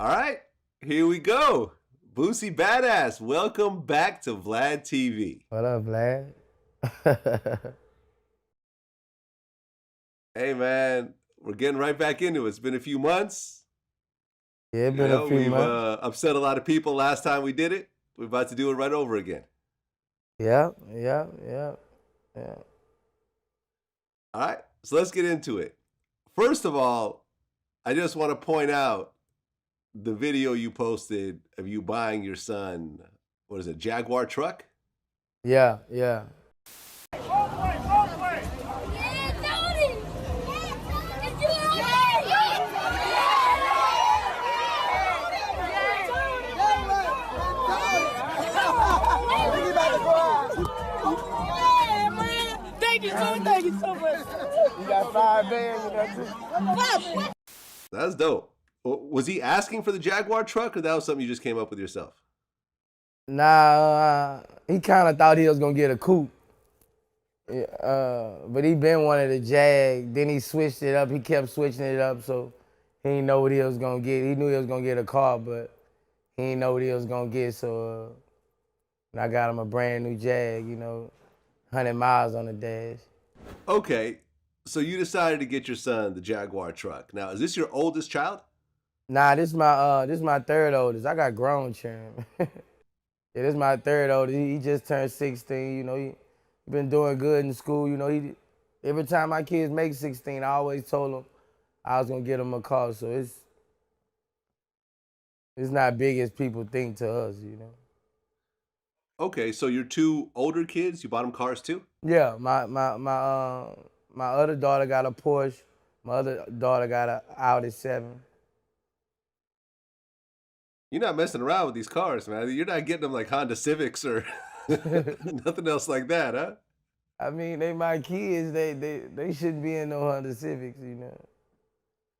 All right, here we go. Boosie Badass, welcome back to VladTV. What up, Vlad? Hey man, we're getting right back into it. It's been a few months. Yeah, it been a few We've months. upset a lot of people last time we did it. We're about to do it right over again. Yeah. All right, so let's get into it. First of all, I just want to point out the video you posted of you buying your son, what is it, Jaguar truck? Yeah. Thank you so much. You got 5 bands, you got 2. That's dope. Was he asking for the Jaguar truck, or that was something you just came up with yourself? Nah, he kind of thought he was gonna get a coupe. But he been wanted a Jag. Then he switched it up. He kept switching it up, so he didn't know what he was gonna get. He knew he was gonna get a car, but he didn't know what he was gonna get. So I got him a brand new Jag, 100 miles on the dash. Okay, so you decided to get your son the Jaguar truck. Now, is this your oldest child? Nah, this my third oldest. I got grown children. Yeah, this my third oldest. He just turned 16. He been doing good in school. Every time my kids make 16, I always told them I was gonna get them a car. So it's not big as people think to us. Okay, so your two older kids, you bought them cars too? Yeah, my other daughter got a Porsche. My other daughter got a Audi 7. You're not messing around with these cars, man. You're not getting them like Honda Civics or nothing else like that, huh? I mean, they my kids. They shouldn't be in no Honda Civics.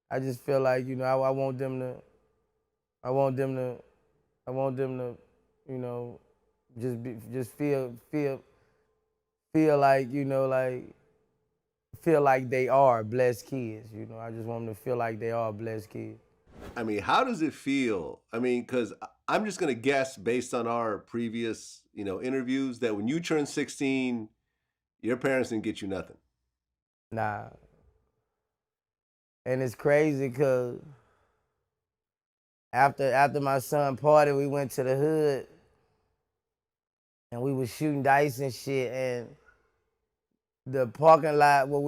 I just feel like I want them to. I want them to. Just feel like feel like they are blessed kids. I just want them to feel like they are blessed kids. I mean, how does it feel? I mean, because I'm just gonna guess based on our previous, interviews that when you turn 16, your parents didn't get you nothing. Nah. And it's crazy because after my son party, we went to the hood and we was shooting dice and shit, and the parking lot where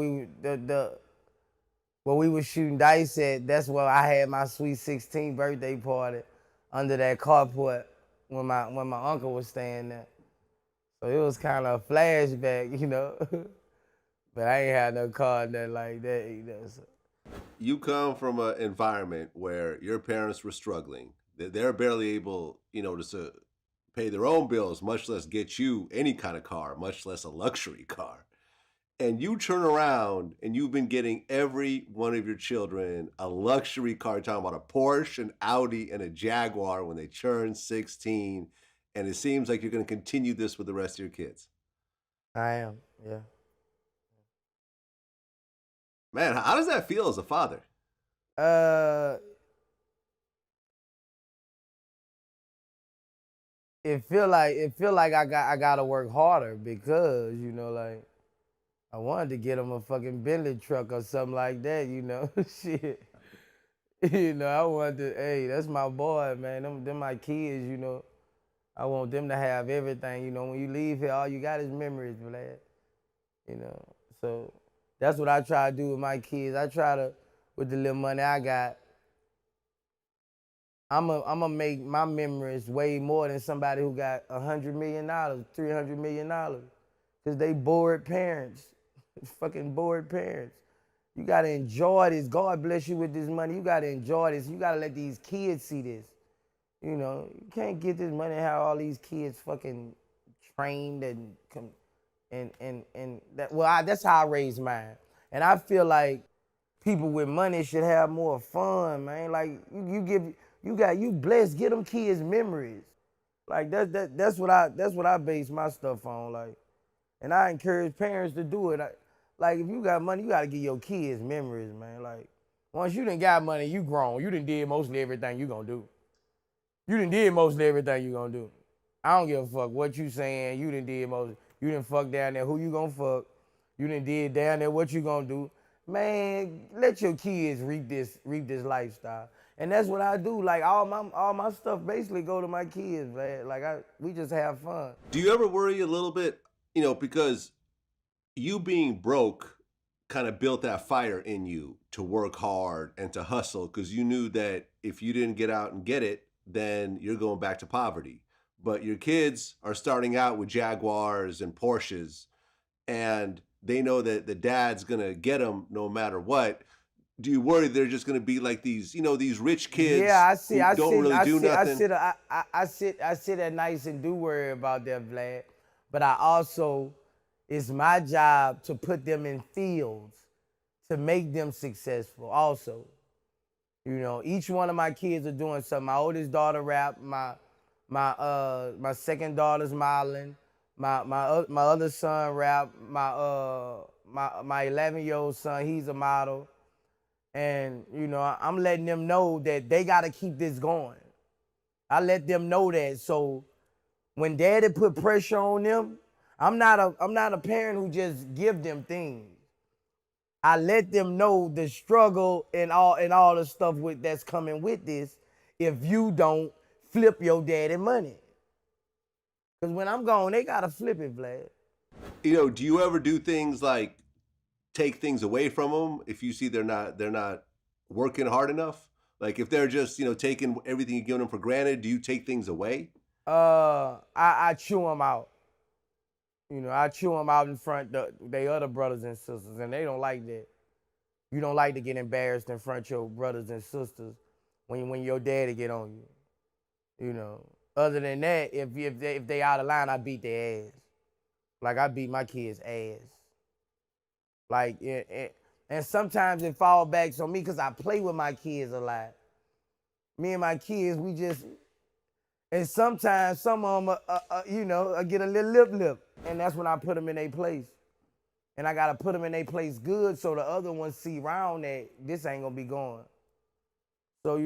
we was shooting dice at, that's where I had my sweet 16 birthday party under that carport when my uncle was staying there. So it was kind of a flashback, But I ain't had no car, nothing like that, So. You come from an environment where your parents were struggling. They're barely able, to pay their own bills, much less get you any kind of car, much less a luxury car. And you turn around and you've been getting every one of your children a luxury car, talking about a Porsche, an Audi, and a Jaguar when they turn 16. And it seems like you're going to continue this with the rest of your kids. I am, yeah. Man, how does that feel as a father? It feel like I gotta work harder because I wanted to get him a fucking Bentley truck or something like that, shit. I wanted to, hey, that's my boy, man. Them my kids, I want them to have everything, When you leave here, all you got is memories, Vlad. So that's what I try to do with my kids. I try to, with the little money I got, I'm gonna make my memories way more than somebody who got $100 million, $300 million, because they bored parents, fucking bored parents. You gotta enjoy this. God bless you with this money. You gotta enjoy this. You gotta let these kids see this. You can't get this money and have all these kids fucking trained and that. Well, that's how I raised mine, and I feel like people with money should have more fun, man. Like you blessed. Get them kids memories. Like that's what I base my stuff on. Like, and I encourage parents to do it. Like if you got money, you gotta give your kids memories, man. Like Once you done got money, you grown. You done did mostly everything you gonna do. You done did mostly everything you gonna do. I don't give a fuck what you saying. You done did most. You done fuck down there. Who you gonna fuck? You done did down there. What you gonna do? Man, let your kids reap this lifestyle. And that's what I do. Like all my stuff basically go to my kids, man. Like we just have fun. Do you ever worry a little bit, because you being broke kind of built that fire in you to work hard and to hustle, because you knew that if you didn't get out and get it, then you're going back to poverty. But your kids are starting out with Jaguars and Porsches, and they know that the dad's gonna get them no matter what. Do you worry they're just gonna be like these, these rich kids? Yeah, I see. Who don't really do nothing? I sit at nights and do worry about that, Vlad. But I also, it's my job to put them in fields to make them successful. Also, each one of my kids are doing something. My oldest daughter rap. My second daughter's modeling. My other son rap. My 11-year-old son, he's a model. And, I'm letting them know that they got to keep this going. I let them know that. So when daddy put pressure on them, I'm not a parent who just give them things. I let them know the struggle and all the stuff that's coming with this if you don't flip your daddy money. Because when I'm gone, they got to flip it, Vlad. Do you ever do things like take things away from them if you see they're not working hard enough? Like if they're just, taking everything you're giving them for granted, do you take things away? I chew them out. I chew them out in front of they other brothers and sisters, and they don't like that. You don't like to get embarrassed in front of your brothers and sisters when your daddy get on you. Other than that, if they out of line, I beat their ass. Like I beat my kids' ass. Like, and sometimes it fall back on me because I play with my kids a lot. Me and my kids, and sometimes some of them, I get a little lip. And that's when I put them in their place. And I got to put them in their place good so the other ones see round that this ain't going to be going. So,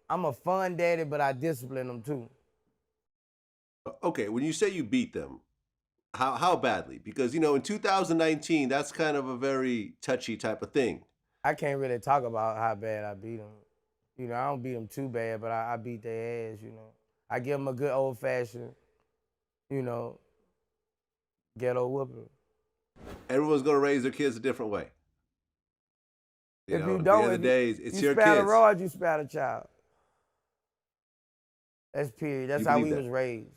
I'm a fun daddy, but I discipline them too. Okay, when you say you beat them, how badly? Because, in 2019, that's kind of a very touchy type of thing. I can't really talk about how bad I beat them. I don't beat them too bad, but I beat their ass, I give them a good old-fashioned, ghetto whooping. Everyone's going to raise their kids a different way. If you don't, at the end of the day, it's your kids. You spat a rod, you spat a child. That's period. That's how we was raised.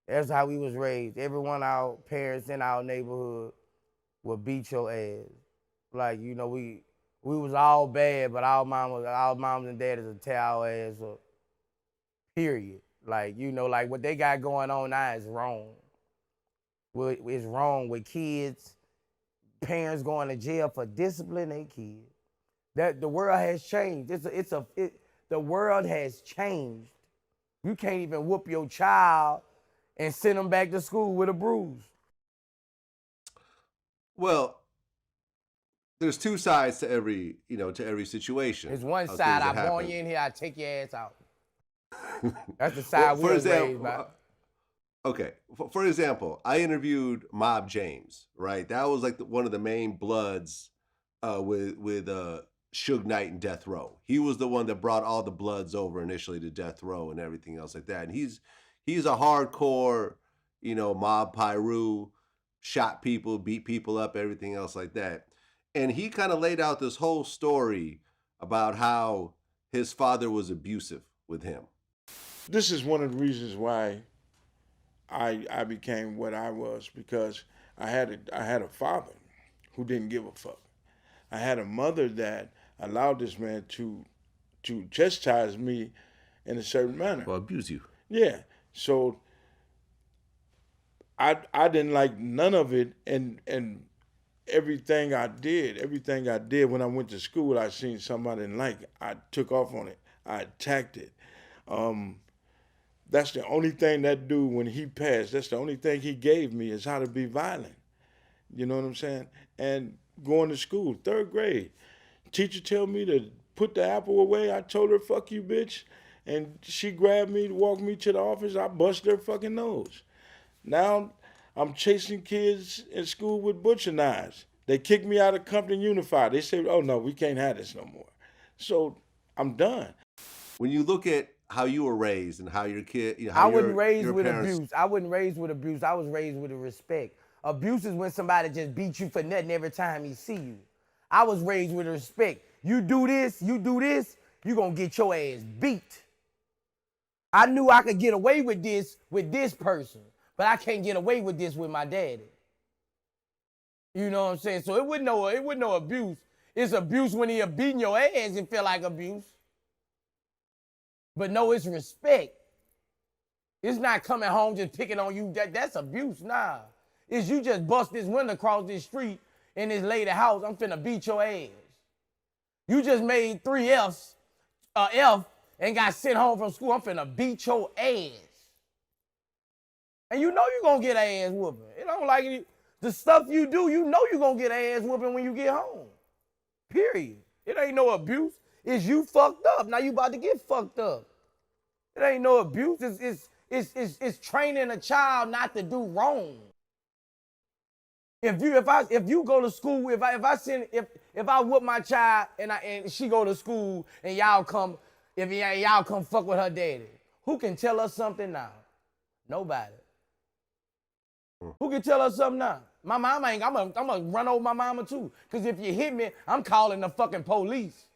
That's how we was raised. Every one of our parents in our neighborhood would beat your ass. Like, we was all bad, but our moms and daddies would tear our ass up. Period. Like, like what they got going on now is wrong. It's wrong with kids, parents going to jail for disciplining their kids. That the world has changed. The world has changed. You can't even whoop your child and send them back to school with a bruise. Well, there's two sides to every situation. There's one side, I born you in here, I take your ass out. That's the side we was raised by. Okay, for example, I interviewed Mob James, right? That was like one of the main bloods with Suge Knight and Death Row. He was the one that brought all the bloods over initially to Death Row and everything else like that. And he's a hardcore, mob pyru, shot people, beat people up, everything else like that. And he kind of laid out this whole story about how his father was abusive with him. This is one of the reasons why I became what I was, because I had a father who didn't give a fuck. I had a mother that allowed this man to chastise me in a certain manner. Or abuse you. Yeah. So I didn't like none of it, and everything I did when I went to school, I seen somebody I didn't like, I took off on it. I attacked it. That's the only thing that dude, when he passed, that's the only thing he gave me is how to be violent. You know what I'm saying? And going to school, 3rd grade, teacher tell me to put the apple away, I told her, fuck you, bitch. And she grabbed me, walked me to the office, I busted her fucking nose. Now I'm chasing kids in school with butcher knives. They kicked me out of Compton Unified. They said, oh no, we can't have this no more. So I'm done. When you look at how you were raised and how your kid, you know, I how wasn't raised your with parents, abuse. I wasn't raised with abuse. I was raised with a respect. Abuse is when somebody just beat you for nothing every time he see you. I was raised with respect. You do this, you gonna get your ass beat. I knew I could get away with this person, but I can't get away with this with my daddy. You know what I'm saying? So it wasn't no abuse. It's abuse when he beating your ass and feel like abuse. But no, it's respect. It's not coming home just picking on you. That's abuse. Nah. It's you just bust this window across this street in this lady house. I'm finna beat your ass. You just made 3 F's, F, and got sent home from school. I'm finna beat your ass. And you know you gonna get an ass whooping. It don't like it. The stuff you do, you know you gonna get an ass whooping when you get home. Period. It ain't no abuse. It's you fucked up. Now you about to get fucked up. It ain't no abuse. It's training a child not to do wrong. If you go to school, if I whoop my child and she go to school and y'all come fuck with her daddy, who can tell us something now? Nobody. Who can tell us something now? My mama ain't. I'm gonna run over my mama too. Cause if you hit me, I'm calling the fucking police.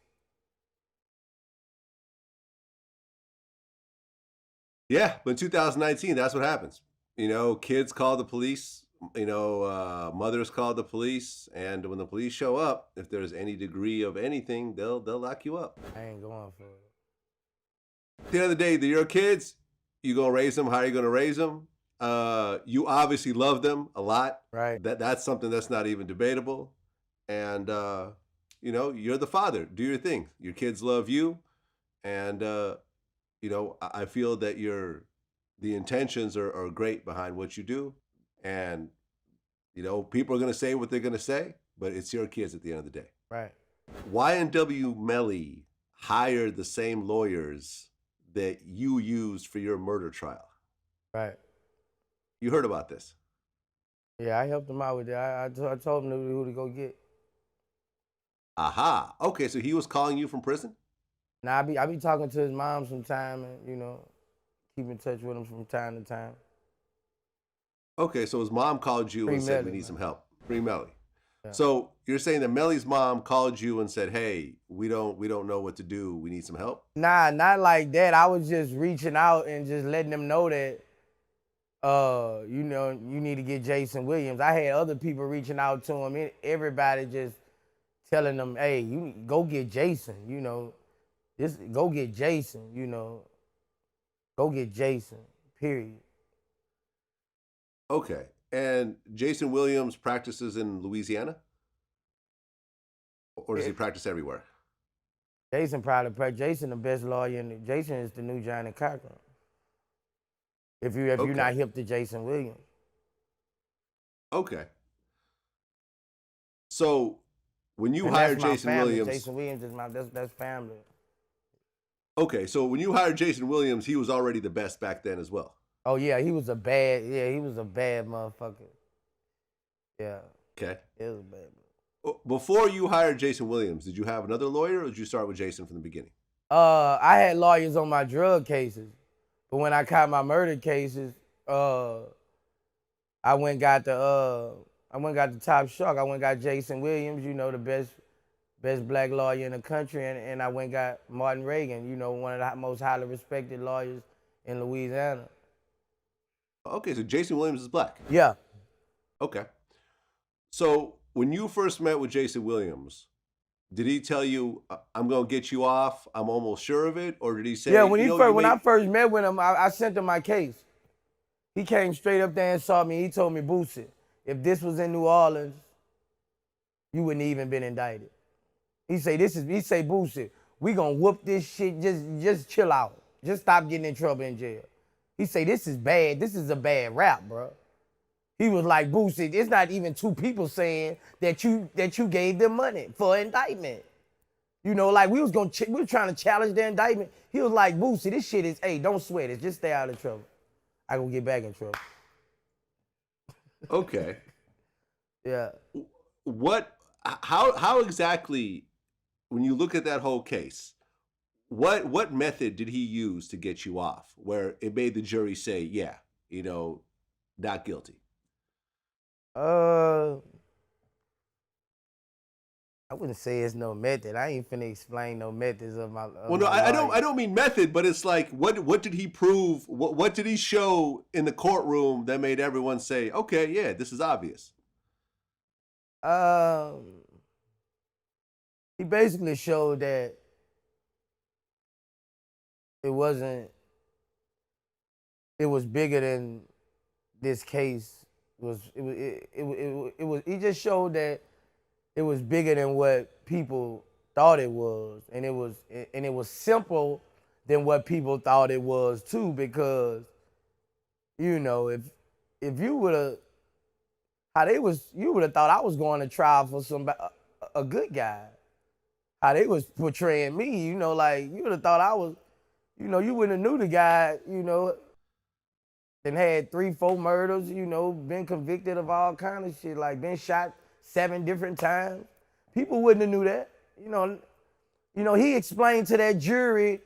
yeah, but in 2019, that's what happens. You know, kids call the police. You know, mothers call the police, and when the police show up, if there's any degree of anything, they'll lock you up. I ain't going for it. At the end of the day, they're your kids. You gonna raise them. How are you gonna raise them? You obviously love them a lot. Right. That's something that's not even debatable. And you know, you're the father. Do your thing. Your kids love you, and you know, I feel that the intentions are great behind what you do. And, you know, people are going to say what they're going to say, but it's your kids at the end of the day. Right. Y&W Melly hired the same lawyers that you used for your murder trial. Right. You heard about this? Yeah, I helped him out with that. I told him who to go get. Aha. Okay, so he was calling you from prison? Now, I be talking to his mom sometime and, you know, keep in touch with him from time to time. Okay, so his mom called you and said, we need some help. Free Melly. Yeah. So you're saying that Melly's mom called you and said, hey, we don't know what to do. We need some help? Nah, not like that. I was just reaching out and just letting them know that, you know, you need to get Jason Williams. I had other people reaching out to him. Everybody just telling them, hey, you go get Jason, you know. Go get Jason, you know. Go get Jason, period. Okay. And Jason Williams practices in Louisiana? Or does he practice everywhere? Jason the best lawyer Jason is the new Johnny Cochran. If you're not hip to Jason Williams. Okay. So when you hired Jason Williams, Jason Williams is that's family. Okay, so when you hired Jason Williams, he was already the best back then as well. Oh yeah, he was a bad motherfucker. Yeah. Okay. He was a bad. Before you hired Jason Williams, did you have another lawyer, or did you start with Jason from the beginning? I had lawyers on my drug cases, but when I caught my murder cases, I went and got the top shark. I went and got Jason Williams, you know, the best black lawyer in the country, and I went and got Martin Reagan, you know, one of the most highly respected lawyers in Louisiana. Okay, so Jason Williams is black. Yeah. Okay. So when you first met with Jason Williams, did he tell you, I'm going to get you off, I'm almost sure of it? Or did he say, yeah, when I first met with him, I sent him my case. He came straight up there and saw me. He told me, Boosie, if this was in New Orleans, you wouldn't even been indicted. He say, Boosie, we gonna whoop this shit, just chill out. Just stop getting in trouble in jail. He say, this is bad. This is a bad rap, bro. He was like, Boosie, it's not even two people saying that you gave them money for indictment. You know, like we were trying to challenge the indictment. He was like, Boosie, this shit is, hey, don't sweat it. Just stay out of trouble. I gonna get back in trouble. Okay. Yeah. How exactly, when you look at that whole case, what method did he use to get you off where it made the jury say, yeah, you know, not guilty? I wouldn't say it's no method. I ain't finna explain no methods of my. Well, no, I don't mean method, but it's like, what did he prove? What did he show in the courtroom that made everyone say, okay, yeah, this is obvious? He basically showed that it was bigger than this case. He just showed that it was bigger than what people thought it was, and it was simple than what people thought it was too. Because, you know, if you would have you would have thought I was going to trial for a good guy. How they was portraying me, you know, like you would have thought I was, you know, you wouldn't have knew the guy, you know, and had 3-4 murders, you know, been convicted of all kind of shit, like been shot 7 different times. People wouldn't have knew that. You know, he explained to that jury,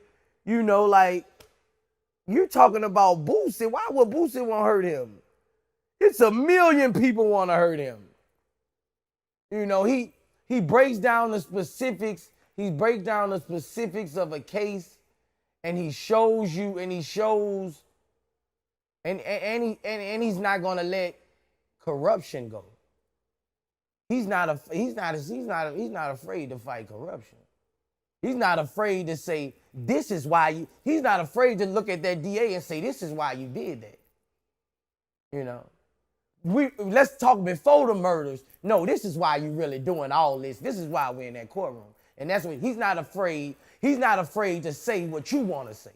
you know, like, you're talking about Boosie. Why would Boosie want to hurt him? It's 1 million people want to hurt him. You know, he breaks down the specifics. He breaks down the specifics of a case, and he shows you, and he's not gonna let corruption go. He's not afraid to fight corruption. He's not afraid to say, this is why you, he's not afraid to look at that DA and say, this is why you did that. You know, let's talk before the murders. No, this is why you really doing all this. This is why we're in that courtroom. And that's what he's not afraid. He's not afraid to say what you want to say.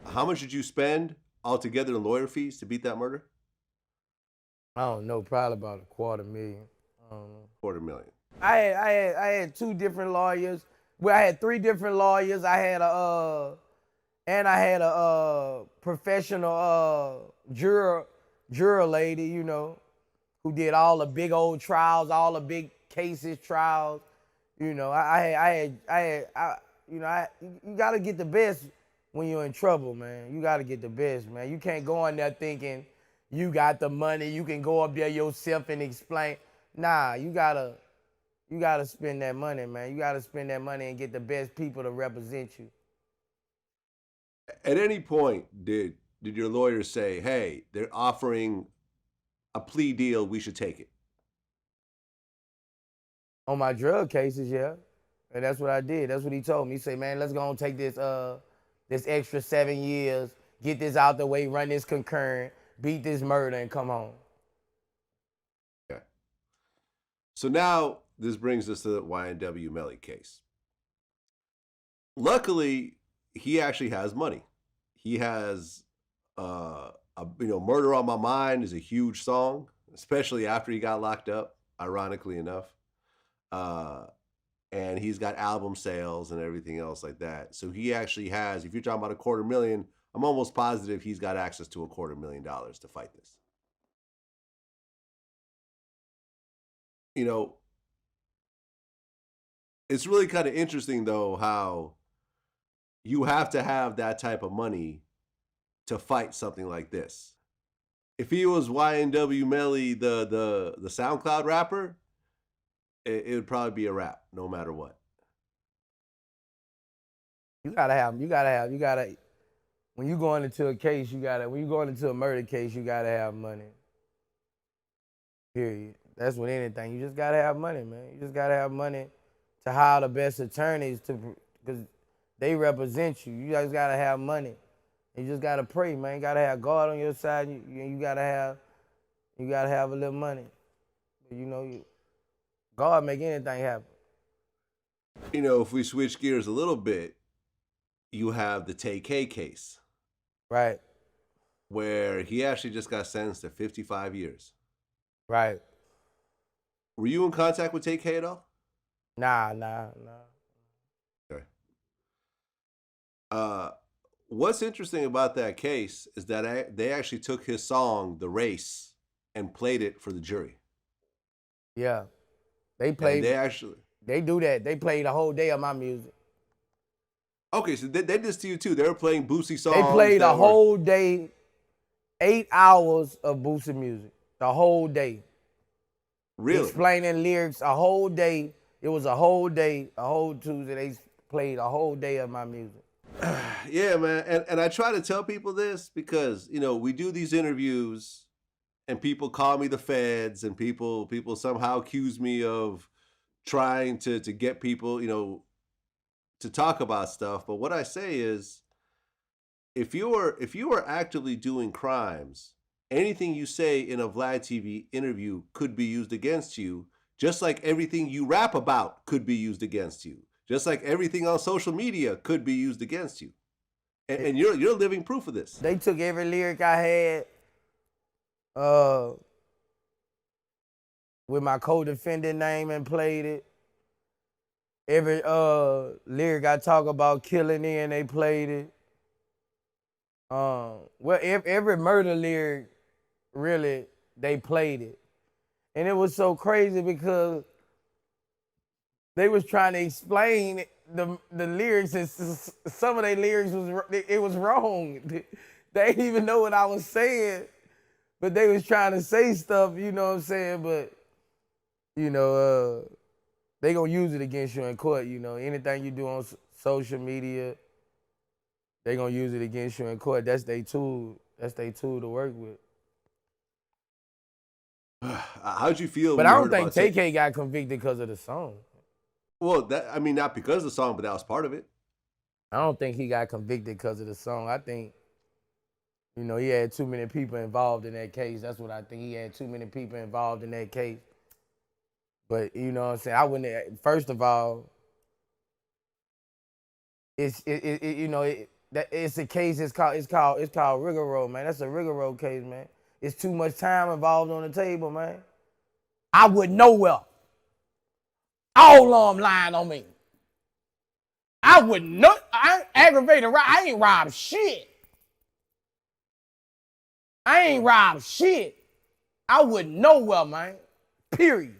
How much did you spend altogether in lawyer fees to beat that murder? I don't know, probably about $250,000. I don't know. $250,000. I had 2 different lawyers. Well, I had 3 different lawyers. I had a professional juror lady, you know, who did all the big old trials, all the big cases, trials. You know, you gotta get the best when you're in trouble, man. You gotta get the best, man. You can't go in there thinking you got the money, you can go up there yourself and explain. Nah, you gotta spend that money, man. You gotta spend that money and get the best people to represent you. At any point, did your lawyer say, hey, they're offering a plea deal, we should take it? On my drug cases, yeah. And that's what I did. That's what he told me. He said, man, let's go and take this extra 7 years, get this out the way, run this concurrent, beat this murder, and come home. Okay. So now this brings us to the YNW Melly case. Luckily, he actually has money. He has, Murder on My Mind is a huge song, especially after he got locked up, ironically enough. And he's got album sales and everything else like that. So he actually has, if you're talking about $250,000, I'm almost positive he's got access to $250,000 to fight this. You know, it's really kind of interesting though how you have to have that type of money to fight something like this. If he was YNW Melly, the SoundCloud rapper, it would probably be a rap, no matter what. You gotta, when you going into a case, when you going into a murder case, you gotta have money. Period. That's with anything. You just gotta have money, man. You just gotta have money to hire the best attorneys because they represent you. You guys gotta have money. You just gotta pray, man. You gotta have God on your side. You gotta have a little money. You know, God make anything happen. You know, if we switch gears a little bit, you have the Tay-K case. Right. Where he actually just got sentenced to 55 years. Right. Were you in contact with Tay-K at all? Nah. Uh, what's interesting about that case is that they actually took his song, "The Race," and played it for the jury. Yeah. They And played. they actually. They do that. They played the whole day of my music. Okay, so they did this to you too. They were playing Boosie songs. They played that a whole day, 8 hours of Boosie music. The whole day. Really? Explaining lyrics a whole day. It was a whole day, a whole Tuesday. They played a whole day of my music. Yeah, man. And I try to tell people this because, we do these interviews and people call me the feds and people somehow accuse me of trying to get people, to talk about stuff. But what I say is if you are actively doing crimes, anything you say in a VladTV interview could be used against you, just like everything you rap about could be used against you. Just like everything on social media could be used against you. And you're living proof of this. They took every lyric I had with my co-defendant name and played it. Every lyric I talk about killing in, they played it. Well, every murder lyric, really, they played it. And it was so crazy because they was trying to explain the lyrics, and some of their lyrics was wrong. They didn't even know what I was saying, but they was trying to say stuff, you know what I'm saying? But, they gonna use it against you in court, Anything you do on social media, they gonna use it against you in court. That's their tool. That's their tool to work with. How'd you feel? But I don't think TK got convicted because of the song. Well, not because of the song, but that was part of it. I don't think he got convicted because of the song. I think, he had too many people involved in that case. That's what I think. He had too many people involved in that case. But you know what I'm saying? I wouldn't. First of all, it's a case. It's called rigmarole, man. That's a rigmarole case, man. It's too much time involved on the table, man. I would nowhere. All of them lying on me. I would not. I aggravated. I ain't robbed shit. I would nowhere, man. Period.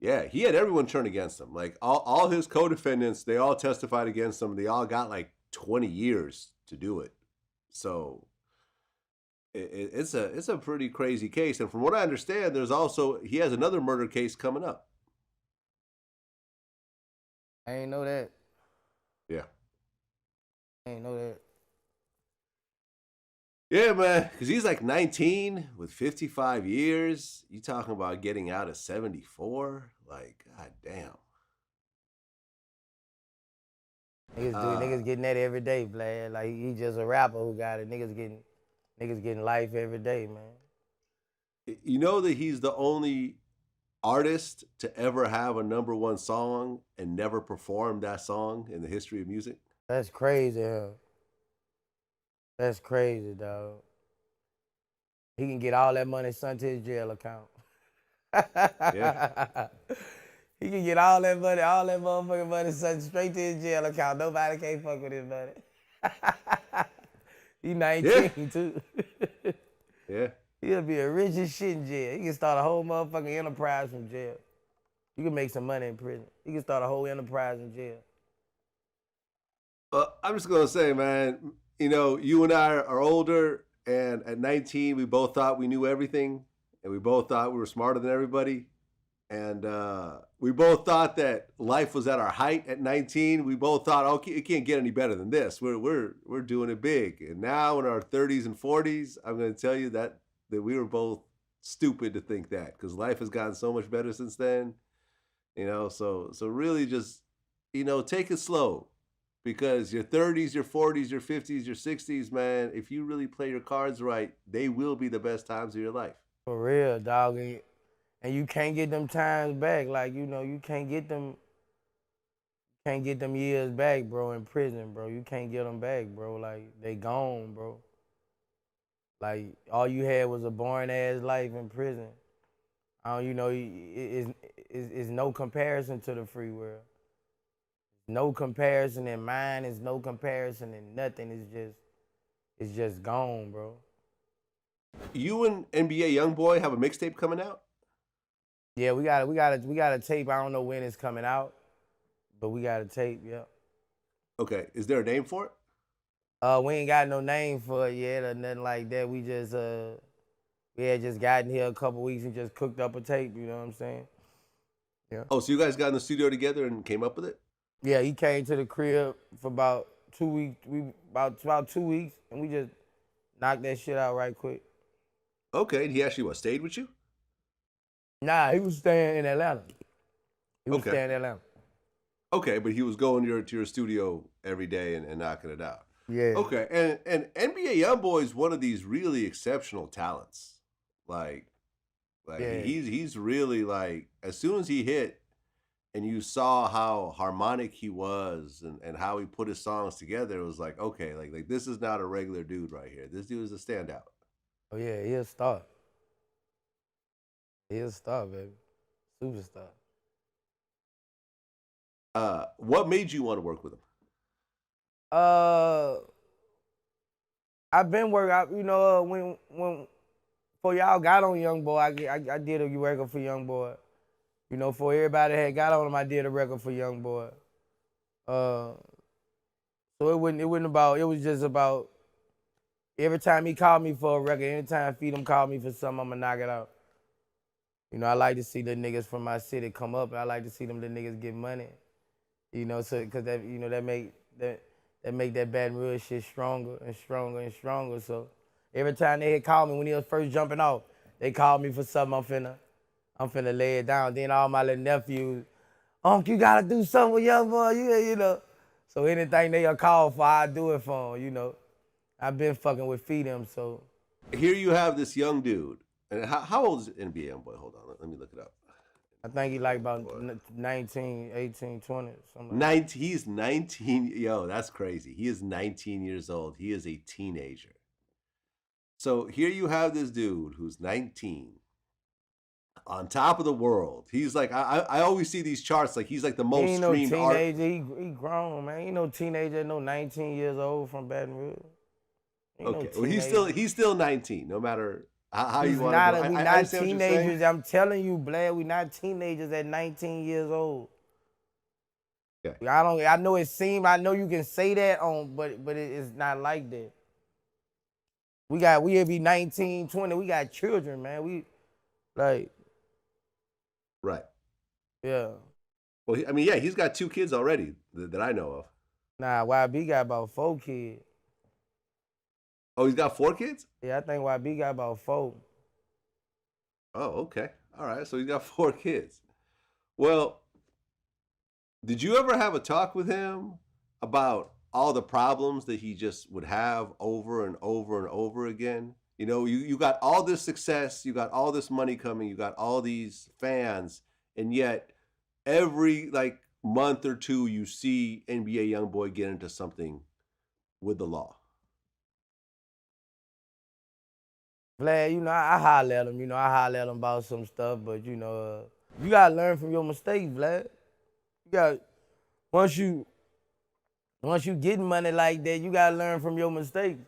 Yeah, he had everyone turn against him. Like all his co-defendants, they all testified against him. They all got like 20 years to do it. So it's a pretty crazy case. And from what I understand, he has another murder case coming up. I ain't know that. Yeah. I ain't know that. Yeah, man, because he's like 19 with 55 years. You talking about getting out at 74? Like, god damn. Niggas getting that every day, Vlad. Like, he just a rapper who got it. Niggas getting life every day, man. You know that he's the only artist to ever have a #1 song and never perform that song in the history of music? That's crazy, huh? That's crazy, dog. He can get all that money sent to his jail account. Yeah. He can get all that motherfucking money sent straight to his jail account. Nobody can't fuck with his money. He 19 too. Yeah. He'll be a rich as shit in jail. He can start a whole motherfucking enterprise from jail. You can make some money in prison. He can start a whole enterprise in jail. I'm just going to say, man, you and I are older, and at 19, we both thought we knew everything, and we both thought we were smarter than everybody. And we both thought that life was at our height at 19. We both thought, okay, it can't get any better than this. We're doing it big. And now in our 30s and 40s, I'm going to tell you that we were both stupid to think that, because life has gotten so much better since then. So really just, take it slow, because your 30s, your 40s, your 50s, your 60s, man, if you really play your cards right, they will be the best times of your life. For real, dog. And you can't get them times back. Like, you can't get them years back, bro, in prison, bro. You can't get them back, bro. Like, they gone, bro. Like, all you had was a boring-ass life in prison. It's no comparison to the free world. no comparison in mine. It's no comparison in nothing. It's just gone, bro. You and NBA YoungBoy have a mixtape coming out? Yeah, we got a tape. I don't know when it's coming out, but we got a tape. Yeah. Okay. Is there a name for it? We ain't got no name for it yet or nothing like that. We just we had just gotten here a couple weeks and just cooked up a tape. You know what I'm saying? Yeah. Oh, so you guys got in the studio together and came up with it? Yeah, he came to the crib for about 2 weeks. About 2 weeks, and we just knocked that shit out right quick. Okay. And he actually stayed with you? Nah, he was staying in Atlanta. He was staying in Atlanta. Okay, but he was going to your studio every day and knocking it out. Yeah. Okay, and NBA YoungBoy is one of these really exceptional talents. Like Yeah. he's really like, as soon as he hit, and you saw how harmonic he was and how he put his songs together, it was like, okay, like this is not a regular dude right here. This dude is a standout. Oh yeah, he'll start. He'll star, baby. Superstar. What made you want to work with him? I've been working. You know, when before y'all got on YoungBoy, I did a record for YoungBoy. You know, for everybody that had got on him, I did a record for YoungBoy. So it was just about every time he called me for a record, anytime Feed'em called me for something, I'ma knock it out. You know, I like to see the niggas from my city come up. I like to see them the niggas get money. You know, so because that, you know, that make that Baton Rouge shit stronger and stronger and stronger. So every time they had called me when he was first jumping off, they called me for something. I'm finna lay it down. Then all my little nephews, Unc, you gotta do something with YoungBoy, you know. So anything they call for, I do it for them, you know. I've been fucking with Feed'em, so. Here you have this young dude. And how old is NBA YoungBoy? Hold on, let me look it up. I think he like about 19, 18, 20, something like 19, he's 19. Yo, that's crazy. He is 19 years old. He is a teenager. So here you have this dude who's 19, on top of the world. He's like, I always see these charts, like he's like the most streamed artist. He ain't no teenager, he grown, man. He ain't no teenager, no 19 years old from Baton Rouge. Okay, well he's still 19, no matter how you want to go. We not teenagers. I'm telling you, Vlad, we not teenagers at 19 years old. Okay. I know it seems, I know you can say that but it's not like that. We'll be 19, 20. We got children, man. We like. Right. Yeah. Well, I mean, yeah, he's got 2 kids already that I know of. Nah, YB got about 4 kids. Oh, he's got 4 kids? Yeah, I think YB got about 4. Oh, okay. All right, so he's got 4 kids. Well, did you ever have a talk with him about all the problems that he just would have over and over and over again? You know, you got all this success, you got all this money coming, you got all these fans, and yet every like month or two you see NBA YoungBoy get into something with the law. Vlad, you know, I holler at him. You know, I holler at him about some stuff, but you know, you gotta learn from your mistakes, Vlad. You got once you get money like that, you gotta learn from your mistakes.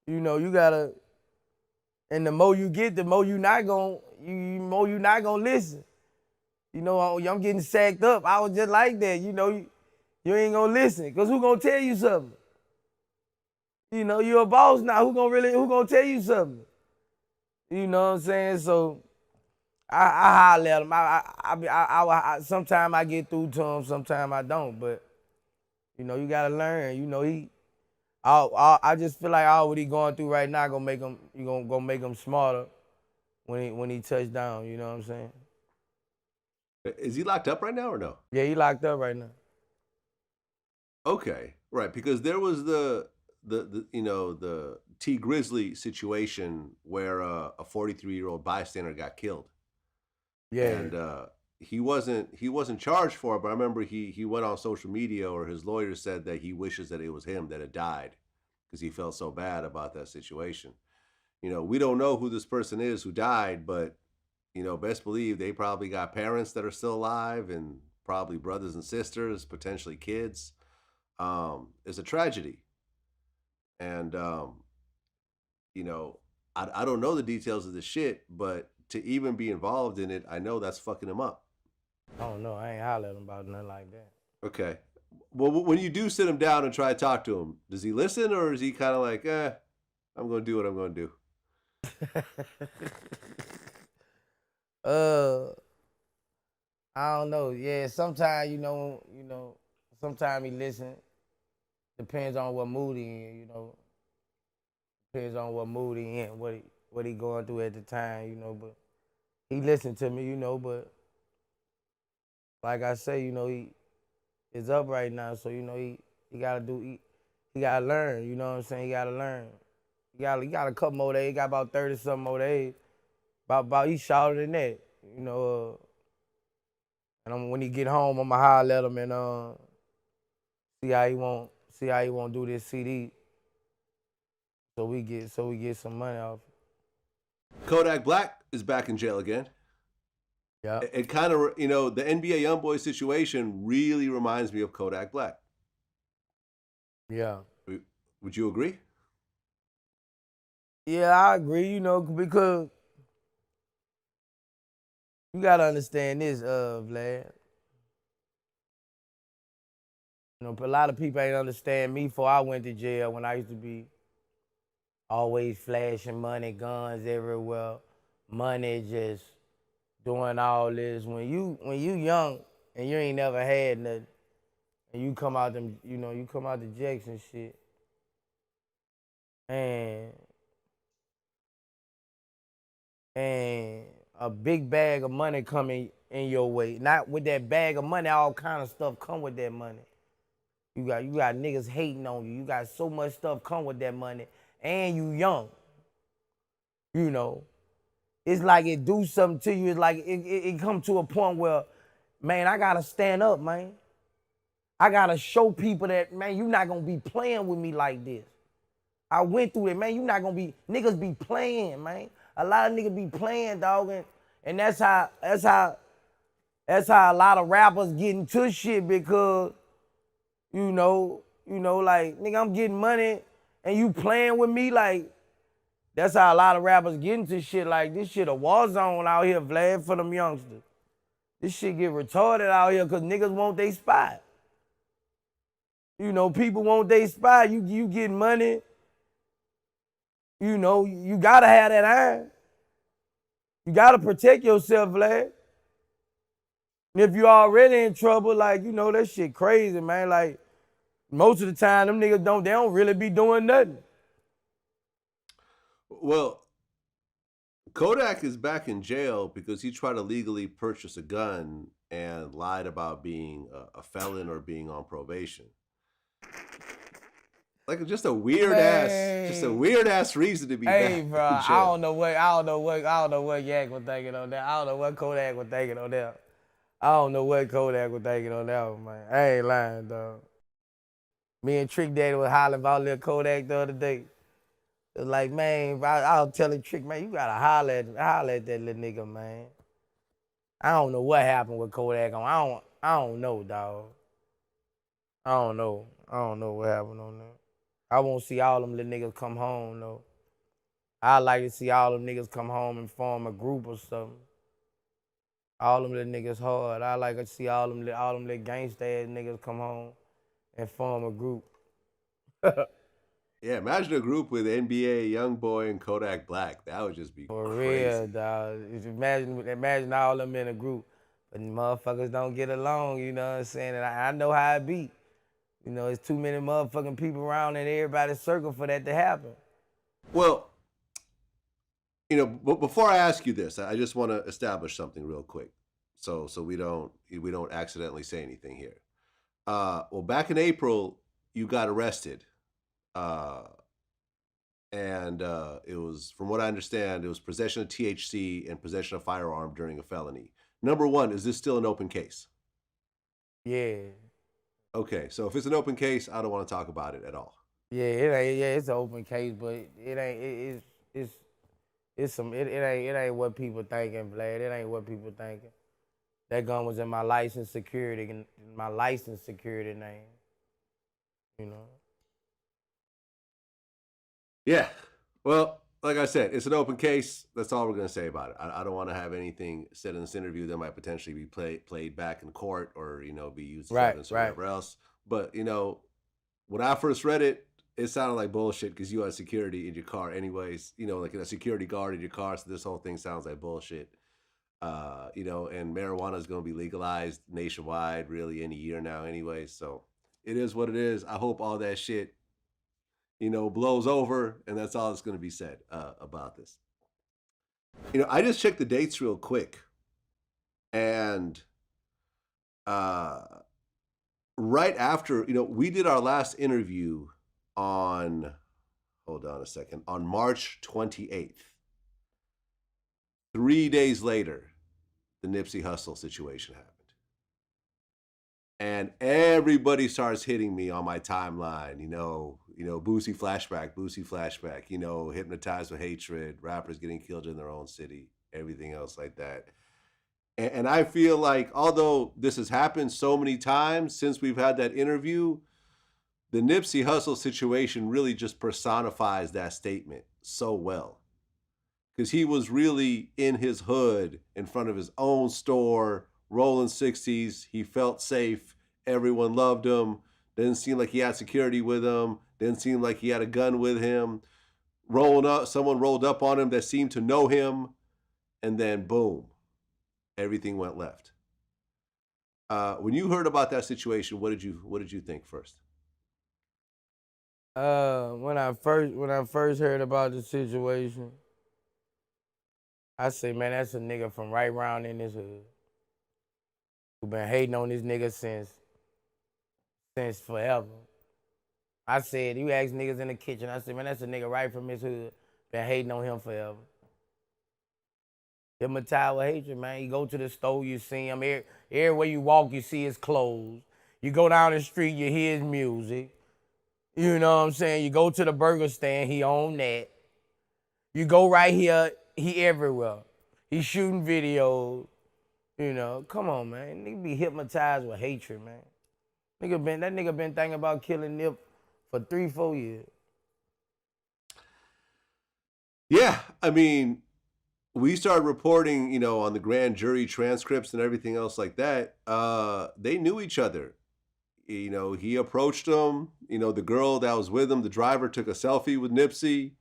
You know, you gotta, and the more you get, the more you not gonna listen. You know, I'm getting sacked up. I was just like that. You know, you ain't gonna listen, cause who gonna tell you something? You know, you're a boss now. Who gonna tell you something? You know what I'm saying? So I holler at him. I sometimes I get through to him, sometimes I don't. But you know, you gotta learn. You know, I just feel like all what he going through right now gonna make him smarter when he touch down. You know what I'm saying? Is he locked up right now or no? Yeah, he locked up right now. Okay, right, because there was the T Grizzly situation where a 43-year-old bystander got killed. Yeah. And he wasn't charged for it, but I remember he went on social media, or his lawyer said that he wishes that it was him that had died because he felt so bad about that situation. You know, we don't know who this person is who died, but you know, best believe they probably got parents that are still alive, and probably brothers and sisters, potentially kids. It's a tragedy. And, you know, I don't know the details of the shit, but to even be involved in it, I know that's fucking him up. I don't know. I ain't holler at him about nothing like that. Okay. Well, when you do sit him down and try to talk to him, does he listen or is he kind of like, I'm going to do what I'm going to do? I don't know. Yeah, sometimes sometimes he listen. Depends on what mood he in, Depends on what mood he in, what he going through at the time, But he listened to me, But like I say, he is up right now, so he gotta he gotta learn. You know what I'm saying? He gotta learn. He got a couple more days. He got about 30-something more days. About he shorter than that, And when he get home, I'ma holler at him and see how he won't do this CD. So we get some money off. Kodak Black is back in jail again. Yeah. It kind of, the NBA YoungBoy situation really reminds me of Kodak Black. Yeah. Would you agree? Yeah, I agree, because you gotta understand this, Vlad. A lot of people ain't understand me before I went to jail when I used to be always flashing money, guns everywhere, money just doing all this. When you young and you ain't never had nothing, and you come out the jacks and shit, and a big bag of money coming in your way. Not with that bag of money, all kind of stuff come with that money. You got niggas hating on you. You got so much stuff come with that money, and you young. It's like it do something to you. It's like it come to a point where, man, I gotta stand up, man. I gotta show people that, man, you not gonna be playing with me like this. I went through it, man. You not gonna be, niggas be playing, man. A lot of niggas be playing, dog, and that's how a lot of rappers get into shit because, like, nigga, I'm getting money and you playing with me, like, that's how a lot of rappers get into shit. Like, this shit a war zone out here, Vlad, for them youngsters. This shit get retarded out here because niggas want they spot. People want they spot. You get money. You gotta have that iron. You gotta protect yourself, Vlad. And if you already in trouble, like, that shit crazy, man. Like, most of the time, them niggas they don't really be doing nothing. Well, Kodak is back in jail because he tried to legally purchase a gun and lied about being a felon or being on probation. Like just a weird ass reason to be back. Hey, bro, I don't know what Yak was thinking on that. I don't know what Kodak was thinking on that. I don't know what Kodak was thinking on that one, man. I ain't lying, dog. Me and Trick Daddy was hollering about little Kodak the other day. It was like, man, I was telling Trick, man, you gotta holler at that little nigga, man. I don't know what happened with Kodak on. I don't know, dog. I don't know what happened on that. I won't see all them little niggas come home, though. I like to see all them niggas come home and form a group or something. All them little niggas hard. I like to see all them little gangsta ass niggas come home and form a group. Yeah, imagine a group with NBA YoungBoy and Kodak Black. That would just be for crazy. Real, dog. Imagine all them in a group, but motherfuckers don't get along. You know what I'm saying? And I know how it be. It's too many motherfucking people around in everybody's circle for that to happen. Well, but before I ask you this, I just want to establish something real quick, so we don't accidentally say anything here. Well, back in April, you got arrested, and it was, from what I understand, it was possession of THC and possession of firearm during a felony. Number one, is this still an open case? Yeah. Okay, so if it's an open case, I don't want to talk about it at all. Yeah, it's an open case, but it ain't. It ain't what people thinking, Vlad. It ain't what people thinking. That gun was in my license security name. You know. Yeah. Well, like I said, it's an open case. That's all we're going to say about it. I don't want to have anything said in this interview that might potentially be played back in court or, be used as evidence or whatever else. But, when I first read it, it sounded like bullshit because you had security in your car anyways, like a security guard in your car. So this whole thing sounds like bullshit. And marijuana is going to be legalized nationwide really any year now anyway. So it is what it is. I hope all that shit, blows over, and that's all that's going to be said about this. I just checked the dates real quick, and right after, we did our last interview on March 28th. 3 days later, the Nipsey Hussle situation happened. And everybody starts hitting me on my timeline, Boosie flashback, hypnotized with hatred, rappers getting killed in their own city, everything else like that. And I feel like, although this has happened so many times since we've had that interview, the Nipsey Hussle situation really just personifies that statement so well. Because he was really in his hood, in front of his own store, rolling 60s. He felt safe. Everyone loved him. Didn't seem like he had security with him. Didn't seem like he had a gun with him. Someone rolled up on him that seemed to know him. And then boom, everything went left. When you heard about that situation, what did you think first? When I first heard about the situation, I say, man, that's a nigga from right round in this hood who been hating on this nigga since forever. I said, you ask niggas in the kitchen, I said, man, that's a nigga right from his hood, been hating on him forever. Hypnotized with hatred, man. You go to the store, you see him. Everywhere you walk, you see his clothes. You go down the street, you hear his music. You know what I'm saying? You go to the burger stand, he on that. You go right here, he everywhere. He shooting videos. Come on, man. Nigga be hypnotized with hatred, man. That nigga been thinking about killing Nip for 3-4 years. Yeah, I mean, we started reporting, on the grand jury transcripts and everything else like that. They knew each other. He approached him. The girl that was with him, the driver, took a selfie with Nipsey.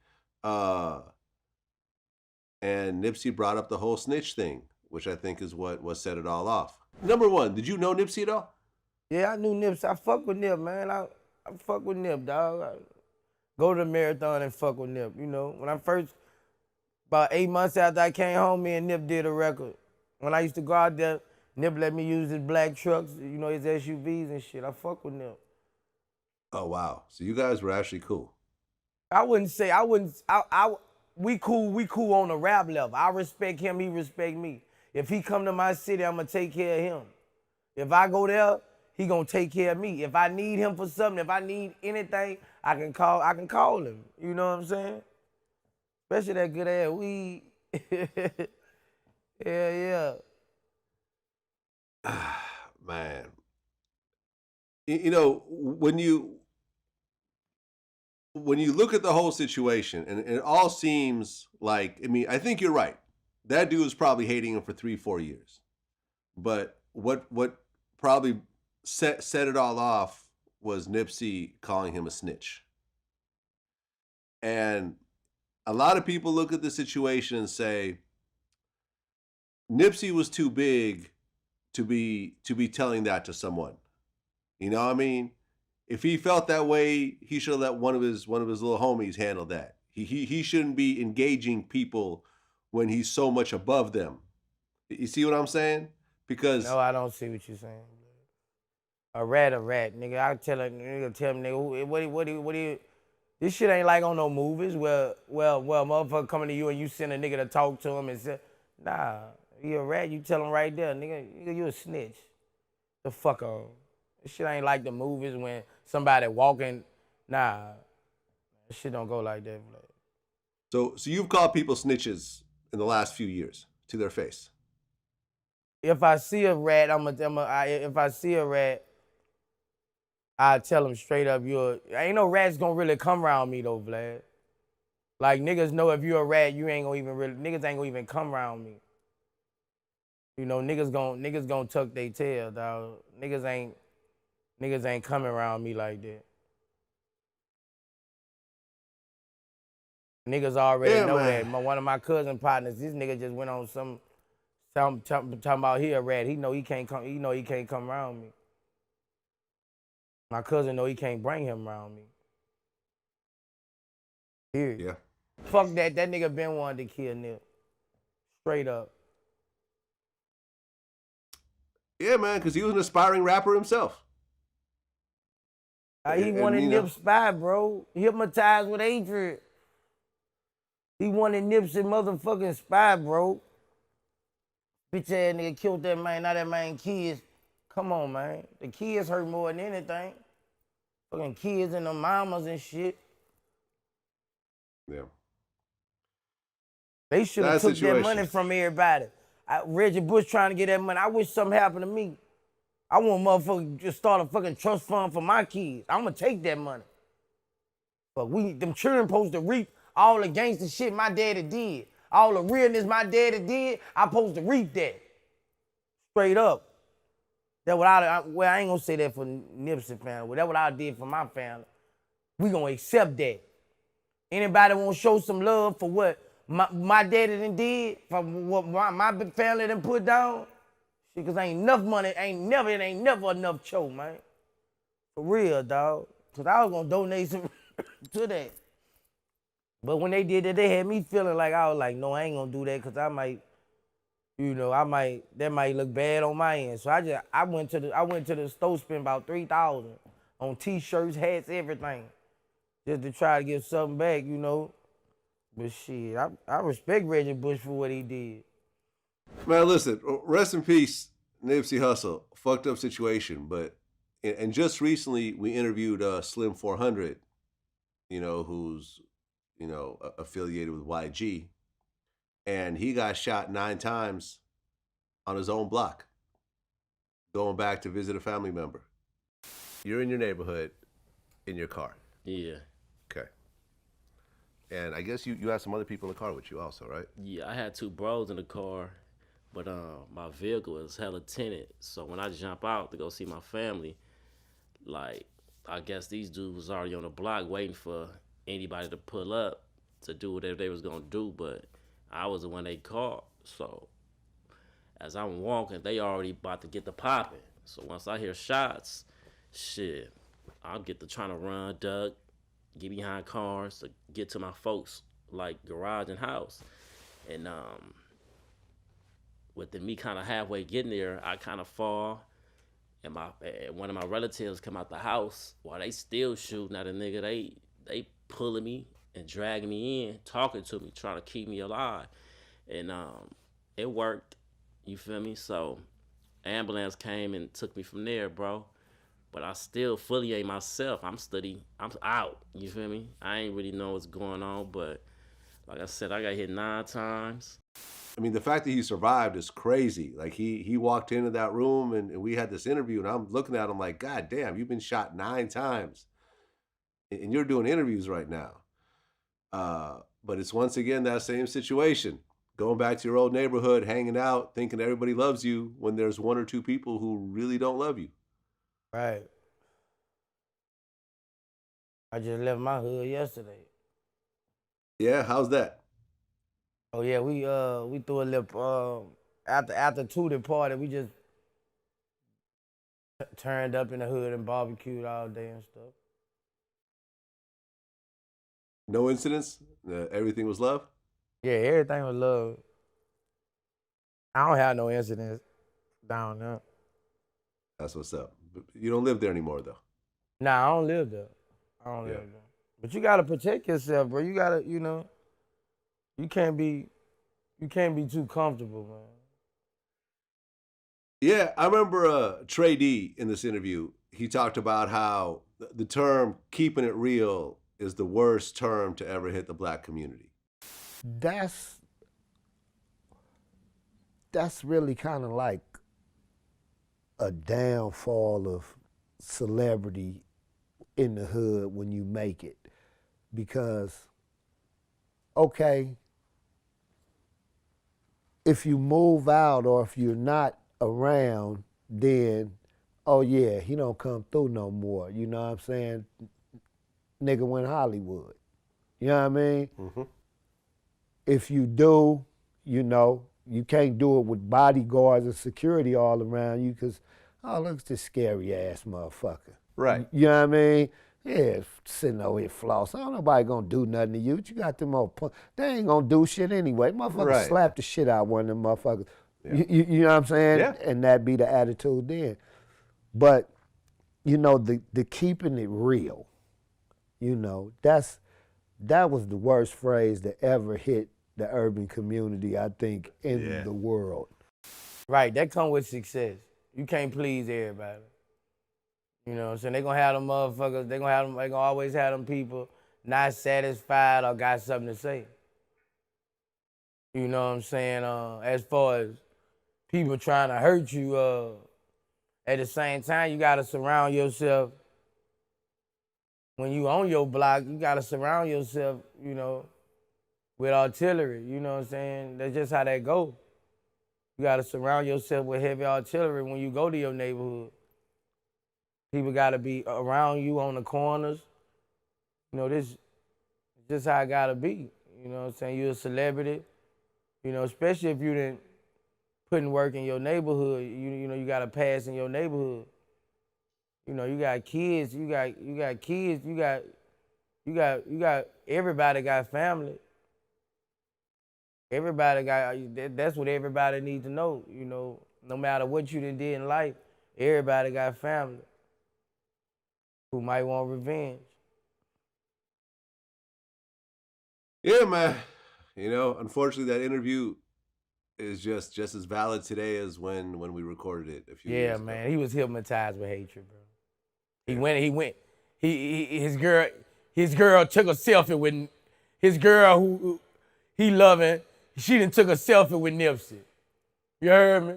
And Nipsey brought up the whole snitch thing, which I think is what set it all off. Number one, did you know Nipsey at all? Yeah, I knew Nipsey. I fuck with Nip, man. I fuck with Nip, dog. I go to the marathon and fuck with Nip. When I first, about 8 months after I came home, me and Nip did a record. When I used to go out there, Nip let me use his black trucks, his SUVs and shit. I fuck with Nip. Oh, wow. So you guys were actually cool. We cool on the rap level. I respect him, he respect me. If he come to my city, I'm gonna take care of him. If I go there, he gonna take care of me. If I need him for something, if I need anything, I can call him. You know what I'm saying? Especially that good ass weed. Yeah. Man. When you look at the whole situation, and it all seems like, I think you're right. That dude was probably hating him for 3-4 years. But what probably set it all off was Nipsey calling him a snitch. And a lot of people look at the situation and say, Nipsey was too big to be telling that to someone. You know what I mean? If he felt that way, he should have let one of his little homies handle that. He shouldn't be engaging people when he's so much above them. You see what I'm saying? Because no, I don't see what you're saying. A rat, nigga. I tell him, nigga, what he this shit ain't like on no movies where motherfucker coming to you and you send a nigga to talk to him and say, nah, you a rat, you tell him right there, nigga, you a snitch. The fuck on. This shit ain't like the movies when somebody walking, nah. This shit don't go like that. So you've called people snitches in the last few years to their face? if I see a rat, if I see a rat, I tell him straight up, ain't no rats gonna really come around me though, Vlad. Like niggas know if you're a rat, niggas ain't gonna even come around me. You know, niggas gonna tuck their tail, dog. Niggas ain't coming around me like that. Niggas already know that. One of my cousin partners, this nigga just went on talking about he a rat. He know he can't come around me. My cousin know he can't bring him around me. Period. Yeah. Fuck that. That nigga been wanting to kill Nip. Straight up. Yeah, man, because he was an aspiring rapper himself. He wanted Nip's spy, bro. Hypnotized with Adrian. He wanted Nip's motherfucking spy, bro. Bitch ass nigga killed that man, now that man kids. Come on, man. The kids hurt more than anything. Fucking kids and the mamas and shit. Yeah. They should have took that money from everybody. Reggie Bush trying to get that money. I wish something happened to me. I want motherfuckers to just start a fucking trust fund for my kids. I'm gonna take that money. But them children supposed to reap all the gangster shit my daddy did. All the realness my daddy did, I supposed to reap that. Straight up. That's what I ain't gonna say that for Nipsey family. That's what I did for my family. We gonna accept that. Anybody want to show some love for what my daddy done did, for what my family done put down? Shit, cause ain't enough money, it ain't never enough show, man. For real, dog. Cause I was gonna donate some to that. But when they did that, they had me feeling like, I was like, no, I ain't gonna do that, cause I might, that might look bad on my end. So I went to the store, spent about $3,000 on t-shirts, hats, everything. Just to try to get something back, But shit, I respect Reggie Bush for what he did. Man, listen, rest in peace, Nipsey Hussle. Fucked up situation, but and just recently we interviewed Slim 400, who's affiliated with YG, and he got shot 9 times on his own block, going back to visit a family member. You're in your neighborhood, in your car. Yeah. Okay. And I guess you had some other people in the car with you also, right? Yeah, I had 2 bros in the car, but my vehicle was hella tinted. So when I jump out to go see my family, like, I guess these dudes was already on the block waiting for anybody to pull up to do whatever they was gonna do, but I was the one they called. So as I'm walking, they already about to get the popping. So once I hear shots, shit, I'll get to trying to run, duck, get behind cars to get to my folks, like garage and house. And with me kind of halfway getting there, I kind of fall, and one of my relatives come out the house while they still shooting at a nigga. They pulling me and dragging me in, talking to me, trying to keep me alive. And it worked, you feel me? So ambulance came and took me from there, bro. But I still fully ain't myself. I'm out, you feel me? I ain't really know what's going on, but like I said, I got hit 9 times. I mean, the fact that he survived is crazy. Like, he walked into that room and we had this interview, and I'm looking at him like, God damn, you've been shot 9 times. And you're doing interviews right now. But it's once again that same situation. Going back to your old neighborhood, hanging out, thinking everybody loves you when there's 1 or 2 people who really don't love you. Right. I just left my hood yesterday. Yeah, how's that? Oh yeah, we threw a little after Tootie party, we just turned up in the hood and barbecued all day and stuff. No incidents? Everything was love? Yeah, everything was love. I don't have no incidents down there. That's what's up. You don't live there anymore, though. Nah, I don't live there. Live there. But you gotta protect yourself, bro. You gotta, you can't be too comfortable, man. Yeah, I remember Trey D in this interview. He talked about how the term "keeping it real" is the worst term to ever hit the black community. That's really kind of like a downfall of celebrity in the hood when you make it. Because, okay, if you move out or if you're not around, then, oh yeah, he don't come through no more. You know what I'm saying? Nigga went Hollywood. You know what I mean? Mm-hmm. If you do, you know, you can't do it with bodyguards and security all around you because, oh, look at this scary ass motherfucker. Right. You know what I mean? Yeah, sitting over here flossing. Ain't nobody gonna do nothing to you. You got them old they ain't gonna do shit anyway. Motherfucker Right. slap the shit out of one of them motherfuckers. Yeah. You know what I'm saying? Yeah. And that be the attitude then. But, you know, the keeping it real, you know, that was the worst phrase that ever hit the urban community, I think, in the world. Right, that come with success. You can't please everybody. You know what I'm saying? They gonna have them motherfuckers, they gonna always have them people not satisfied or got something to say. You know what I'm saying? As far as people trying to hurt you, at the same time, you gotta surround yourself. When you on your block, you gotta surround yourself, you know, with artillery. You know what I'm saying? That's just how that go. You gotta surround yourself with heavy artillery when you go to your neighborhood. People gotta be around you on the corners. You know, this is just how it gotta be. You know what I'm saying? You're a celebrity. You know, especially if you didn't put in work in your neighborhood. You know, you gotta pass in your neighborhood. You know, you got kids, you got kids, you got everybody got family. Everybody got, that's what everybody needs to know, you know. No matter what you done did in life, everybody got family who might want revenge. Yeah, man. You know, unfortunately, that interview is just as valid today as when we recorded it a few years ago. Yeah, man, he was hypnotized with hatred, bro. His girl took a selfie with his girl who he loving. She done took a selfie with Nipsey. You heard me?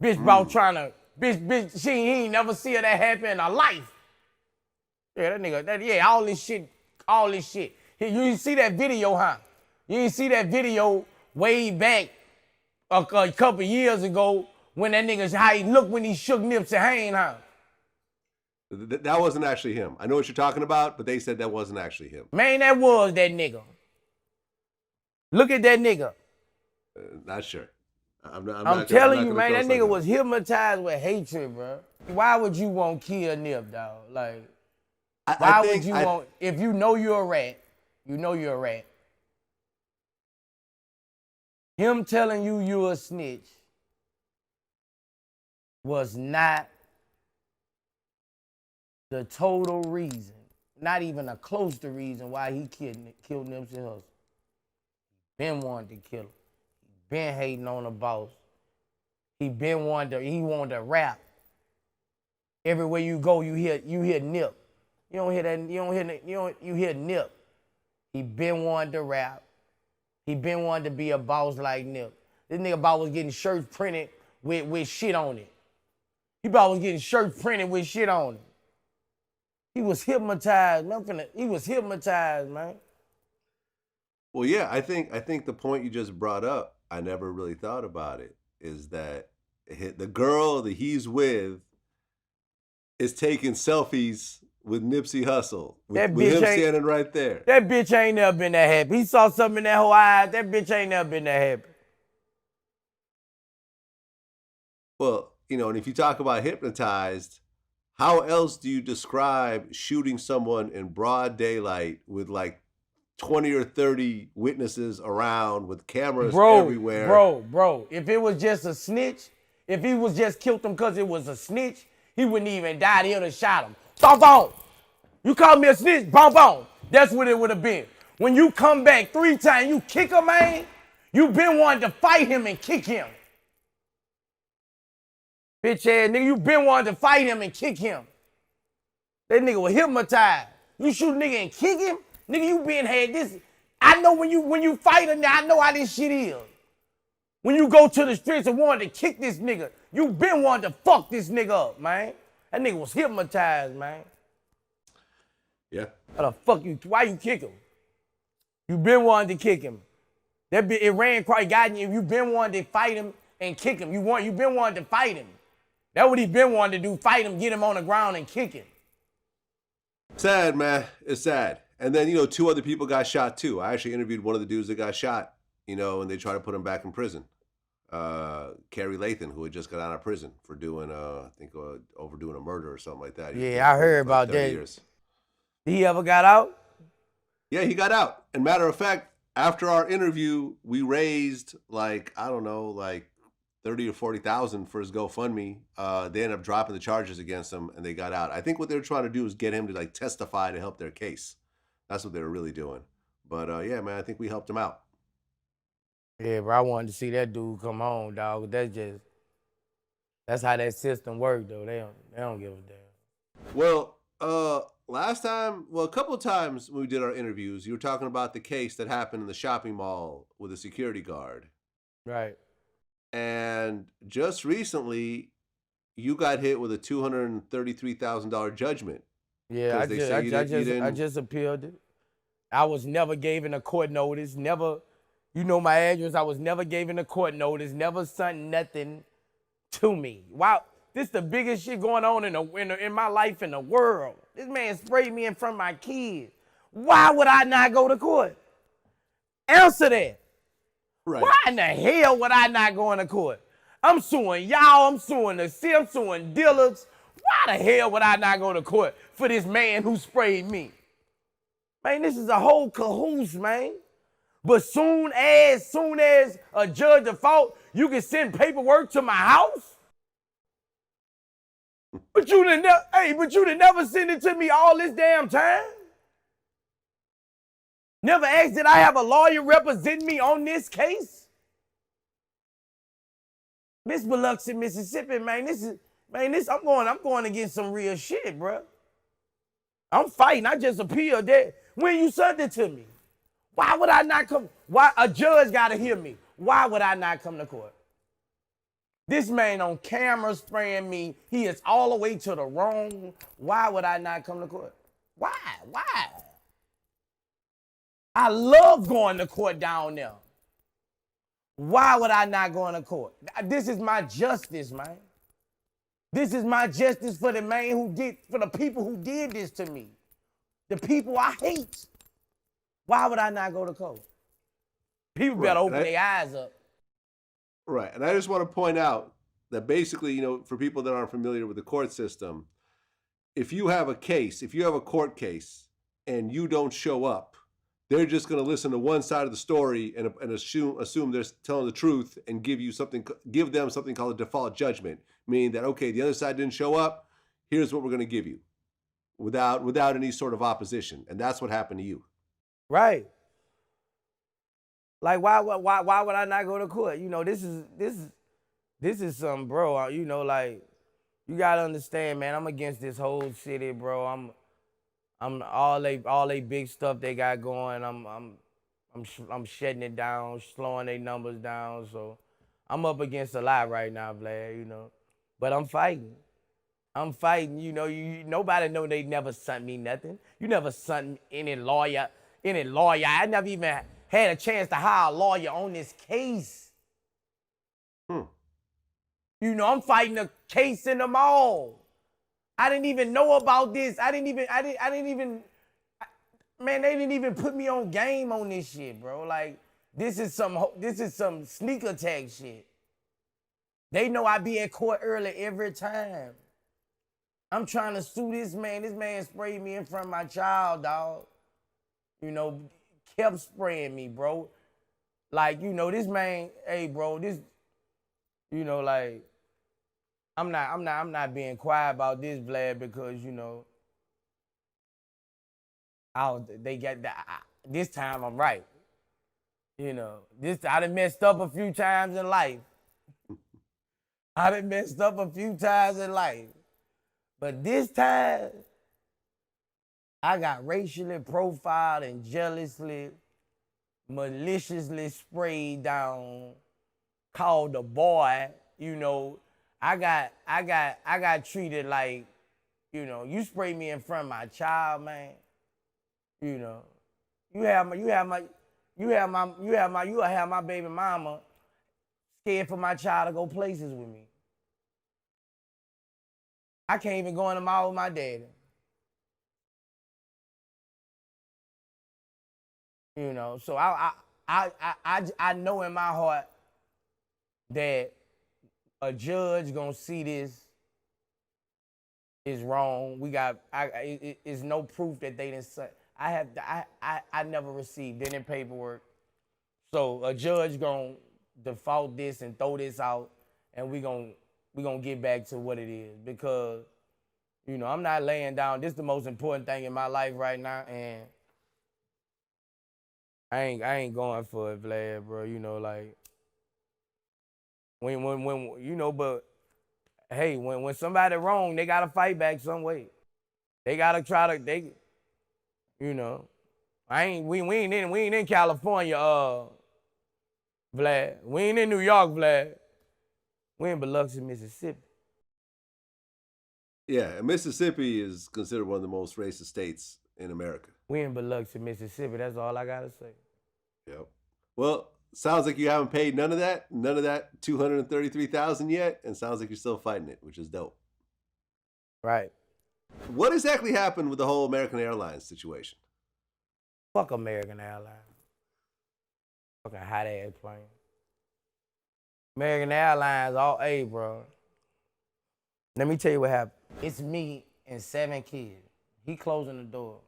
Bitch about trying to, bitch, he ain't never see her that happen in her life. Yeah, that nigga, all this shit. You didn't see that video, huh? You didn't see that video way back a couple years ago when that nigga, how he looked when he shook Nipsey hand, huh? That wasn't actually him. I know what you're talking about, but they said that wasn't actually him. Man, that was that nigga. Look at that nigga. Not sure. I'm telling you, man, that nigga was hypnotized with hatred, bro. Why would you want to kill Nip, dog? Like, why would you want, if you know you're a rat, him telling you you're a snitch was not the total reason, not even a close to reason why he killed Nipsey Hussle. Been wanting to kill him. Been hating on the boss. He wanted to rap. Everywhere you go, you hear Nip. You don't hear that, you hear Nip. He been wanting to rap. He been wanting to be a boss like Nip. This nigga about was getting shirts printed with shit on it. He about was getting shirts printed with shit on it. He was hypnotized, man. He was hypnotized, man. Well, yeah, I think the point you just brought up, I never really thought about it, is that the girl that he's with is taking selfies with Nipsey Hussle, with him standing right there. That bitch ain't never been that happy. He saw something in that whole eye. That bitch ain't never been that happy. Well, you know, and if you talk about hypnotized, how else do you describe shooting someone in broad daylight with like 20 or 30 witnesses around with cameras everywhere? Bro, if it was just a snitch, if he was just killed him because it was a snitch, he wouldn't even die. He would have shot him. Bonk, bonk. You call me a snitch? Bonk, bonk. That's what it would have been. When you come back 3 times, you kick a man, you been wanting to fight him and kick him. Bitch ass nigga, you been wanting to fight him and kick him. That nigga was hypnotized. You shoot a nigga and kick him? Nigga, you been had this. I know when you fight a nigga, I know how this shit is. When you go to the streets and want to kick this nigga, You been wanting to fuck this nigga up, man. That nigga was hypnotized, man. Yeah. How the fuck you, why you kick him? You been wanting to kick him. It ran quite got you. You been wanting to fight him and kick him. You been wanting to fight him. That's what he been wanting to do, fight him, get him on the ground and kick him. Sad, man. It's sad. And then, 2 other people got shot too. I actually interviewed one of the dudes that got shot, and they tried to put him back in prison. Kerry Lathan, who had just got out of prison for doing, overdoing a murder or something like that. Yeah, I heard about that. Years. He ever got out? Yeah, he got out. And matter of fact, after our interview, we raised like 30 or 40,000 for his GoFundMe. They ended up dropping the charges against him, and they got out. I think what they were trying to do is get him to testify to help their case. That's what they were really doing. But yeah, man, I think we helped him out. Yeah, bro, I wanted to see that dude come home, dog. That's how that system works, though. They don't give a damn. Well, last time, a couple of times when we did our interviews, you were talking about the case that happened in the shopping mall with a security guard. Right. And just recently, you got hit with a $233,000 judgment. Yeah, I just appealed it. I was never given a court notice, never, my address, I was never given a court notice, never sent nothing to me. Wow, this is the biggest shit going on in my life in the world. This man sprayed me in front of my kids. Why would I not go to court? Answer that. Right. Why in the hell would I not go into court? I'm suing y'all, I'm suing the city, I'm suing dealers. Why the hell would I not go to court for this man who sprayed me? Man, this is a whole cahoots, man. But soon as a judge default, you can send paperwork to my house. But you done never send it to me all this damn time. Never asked did I have a lawyer represent me on this case? Miss Biloxi, Mississippi, man, I'm going against some real shit, bro. I'm fighting. I just appealed that. When you sent it to me, why would I not come? Why a judge got to hear me? Why would I not come to court? This man on camera spraying me. He is all the way to the wrong. Why would I not come to court? Why? I love going to court down there. Why would I not go into court? This is my justice, man. This is my justice for the man for the people who did this to me. The people I hate. Why would I not go to court? People better open their eyes up. Right. And I just want to point out that basically, for people that aren't familiar with the court system, if you have a court case and you don't show up, they're just going to listen to one side of the story and assume they're telling the truth and give them something called a default judgment, meaning that, okay, the other side didn't show up, here's what we're going to give you without any sort of opposition. And that's what happened to you. Right. Like, why would I not go to court? This is something, bro. Like, you got to understand, man, I'm against this whole city, bro. I'm all they big stuff they got going. I'm shutting it down, slowing their numbers down. So I'm up against a lot right now, Vlad. But I'm fighting. Nobody know they never sent me nothing. You never sent any lawyer. I never even had a chance to hire a lawyer on this case. I'm fighting a case in the mall. I didn't even know about this. Man, they didn't even put me on game on this shit, bro. Like, this is some sneak attack shit. They know I be at court early every time. I'm trying to sue this man. This man sprayed me in front of my child, dog. Kept spraying me, bro. Like, this man, hey, bro, like, I'm not being quiet about this, Vlad, because this time I'm right. I done messed up a few times in life. But this time, I got racially profiled and jealously, maliciously sprayed down, called a boy, I got treated like, you know, you spray me in front of my child, man. You know, you have my baby mama scared for my child to go places with me. I can't even go in the mall with my daddy. You know, so I know in my heart that a judge gonna see this is wrong. It's no proof that they didn't say. I never received any paperwork. So a judge gonna default this and throw this out, and we gonna get back to what it is, because, you know, I'm not laying down. This is the most important thing in my life right now, and I ain't going for it, Vlad, bro. You know, like when you know, but hey, when somebody wrong, they gotta fight back some way. They gotta try to you know. We ain't in California, Vlad. We ain't in New York, Vlad. We in Biloxi, Mississippi. Yeah, and Mississippi is considered one of the most racist states in America. We in Biloxi, Mississippi. That's all I gotta say. Yep. Well, sounds like you haven't paid none of that $233,000 yet, and sounds like you're still fighting it, which is dope. Right. What exactly happened with the whole American Airlines situation? Fuck American Airlines. Fucking hot ass plane. American Airlines, hey, bro. Let me tell you what happened. It's me and 7 kids. He closing the door.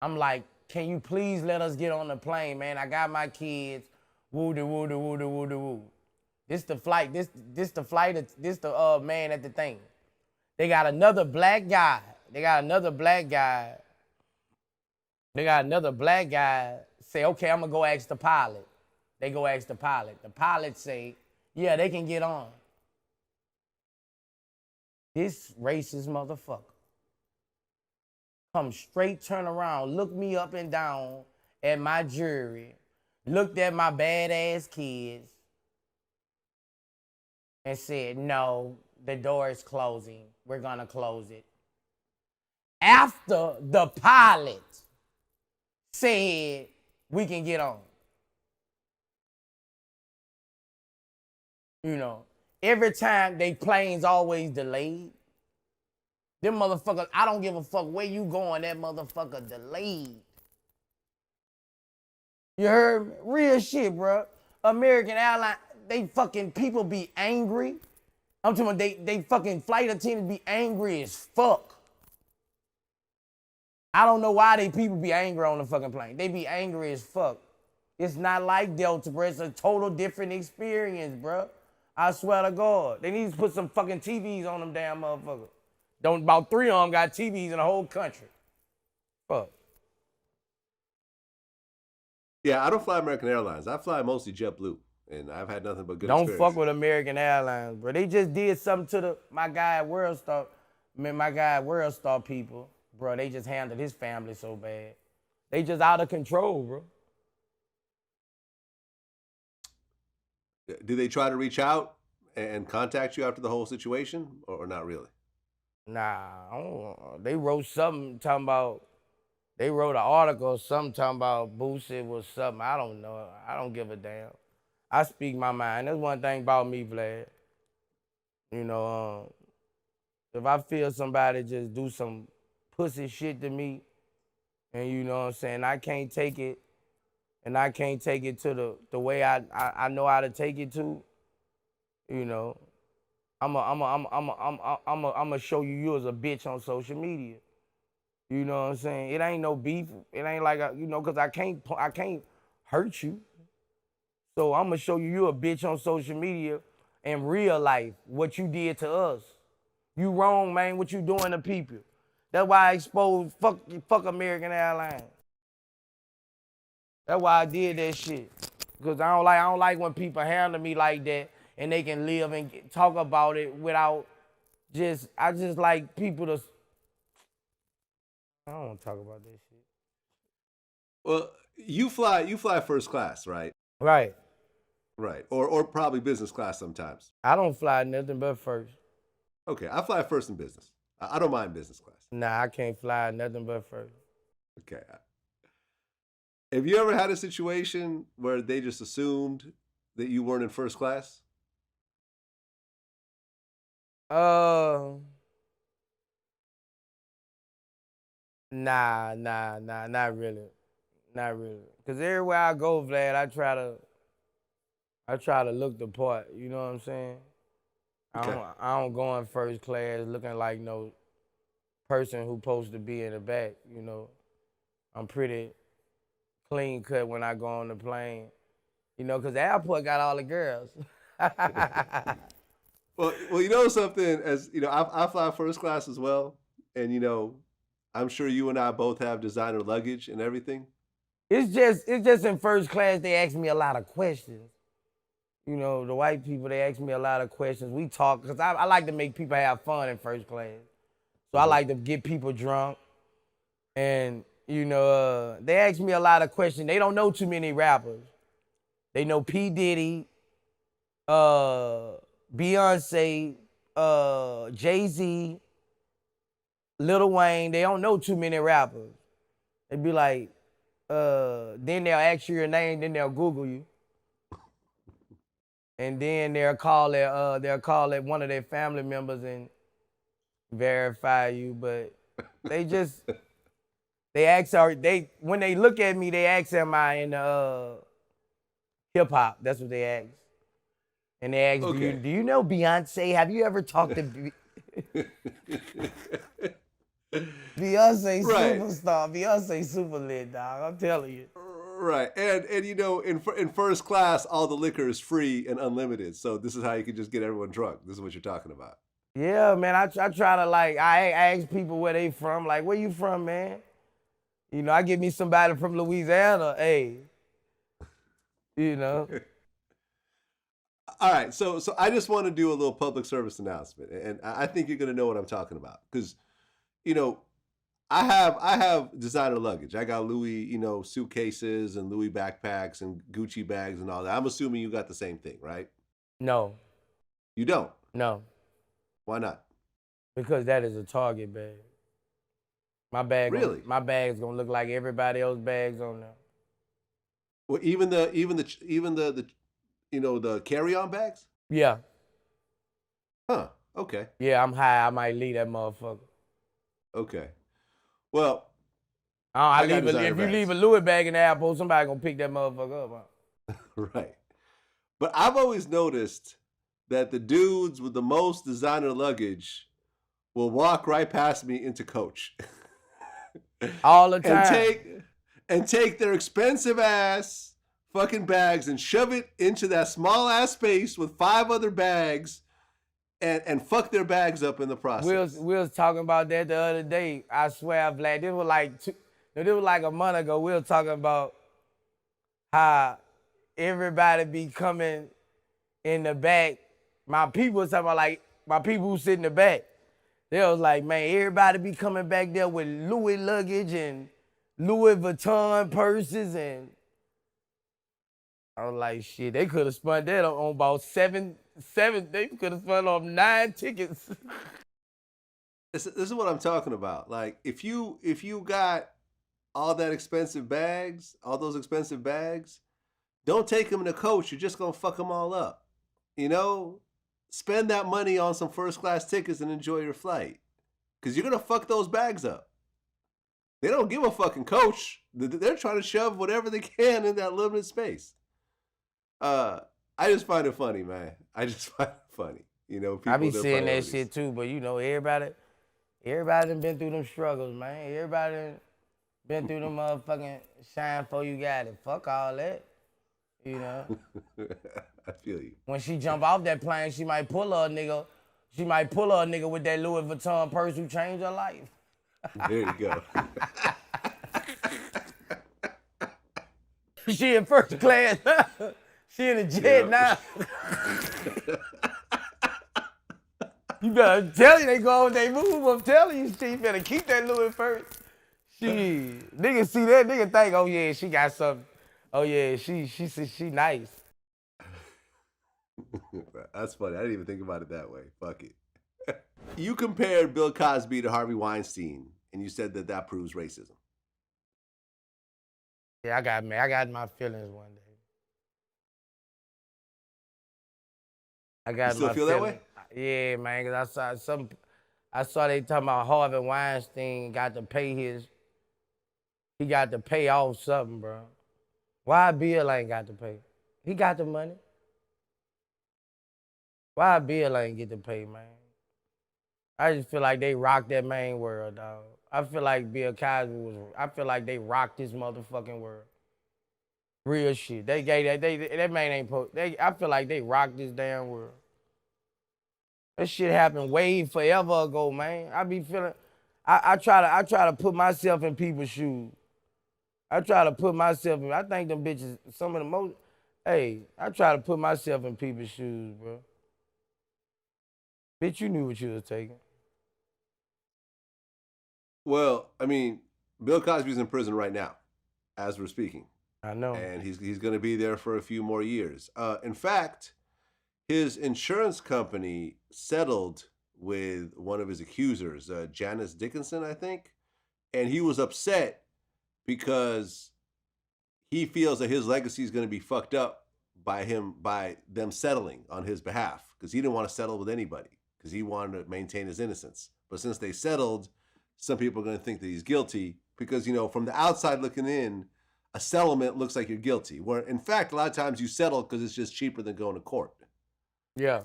I'm like, can you please let us get on the plane, man? I got my kids. Woo-de-woo-de-woo-de-woo-de-woo. This the flight. This the man at the thing. They got another black guy. They got another black guy say, okay, I'm gonna go ask the pilot. They go ask the pilot. The pilot say, yeah, they can get on. This racist motherfucker come straight, turn around, look me up and down at my jury, looked at my badass kids, and said, no, the door is closing. We're gonna close it. After the pilot said we can get on. You know, every time they planes always delayed. Them motherfuckers, I don't give a fuck where you going, that motherfucker delayed. You heard me? Real shit, bro. American Airlines, they fucking people be angry. I'm talking about they fucking flight attendants be angry as fuck. I don't know why they people be angry on the fucking plane. They be angry as fuck. It's not like Delta, bro. It's a total different experience, bro. I swear to God. They need to put some fucking TVs on them damn motherfuckers. About 3 of them got TVs in the whole country. Fuck. Yeah, I don't fly American Airlines. I fly mostly JetBlue, and I've had nothing but good Don't experience. fuck with American Airlines, bro. They just did something to my guy at WorldStar. My guy at WorldStar people, bro. They just handled his family so bad. They just out of control, bro. Do they try to reach out and contact you after the whole situation, or not really? Nah, they wrote something talking about, they wrote an article or something talking about Boosie was something. I don't know. I don't give a damn. I speak my mind. That's one thing about me, Vlad. You know, if I feel somebody just do some pussy shit to me, and you know what I'm saying, I can't take it, and I can't take it to the way I know how to take it to, you know, I'm a show you as a bitch on social media. You know what I'm saying? It ain't no beef. It ain't like, you know, because I can't hurt you. So I'm going to show you a bitch on social media in real life, what you did to us. You wrong, man, what you doing to people. That's why I exposed fuck American Airlines. That's why I did that shit. Because I don't like when people handle me like that and they can live and talk about it without I just like people to, I don't want to talk about that shit. Well, you fly first class, right? Right. Right. Or probably business class sometimes. I don't fly nothing but first. Okay, I fly first in business. I don't mind business class. Nah, I can't fly nothing but first. Okay. Have you ever had a situation where they just assumed that you weren't in first class? Nah, not really. Not really. Cause everywhere I go, Vlad, I try to look the part, you know what I'm saying? Okay. I don't go in first class looking like no person who supposed to be in the back, you know. I'm pretty clean cut when I go on the plane, you know, because the airport got all the girls. Well, you know something, as you know, I fly first class as well, and you know, I'm sure you and I both have designer luggage and everything. It's just in first class they ask me a lot of questions. You know, the white people, they ask me a lot of questions. We talk, because I like to make people have fun in first class. So I like to get people drunk. And, you know, they ask me a lot of questions. They don't know too many rappers. They know P. Diddy, Beyonce, Jay-Z, Lil Wayne. They don't know too many rappers. They be like, then they'll ask you your name, then they'll Google you. And then they'll call it one of their family members and verify you. But they just when they look at me, they ask, am I in hip hop? That's what they ask. And they ask, Okay. do you know Beyonce? Have you ever talked to Beyonce Right. superstar? Beyonce super lit, dog. I'm telling you. Right, and you know, in first class, all the liquor is free and unlimited. So this is how you can just get everyone drunk. This is what you're talking about. Yeah, man. I try to I ask people where they from. Like, where you from, man? You know, I get me somebody from Louisiana. Hey, you know. All right, so I just want to do a little public service announcement, and I think you're gonna know what I'm talking about, because, you know, I have designer luggage. I got Louis, you know, suitcases and Louis backpacks and Gucci bags and all that. I'm assuming you got the same thing, right? No, You don't. no, Why not? because that is a Target bag. My bag, Really? my bag's gonna look like everybody else's bags on there. Well, even the you know, the carry-on bags? Yeah, Huh. Okay. yeah. I'm high. I might leave that motherfucker. Okay. Well, I got leave designer if you bags. leave a Louis bag in the airport, somebody gonna pick that motherfucker up. Huh? right. But I've always noticed that the dudes with the most designer luggage will walk right past me into Coach. All the time. and take their expensive ass fucking bags and shove it into that small ass space with 5 other bags and fuck their bags up in the process. We was talking about that the other day. I swear, Vlad, this was like a month ago. We was talking about how everybody be coming in the back. My people was talking about, like, my people who sit in the back. They was like, man, everybody be coming back there with Louis luggage and Louis Vuitton purses, and I was like, shit, they could have spent that on about seven, they could have spent on 9 tickets. This is what I'm talking about. Like, if you got all those expensive bags, don't take them in a Coach. You're just gonna fuck them all up. You know, spend that money on some first class tickets and enjoy your flight, because you're gonna fuck those bags up. They don't give a fucking Coach. They're trying to shove whatever they can in that limited space. I just find it funny, man. I just find it funny. You know, people, I be their seeing that priorities. shit too, but you know, everybody done been through them struggles, man. Everybody done been through them motherfucking shine before you got it. Fuck all that, you know. I feel you. When she jump off that plane, she might pull her a nigga. She might pull her a nigga with that Louis Vuitton purse who changed her life. There you go. She in first class. She in the jet now. You better tell you they go on they move. I'm telling you, she better keep that Louis first. Niggas see that, nigga think, oh yeah, she got something. Oh yeah, she nice. That's funny. I didn't even think about it that way. Fuck it. You compared Bill Cosby to Harvey Weinstein, and you said that proves racism. Yeah, I got my feelings one day. You still feel that way? Yeah, man, because I saw they talking about Harvey Weinstein got to pay he got to pay off something, bro. Why Bill ain't got to pay? He got the money. Why Bill ain't get to pay, man? I just feel like they rocked that main world, dog. I feel like I feel like they rocked this motherfucking world. Real shit. They gave that man ain't I feel like they rocked this damn world. That shit happened way forever ago, man. I be feeling, I try to put myself in people's shoes. I try to put myself in, I think them bitches, some of the most, I try to put myself in people's shoes, bro. Bitch, you knew what you was taking. Well, I mean, Bill Cosby's in prison right now, as we're speaking. I know. And he's going to be there for a few more years. In fact, his insurance company settled with one of his accusers, Janice Dickinson, I think. And he was upset because he feels that his legacy is going to be fucked up by them settling on his behalf, because he didn't want to settle with anybody because he wanted to maintain his innocence. But since they settled, some people are going to think that he's guilty because, you know, from the outside looking in, a settlement looks like you're guilty, where in fact, a lot of times you settle because it's just cheaper than going to court. Yeah.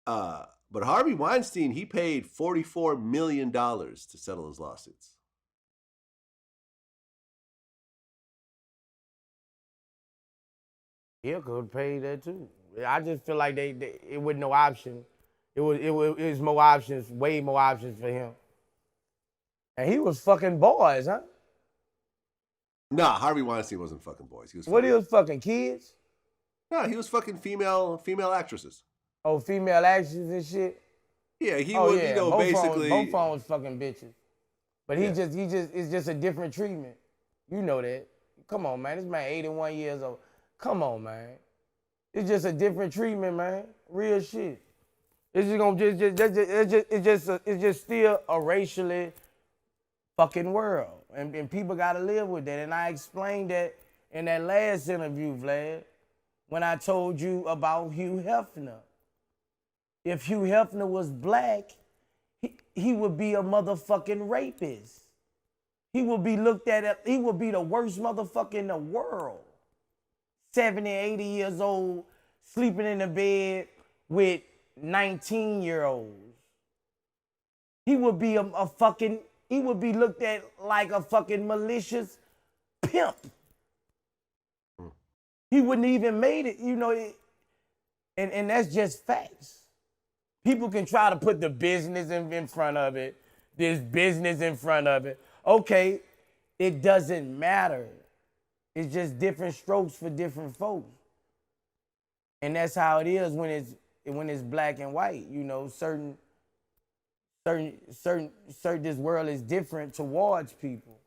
But Harvey Weinstein, he paid $44 million to settle his lawsuits. Yeah, could pay that too. I just feel like it was no option. It was more options, way more options for him. And he was fucking boys, huh? Nah, Harvey Weinstein wasn't fucking boys. He was What, he was fucking kids? No, he was fucking female actresses. Oh, female actresses and shit? Yeah, he was, you know, basically. Both was fucking bitches. But it's just a different treatment. You know that. Come on, man. This man 81 years old. Come on, man. It's just a different treatment, man. Real shit. It's just gonna it's just still a racially fucking world. And people gotta live with that. And I explained that in that last interview, Vlad, when I told you about Hugh Hefner. If Hugh Hefner was black, he would be a motherfucking rapist. He would be looked at, he would be the worst motherfucker in the world. 70, 80 years old, sleeping in the bed with 19-year-olds. He would be he would be looked at like a fucking malicious pimp. He wouldn't even made it, you know, and that's just facts. People can try to put the business in front of it, this business in front of it. Okay, it doesn't matter. It's just different strokes for different folks. And that's how it is when it's black and white. You know, certain this world is different towards people.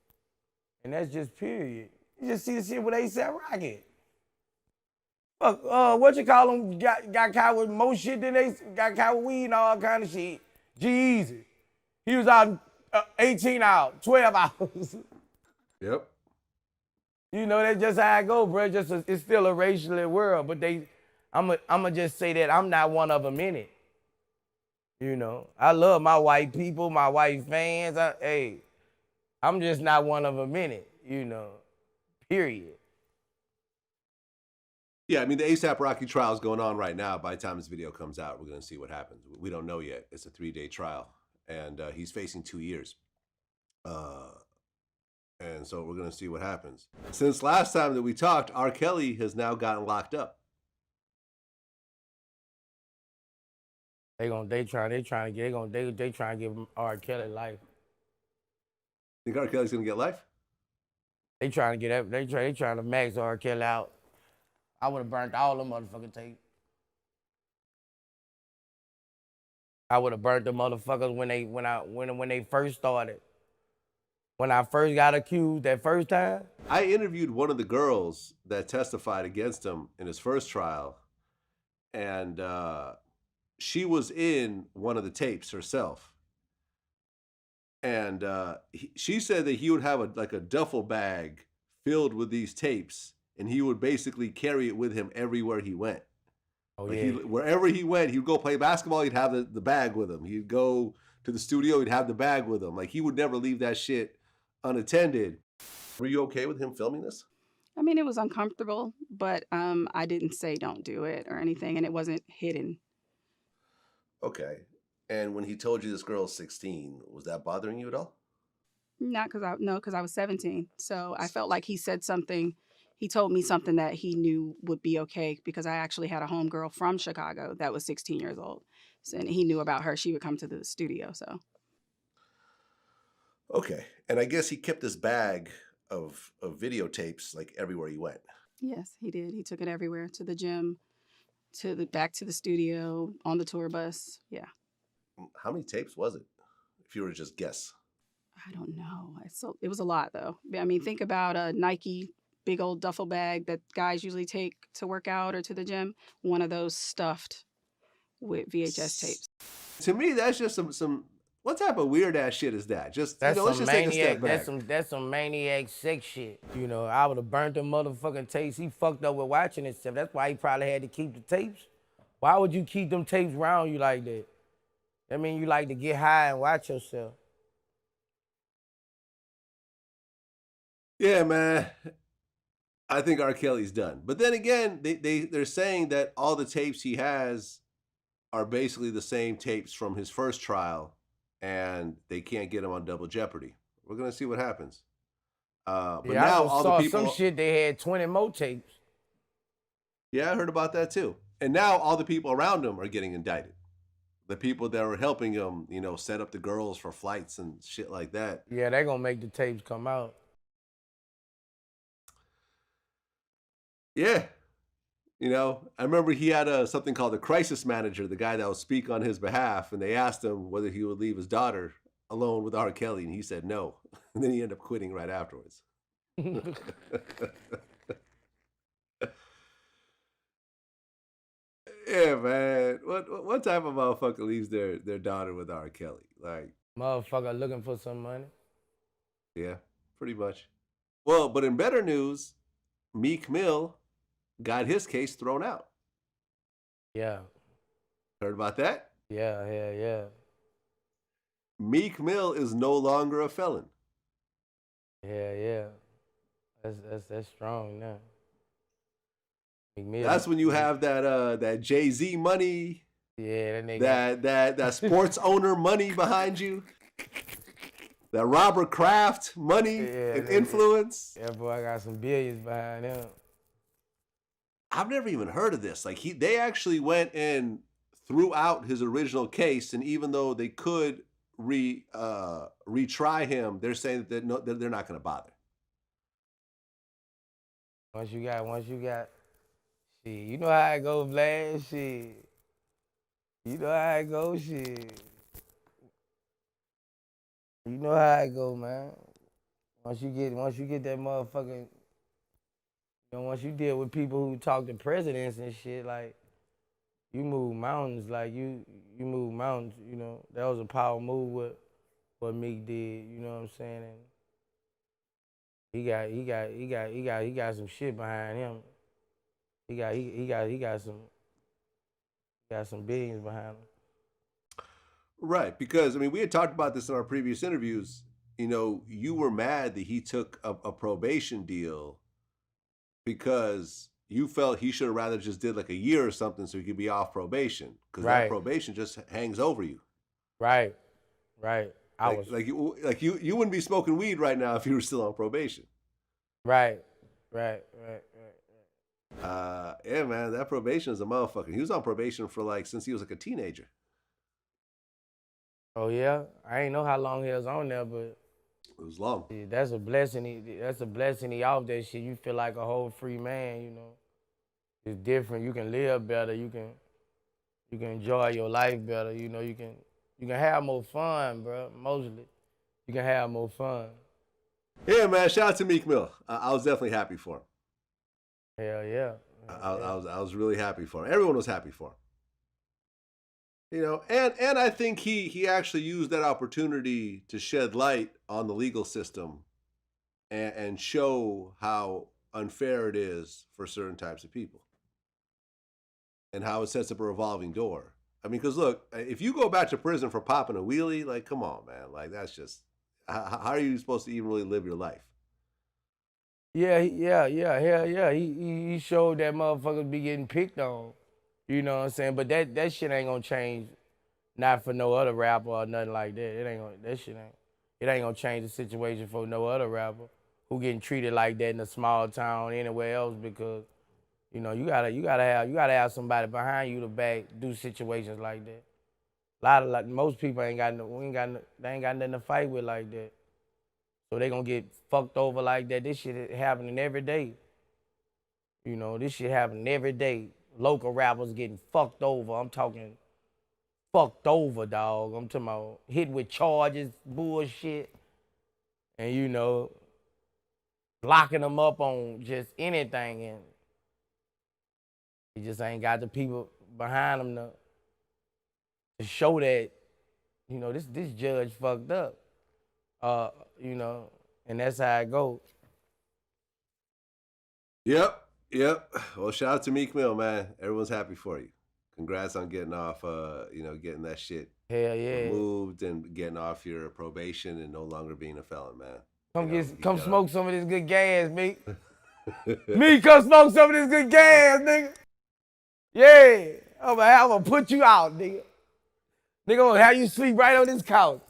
And that's just period. You just see the shit with A$AP Rocky. Fuck, what you call them? Got caught with more shit than they got caught with weed and all kind of shit. G-Eazy. He was out 18 hours, 12 hours. Yep. You know, that's just how I go, bro. It's still a racial world, but I'ma just say that I'm not one of them in it. You know, I love my white people, my white fans. I'm just not one of them in it, you know, period. Yeah, I mean, the A$AP Rocky trial is going on right now. By the time this video comes out, we're going to see what happens. We don't know yet. It's a 3-day trial, and he's facing 2 years. And so we're going to see what happens. Since last time that we talked, R. Kelly has now gotten locked up. They trying to give R. Kelly life. Think R. Kelly's going to get life? They trying to max R. Kelly out. I would have burnt all them motherfucking tapes. I would have burnt the motherfuckers when they first started. When I first got accused that first time. I interviewed one of the girls that testified against him in his first trial, and she was in one of the tapes herself. And she said that he would have a duffel bag filled with these tapes, and he would basically carry it with him everywhere he went. Oh, Like yeah. wherever he went, he'd go play basketball, he'd have the bag with him. He'd go to the studio, he'd have the bag with him. Like, he would never leave that shit unattended. Were you okay with him filming this? I mean, it was uncomfortable, but I didn't say don't do it or anything, and it wasn't hidden. Okay. And when he told you this girl's 16, was that bothering you at all? Not because I was 17. So I felt like he said something. He told me something that he knew would be okay, because I actually had a homegirl from Chicago that was 16 years old. So, and he knew about her. She would come to the studio. So. Okay. And I guess he kept this bag of videotapes like everywhere he went. Yes, he did. He took it everywhere, to the gym, back to the studio, on the tour bus. Yeah. How many tapes was it, if you were to just guess? I don't know. It was a lot, though. I mean, think about a Nike big old duffel bag that guys usually take to work out or to the gym. One of those stuffed with VHS tapes. To me, that's just some what type of weird ass shit is that? Just, That's let's some just take a step maniac. back. That's some maniac sex shit. You know, I would have burnt them motherfucking tapes. He fucked up with watching this stuff. That's why he probably had to keep the tapes. Why would you keep them tapes around you like that? I mean, you like to get high and watch yourself. Yeah, man. I think R. Kelly's done. But then again, they're saying that all the tapes he has are basically the same tapes from his first trial, and they can't get him on double jeopardy. We're gonna see what happens. But Yeah, now I all saw the people, some shit they had 20 more tapes. yeah, I heard about that too. And now all the people around him are getting indicted. The people that were helping him, you know, set up the girls for flights and shit like that. Yeah, they gonna make the tapes come out. Yeah. You know, I remember he had something called a crisis manager, the guy that would speak on his behalf, and they asked him whether he would leave his daughter alone with R. Kelly, and he said no. And then he ended up quitting right afterwards. Yeah, man. What type of motherfucker leaves their daughter with R. Kelly? Like, Motherfucker looking for some money. yeah, pretty much. Well, but in better news, Meek Mill got his case thrown out. Yeah, Heard about that? yeah. Meek Mill is no longer a felon. Yeah. That's strong now. Meek Mill. That's when you have that Jay-Z money, Yeah, that nigga. that sports owner money behind you, that Robert Kraft money Yeah, and that- influence. That boy got some billions behind him. I've never even heard of this. Like, they actually went and threw out his original case, and even though they could retry him, they're saying that they're not going to bother. Once you got, shit, you know how it go, Vlad, shit. You know how it go, shit. You know how it go, man. Once you get that motherfucking, you know, once you deal with people who talk to presidents and shit, like, you move mountains, like you move mountains, you know. That was a power move what Meek did, you know what I'm saying? And he got some shit behind him. He got some billions behind him. Right, because, I mean, we had talked about this in our previous interviews. You know, you were mad that he took a probation deal because you felt he should have rather just did like a year or something so he could be off probation, because that Right. probation just hangs over you. Right. You wouldn't be smoking weed right now if you were still on probation. Right. Yeah, man, that probation is a motherfucker. He was on probation for since he was like a teenager. Oh yeah, I ain't know how long he was on there, but It was long. yeah, that's a blessing. He off that shit. You feel like a whole free man, you know. It's different. You can live better. You can enjoy your life better. You know, you can have more fun, bro. Mostly, you can have more fun. Yeah, man, shout out to Meek Mill. I was definitely happy for him. Hell yeah. I was really happy for him. Everyone was happy for him. You know, and I think he actually used that opportunity to shed light on the legal system and show how unfair it is for certain types of people and how it sets up a revolving door. I mean, because look, if you go back to prison for popping a wheelie, like, come on, man. Like, that's just, how are you supposed to even really live your life? Yeah. He showed that motherfuckers be getting picked on. You know what I'm saying? But that shit ain't gonna change, not for no other rapper or nothing like that. It ain't gonna change the situation for no other rapper who getting treated like that in a small town anywhere else, because you know you gotta have somebody behind you to do situations like that. Most people they ain't got nothing to fight with like that. So they gonna get fucked over like that. This shit is happening every day. You know, this shit happening every day. Local rappers getting fucked over. I'm talking fucked over, dog. I'm talking about hit with charges, bullshit, and you know, locking them up on just anything, and he just ain't got the people behind him to show that, you know, this judge fucked up. You know, and that's how it goes. Yep. Well, shout out to Meek Mill, man. Everyone's happy for you. Congrats on getting off, getting that shit removed and getting off your probation and no longer being a felon, man. Come smoke some of this good gas, Meek. Meek, come smoke some of this good gas, nigga. Yeah, I'm gonna put you out, nigga. Nigga gonna have you sleep right on this couch.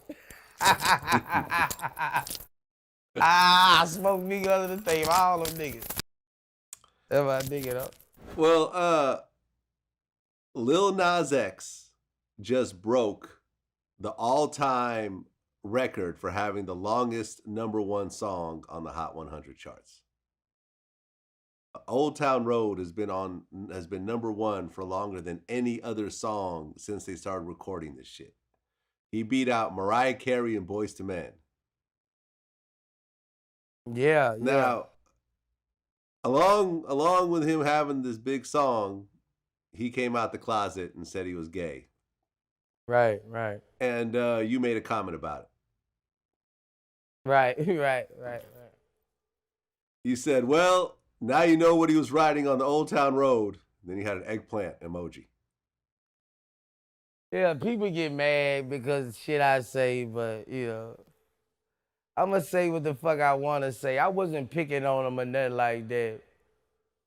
I smoke Meek under the table, all them niggas. That's what I dig it up. Well, Lil Nas X just broke the all-time record for having the longest #1 song on the Hot 100 charts. Old Town Road has been #1 for longer than any other song since they started recording this shit. He beat out Mariah Carey and Boyz II Men. Yeah. Now, along with him having this big song, he came out the closet and said he was gay. Right. And you made a comment about it. Right. You said, well, now you know what he was riding on the Old Town Road. Then he had an eggplant emoji. Yeah, people get mad because shit I say, but, you know, I'm going to say what the fuck I want to say. I wasn't picking on him or nothing like that.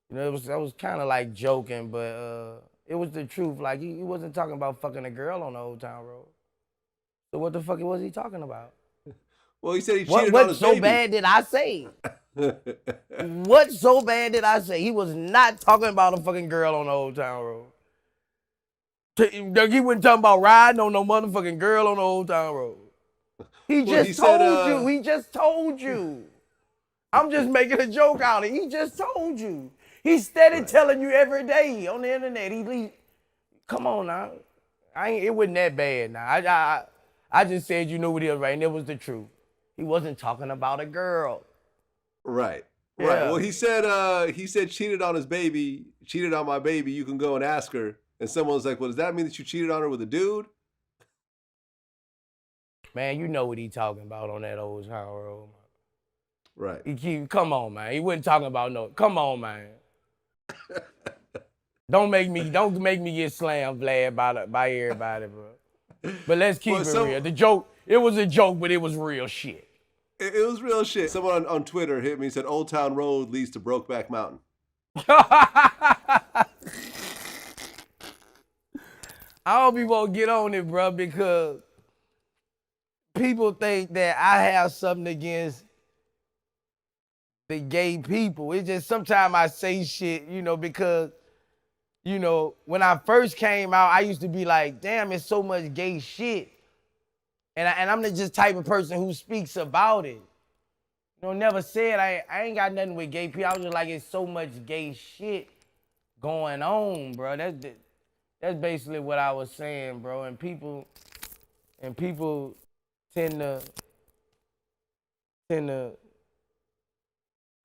You know, I was kind of like joking, but it was the truth. Like, he wasn't talking about fucking a girl on the Old Town Road. So what the fuck was he talking about? Well, he said he cheated on his baby. What so bad did I say? What so bad did I say? He was not talking about a fucking girl on the Old Town Road. He wasn't talking about riding on no motherfucking girl on the Old Town Road. He just told you. I'm just making a joke out of it. He just told you. He steady telling you every day on the internet. Come on now. It wasn't that bad now. I just said you knew what he was right, and it was the truth. He wasn't talking about a girl. Right. Yeah. Well, he said cheated on his baby, cheated on my baby, you can go and ask her. And someone was like, well, does that mean that you cheated on her with a dude? Man, you know what he talking about on that Old Town Road. Right. Come on, man. He wasn't talking about come on, man. Don't make me get slammed, Vlad, by everybody, bro. But let's keep it real. It was a joke, but it was real shit. It was real shit. Someone on Twitter hit me and said, Old Town Road leads to Brokeback Mountain. I hope you won't get on it, bro, because people think that I have something against the gay people. It's just sometimes I say shit, you know, because, you know, when I first came out, I used to be like, damn, it's so much gay shit. And I'm the just type of person who speaks about it. You know, never said I ain't got nothing with gay people. I was just like, it's so much gay shit going on, bro. That's basically what I was saying, bro. And people tend to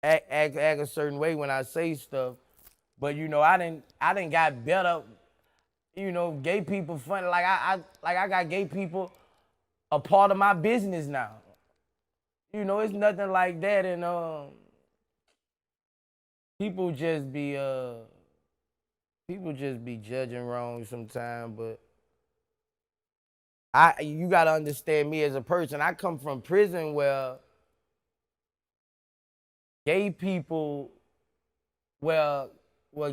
act a certain way when I say stuff. But you know, I didn't got better. You know, gay people funny. Like I got gay people a part of my business now. You know, it's nothing like that, and people just be judging wrong sometimes. But you gotta understand me as a person. I come from prison where gay people, where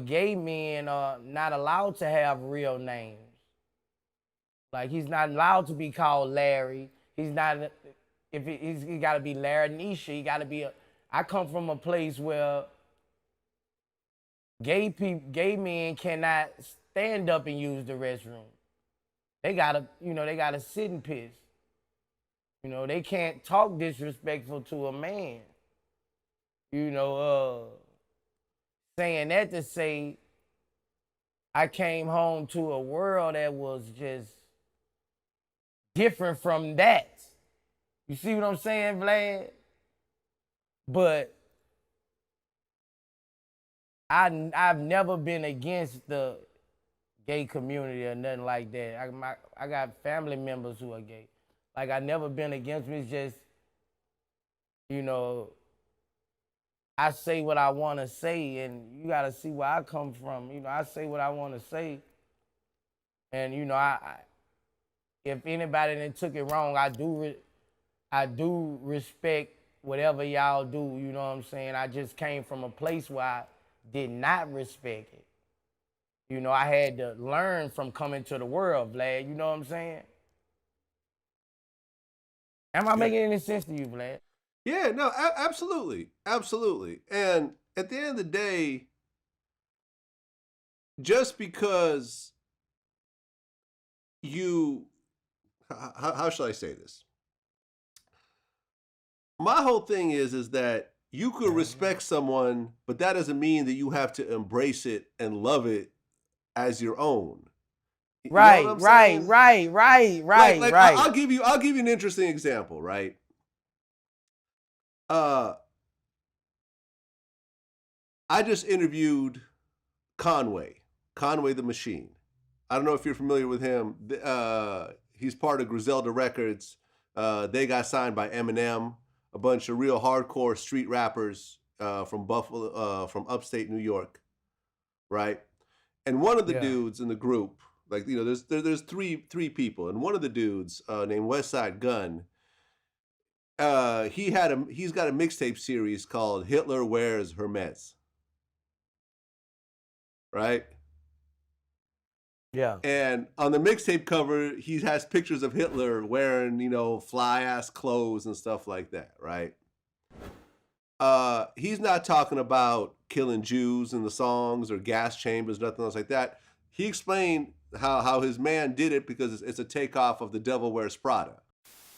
gay men are not allowed to have real names. Like, he's not allowed to be called Larry. He's not, he gotta be Larry Nisha. He gotta be I come from a place where gay men cannot stand up and use the restroom. They gotta sit and piss. You know, they can't talk disrespectful to a man. You know, saying that to say I came home to a world that was just different from that. You see what I'm saying, Vlad? But I've never been against the gay community or nothing like that. I got family members who are gay. Like, I never been against it. It's just, you know, I say what I want to say, and you got to see where I come from. You know, I say what I want to say. And, you know, if anybody that took it wrong, I do respect whatever y'all do, you know what I'm saying? I just came from a place where I did not respect it. You know, I had to learn from coming to the world, Vlad, you know what I'm saying? Am I making any sense to you, Vlad? Yeah, no, absolutely. Absolutely. And at the end of the day, just because how shall I say this? My whole thing is that you could respect someone, but that doesn't mean that you have to embrace it and love it as your own. You know right. I'll give you an interesting example, right? I just interviewed Conway the Machine. I don't know if you're familiar with him. He's part of Griselda Records. They got signed by Eminem, a bunch of real hardcore street rappers from Buffalo, from upstate New York, right? And one of the dudes in the group, like, you know, there's three people, and one of the dudes named Westside Gunn, he's got a mixtape series called Hitler Wears Hermes, right? Yeah. And on the mixtape cover, he has pictures of Hitler wearing, you know, fly ass clothes and stuff like that, right? He's not talking about killing Jews in the songs or gas chambers, nothing else like that. He explained how his man did it because it's a takeoff of The Devil Wears Prada.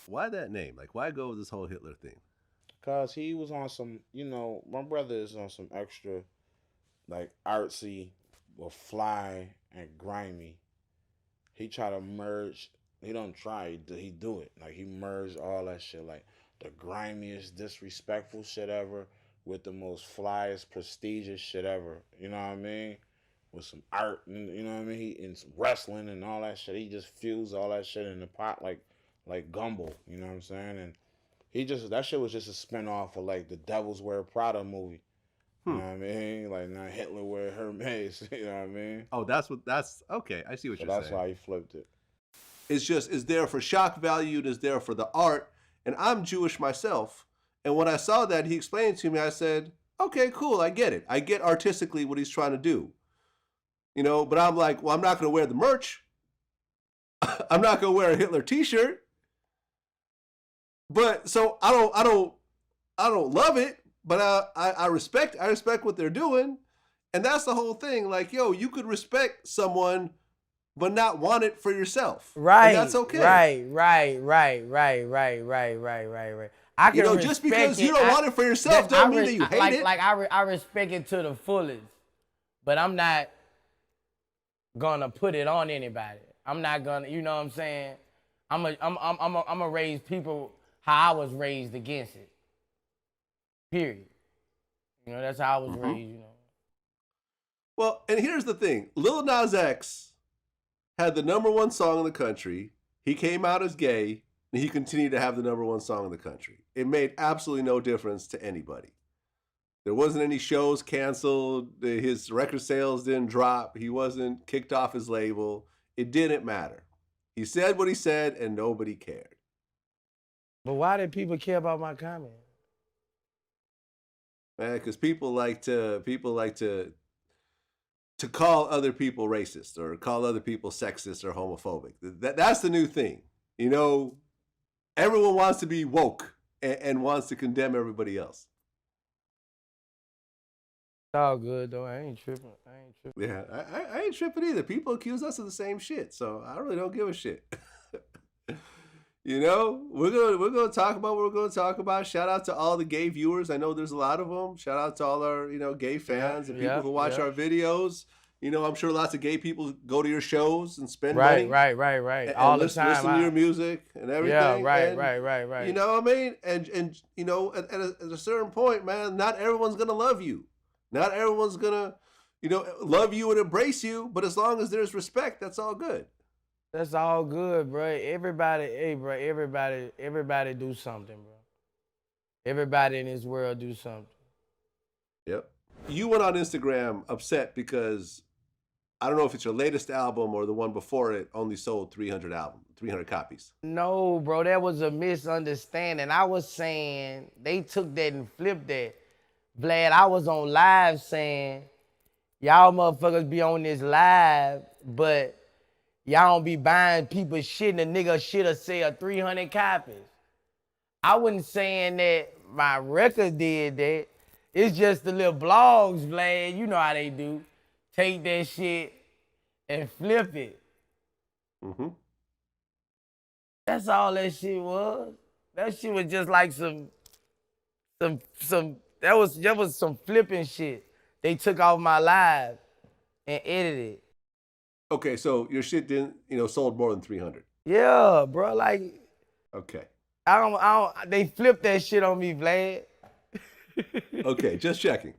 Why that name? Like, why go with this whole Hitler thing? Because he was on some, you know, my brother is on some extra, like, artsy or fly and grimy. He try to merge. He don't try. He do it. Like, he merged all that shit, like the grimiest, disrespectful shit ever with the most flyest, prestigious shit ever. You know what I mean? With some art, and you know what I mean? And some wrestling and all that shit. He just fused all that shit in the pot like gumbo. You know what I'm saying? And that shit was just a spinoff of like the Devil's Wear Prada movie. You know what I mean? Like, now Hitler wear Hermes. You know what I mean? Oh, that's okay. I see what you're saying. That's why he flipped it. It's there for shock value. It's there for the art. And I'm Jewish myself. And when I saw that, he explained to me, I said, okay, cool. I get it. I get artistically what he's trying to do. You know, but I'm like, well, I'm not going to wear the merch. I'm not going to wear a Hitler t-shirt. But so I don't love it. But I respect what they're doing. And that's the whole thing. Like, yo, you could respect someone, but not want it for yourself. Right. And that's okay. Right. I can, you know, just because you don't want it for yourself don't mean that you hate it. Like, I respect it to the fullest. But I'm not gonna put it on anybody. I'm not gonna, you know what I'm saying? I'm gonna raise people how I was raised against it. Period. You know, that's how I was raised, you know. Well, and here's the thing. Lil Nas X had the #1 song in the country. He came out as gay, and he continued to have the #1 song in the country. It made absolutely no difference to anybody. There wasn't any shows canceled. His record sales didn't drop. He wasn't kicked off his label. It didn't matter. He said what he said, and nobody cared. But why did people care about my comment? Man, because people like to call other people racist or call other people sexist or homophobic. That's the new thing. You know, everyone wants to be woke and wants to condemn everybody else. It's all good though. I ain't tripping. Yeah, I ain't tripping either. People accuse us of the same shit, so I really don't give a shit. You know, we're gonna talk about what we're gonna talk about. Shout out to all the gay viewers. I know there's a lot of them. Shout out to all our gay fans and people who watch our videos. You know, I'm sure lots of gay people go to your shows and spend money. Right. And All the listen, time. listen to your music and everything. Yeah, right. You know what I mean? And you know, at a certain point, man, not everyone's gonna love you. Not everyone's gonna, love you and embrace you. But as long as there's respect, that's all good. That's all good, bro. Everybody do something, bro. Everybody in this world do something. Yep. You went on Instagram upset because I don't know if it's your latest album or the one before it only sold 300 copies. No, bro, that was a misunderstanding. I was saying they took that and flipped that. Vlad, I was on live saying, y'all motherfuckers be on this live, but y'all don't be buying people's shit and a nigga shit'll sell 300 copies. I wasn't saying that my record did that. It's just the little blogs, Vlad, you know how they do. Take that shit and flip it. Mm-hmm. That's all that shit was. That shit was just like that was some flipping shit. They took off my live and edited it. Okay, so your shit didn't, sold more than 300. Yeah, bro, like. Okay. They flipped that shit on me, Vlad. Okay, just checking.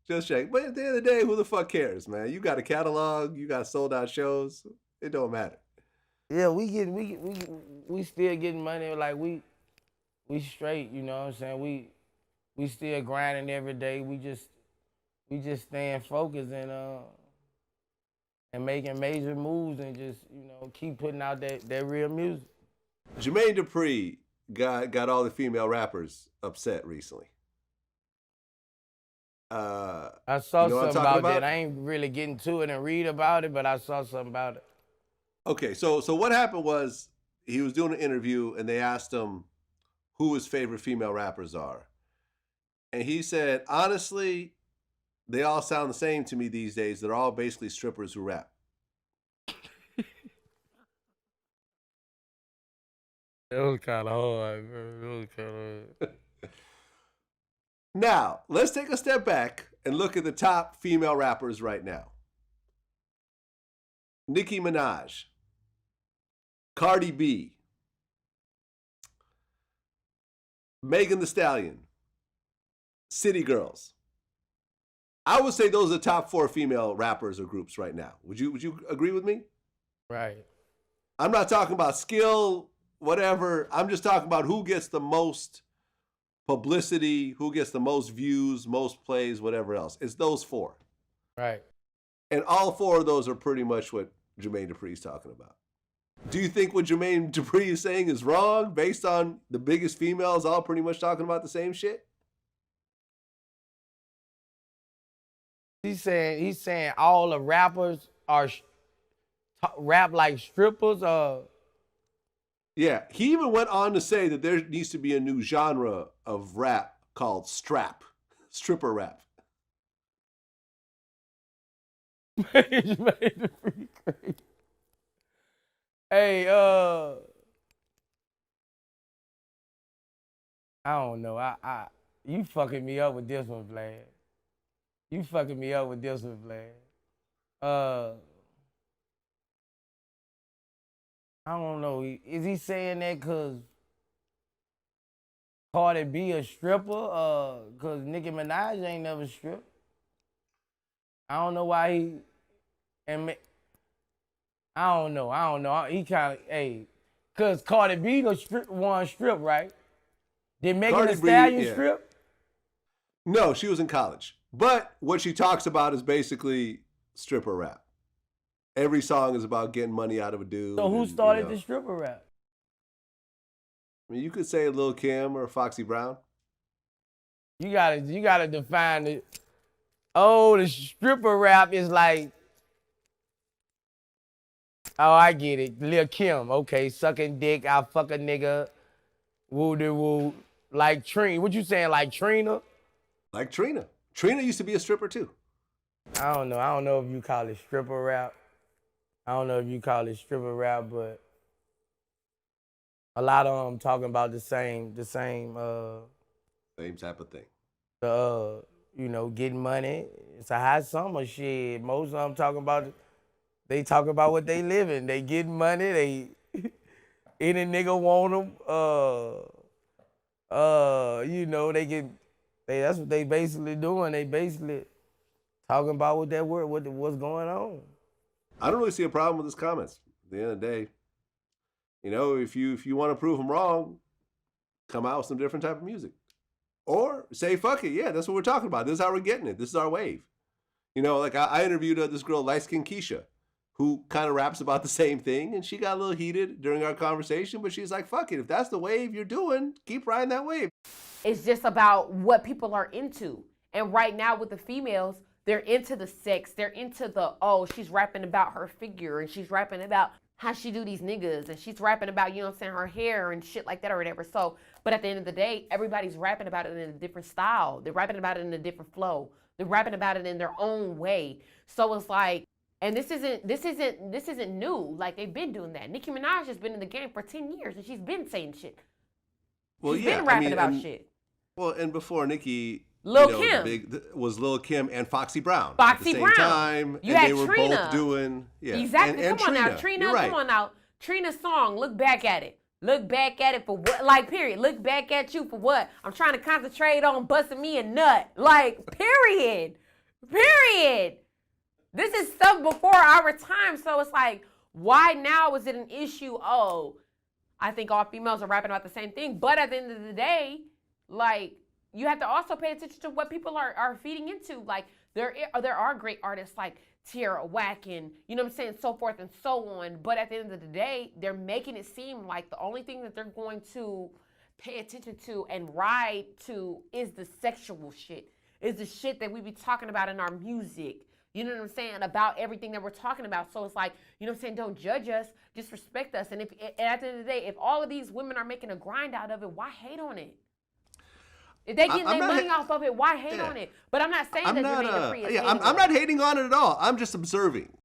But at the end of the day, who the fuck cares, man? You got a catalog, you got sold out shows. It don't matter. Yeah, we still getting money. Like we straight, you know what I'm saying? We still grinding every day. We just staying focused and making major moves and just, keep putting out that real music. Jermaine Dupri got all the female rappers upset recently. I saw something about that. I ain't really getting to it and read about it, but I saw something about it. Okay, so what happened was he was doing an interview and they asked him who his favorite female rappers are. And he said, honestly, they all sound the same to me these days. They're all basically strippers who rap. It was kind of hard, bro. It was kind of hard. Now, let's take a step back and look at the top female rappers right now. Nicki Minaj, Cardi B, Megan Thee Stallion, City Girls. I would say those are the top 4 female rappers or groups right now. Would you agree with me? Right. I'm not talking about skill, whatever. I'm just talking about who gets the most publicity, who gets the most views, most plays, whatever else. It's those 4. Right. And all 4 of those are pretty much what Jermaine Dupri is talking about. Do you think what Jermaine Dupri is saying is wrong based on the biggest females all pretty much talking about the same shit? He's saying all the rappers are rap like strippers. Yeah, he even went on to say that there needs to be a new genre of rap called stripper rap. Hey, I don't know. You fucking me up with this one, Vlad. You fucking me up with this one, Vlad. I don't know. Is he saying that because Cardi B a stripper? Because Nicki Minaj ain't never stripped. I don't know why he, I don't know. He kind of, hey, cause Cardi B won strip, right? Did Megan Cardi Thee B, Stallion yeah. strip? No, she was in college. But what she talks about is basically stripper rap. Every song is about getting money out of a dude. So who and, started the stripper rap? I mean, you could say Lil Kim or Foxy Brown. You gotta define it. Oh, the stripper rap is like, oh, I get it. Lil Kim, okay, sucking dick, I'll fuck a nigga, woo-de-woo. Like Trina, what you saying, like Trina? Like Trina. Trina used to be a stripper too. I don't know if you call it stripper rap. But a lot of them talking about the same Same type of thing. Getting money. It's a hot summer shit. Most of them talking about, they talk about what they living. They getting money. They, any nigga want them. That's what they basically doing. They basically talking about what's going on. I don't really see a problem with his comments. At the end of the day, if you want to prove him wrong, come out with some different type of music. Or say, fuck it, yeah, that's what we're talking about. This is how we're getting it. This is our wave. Like I interviewed this girl, light-skinned Keisha, who kind of raps about the same thing, and she got a little heated during our conversation, but she's like, fuck it, if that's the wave you're doing, keep riding that wave. It's just about what people are into. And right now with the females, they're into the sex. They're into she's rapping about her figure, and she's rapping about how she do these niggas, and she's rapping about, her hair and shit like that or whatever. So, but at the end of the day, everybody's rapping about it in a different style. They're rapping about it in a different flow. They're rapping about it in their own way. So it's like, and this isn't new. Like, they've been doing that. Nicki Minaj has been in the game for 10 years, and she's been saying shit. Well, she's yeah, been rapping about shit. Well, and before Nicki, Lil Kim was Lil Kim and Foxy Brown Foxy at the same Brown. time, You and had they were Trina. both doing Exactly. And Come on Trina. now, Trina. You're right. Come on now, Trina's song. Look back at it. Look back at it for what? Like, period. Look back at you for what? I'm trying to concentrate on busting me a nut. Like, period. Period. This is stuff before our time. So it's like, why now is it an issue? Oh, I think all females are rapping about the same thing. But at the end of the day, like, you have to also pay attention to what people are feeding into. Like, there are great artists like Tierra Whack and, so forth and so on. But at the end of the day, they're making it seem like the only thing that they're going to pay attention to and ride to is the sexual shit, is the shit that we be talking about in our music. You know what I'm saying? About everything that we're talking about. So it's like, don't judge us, just respect us. And at the end of the day, if all of these women are making a grind out of it, why hate on it? If they getting their money off of it, why hate on it? But I'm not saying that Jermaine Dupri is I'm not hating on it at all. I'm just observing.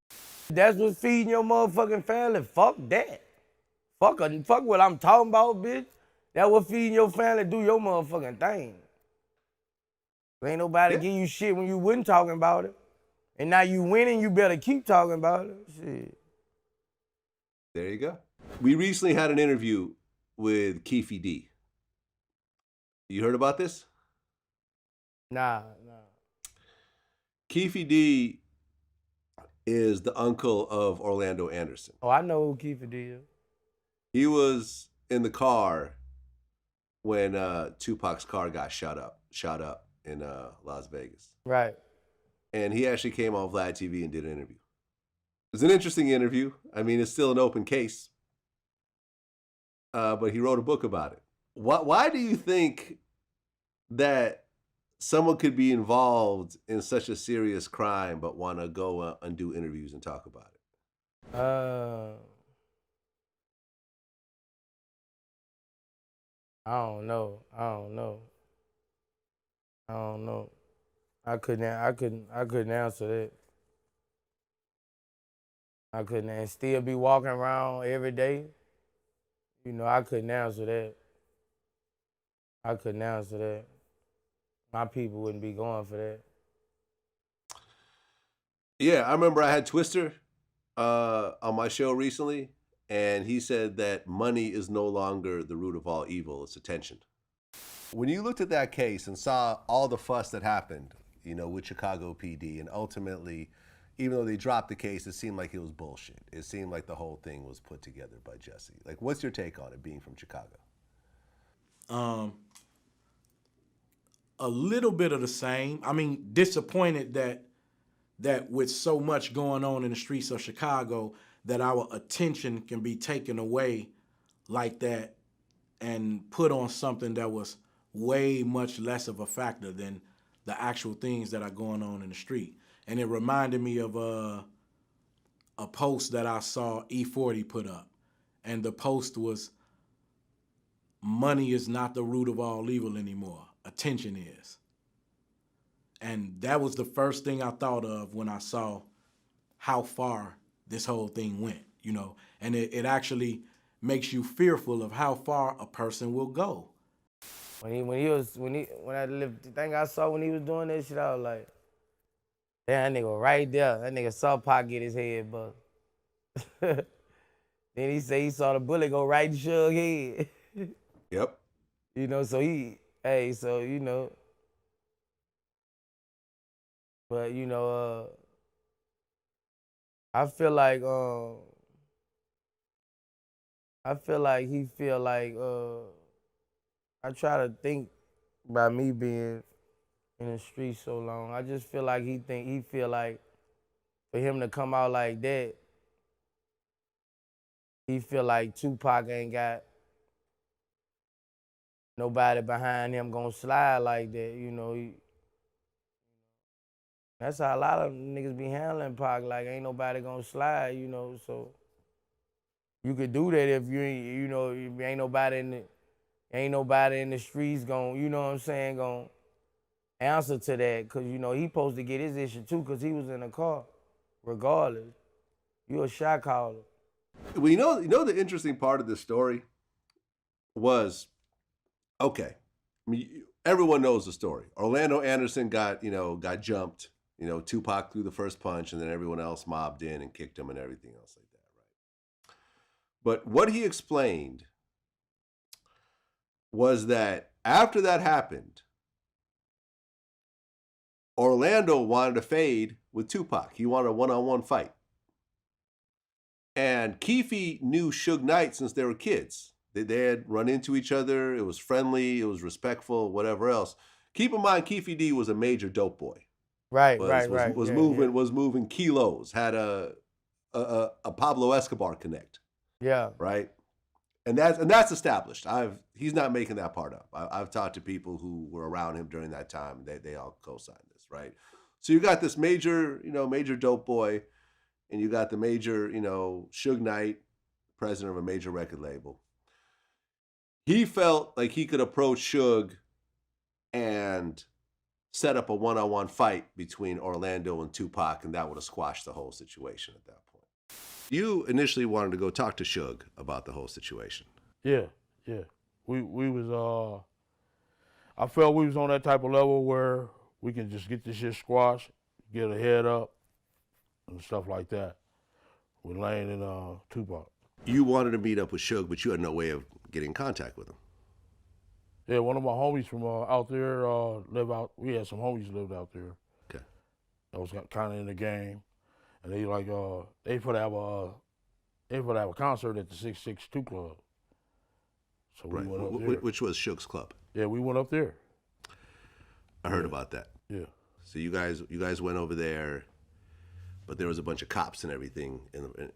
That's what's feeding your motherfucking family. Fuck that. Fuck what I'm talking about, bitch. That's what feeding your family. Do your motherfucking thing. Ain't nobody give you shit when you wasn't talking about it. And now you winning, you better keep talking about it. Shit. There you go. We recently had an interview with Kefee D. You heard about this? Nah. Kefee D is the uncle of Orlando Anderson. Oh, I know who Keefe D is. He was in the car when Tupac's car got shot up in Las Vegas. Right. And he actually came on VladTV and did an interview. It was an interesting interview. I mean, it's still an open case. But he wrote a book about it. Why do you think that someone could be involved in such a serious crime but want to go and do interviews and talk about it? I don't know. I couldn't answer that. I couldn't, and still be walking around every day. I couldn't answer that. My people wouldn't be going for that. Yeah, I remember I had Twister on my show recently, and he said that money is no longer the root of all evil, it's attention. When you looked at that case and saw all the fuss that happened, with Chicago PD, and ultimately, even though they dropped the case, it seemed like it was bullshit. It seemed like the whole thing was put together by Jesse. Like, what's your take on it, being from Chicago? A little bit of the same. I mean, disappointed that with so much going on in the streets of Chicago, that our attention can be taken away like that and put on something that was way much less of a factor than the actual things that are going on in the street. And it reminded me of a post that I saw E40 put up. And the post was, money is not the root of all evil anymore. Attention is. And that was the first thing I thought of when I saw how far this whole thing went, and it actually makes you fearful of how far a person will go. When I lived, the thing I saw when he was doing that shit, I was like, damn, that nigga right there. That nigga saw Pac get his head buzzed. Then he said he saw the bullet go right in Suge's head. Yep. So but I feel like he feel like I try to think by me being in the streets so long. I just feel like he feel like for him to come out like that, he feel like Tupac ain't got nobody behind him gonna slide like that, That's how a lot of niggas be handling Pac, like ain't nobody gonna slide, so you could do that if you ain't, if ain't nobody in the streets gonna, gonna answer to that, cause he supposed to get his issue too, cause he was in the car, regardless. You a shot caller. Well, the interesting part of this story was, okay, I mean, everyone knows the story. Orlando Anderson got jumped. Tupac threw the first punch, and then everyone else mobbed in and kicked him and everything else like that, right? But what he explained was that after that happened, Orlando wanted to fade with Tupac. He wanted a one-on-one fight. And Kefee knew Suge Knight since they were kids. They had run into each other. It was friendly. It was respectful, whatever else. Keep in mind, Kefee D was a major dope boy. Right. Was moving kilos. Had a Pablo Escobar connect. Yeah. Right. And that's established. He's not making that part up. I've talked to people who were around him during that time. They all co-signed this. Right. So you got this major dope boy, and you got the major, Suge Knight, president of a major record label. He felt like he could approach Suge and set up a one-on-one fight between Orlando and Tupac, and that would have squashed the whole situation at that point. You initially wanted to go talk to Suge about the whole situation. Yeah. We was I felt we was on that type of level where we can just get this shit squashed, get a head up, and stuff like that with Lane and Tupac. You wanted to meet up with Suge, but you had no way of getting in contact with him. Yeah, one of my homies from out there we had some homies lived out there. Okay. That was kind of in the game. And they they put have a concert at the 662 Club. So we went up there. Which was Suge's club. Yeah, we went up there. I heard about that. Yeah. So you guys went over there, but there was a bunch of cops and everything in front.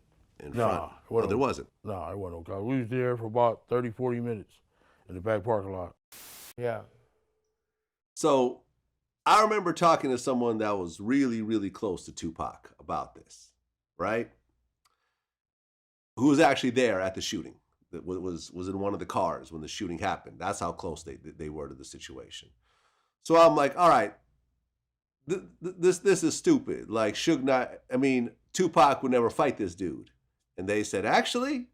No, there wasn't. No, it wasn't no cops. We was there for about 30, 40 minutes in the back parking lot. Yeah. So I remember talking to someone that was really, really close to Tupac about this, right? Who was actually there at the shooting. That was in one of the cars when the shooting happened. That's how close they were to the situation. So I'm like, all right, this is stupid. Like Tupac would never fight this dude. And they said, actually,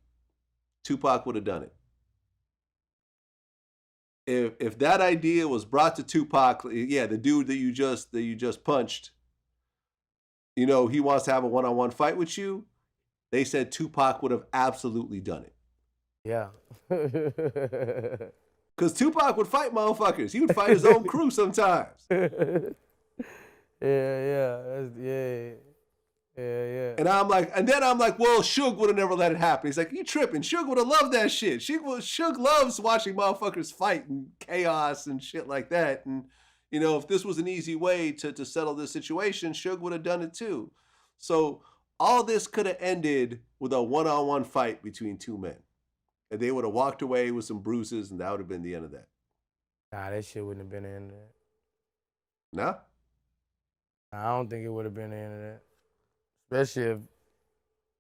Tupac would have done it. If that idea was brought to Tupac, yeah, the dude that you just punched, he wants to have a one-on-one fight with you, they said Tupac would have absolutely done it. Yeah. Because Tupac would fight motherfuckers. He would fight his own crew sometimes. Yeah. And then I'm like, well, Suge would have never let it happen. He's like, you tripping. Suge would have loved that shit. Suge loves watching motherfuckers fight and chaos and shit like that. And, you know, if this was an easy way to settle this situation, Suge would have done it too. So all this could have ended with a one-on-one fight between two men. And they would have walked away with some bruises, and that would have been the end of that. Nah, that shit wouldn't have been the end of that. No? I don't think it would have been the end of that. Especially if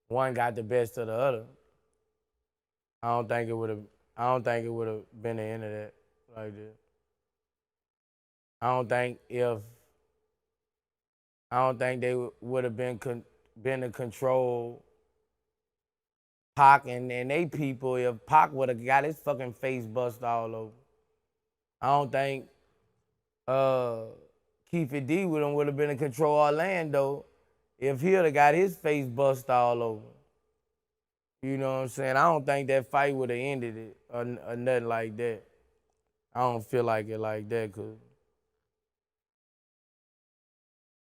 one got the best of the other. I don't think it would have been the end of that like this. I don't think they would have been to control Pac and they people if Pac would have got his fucking face bust all over. I don't think Kefee D would have been in control Orlando if he'd have got his face bust all over. You know what I'm saying? I don't think that fight would have ended it or nothing like that. I don't feel like it like that, cause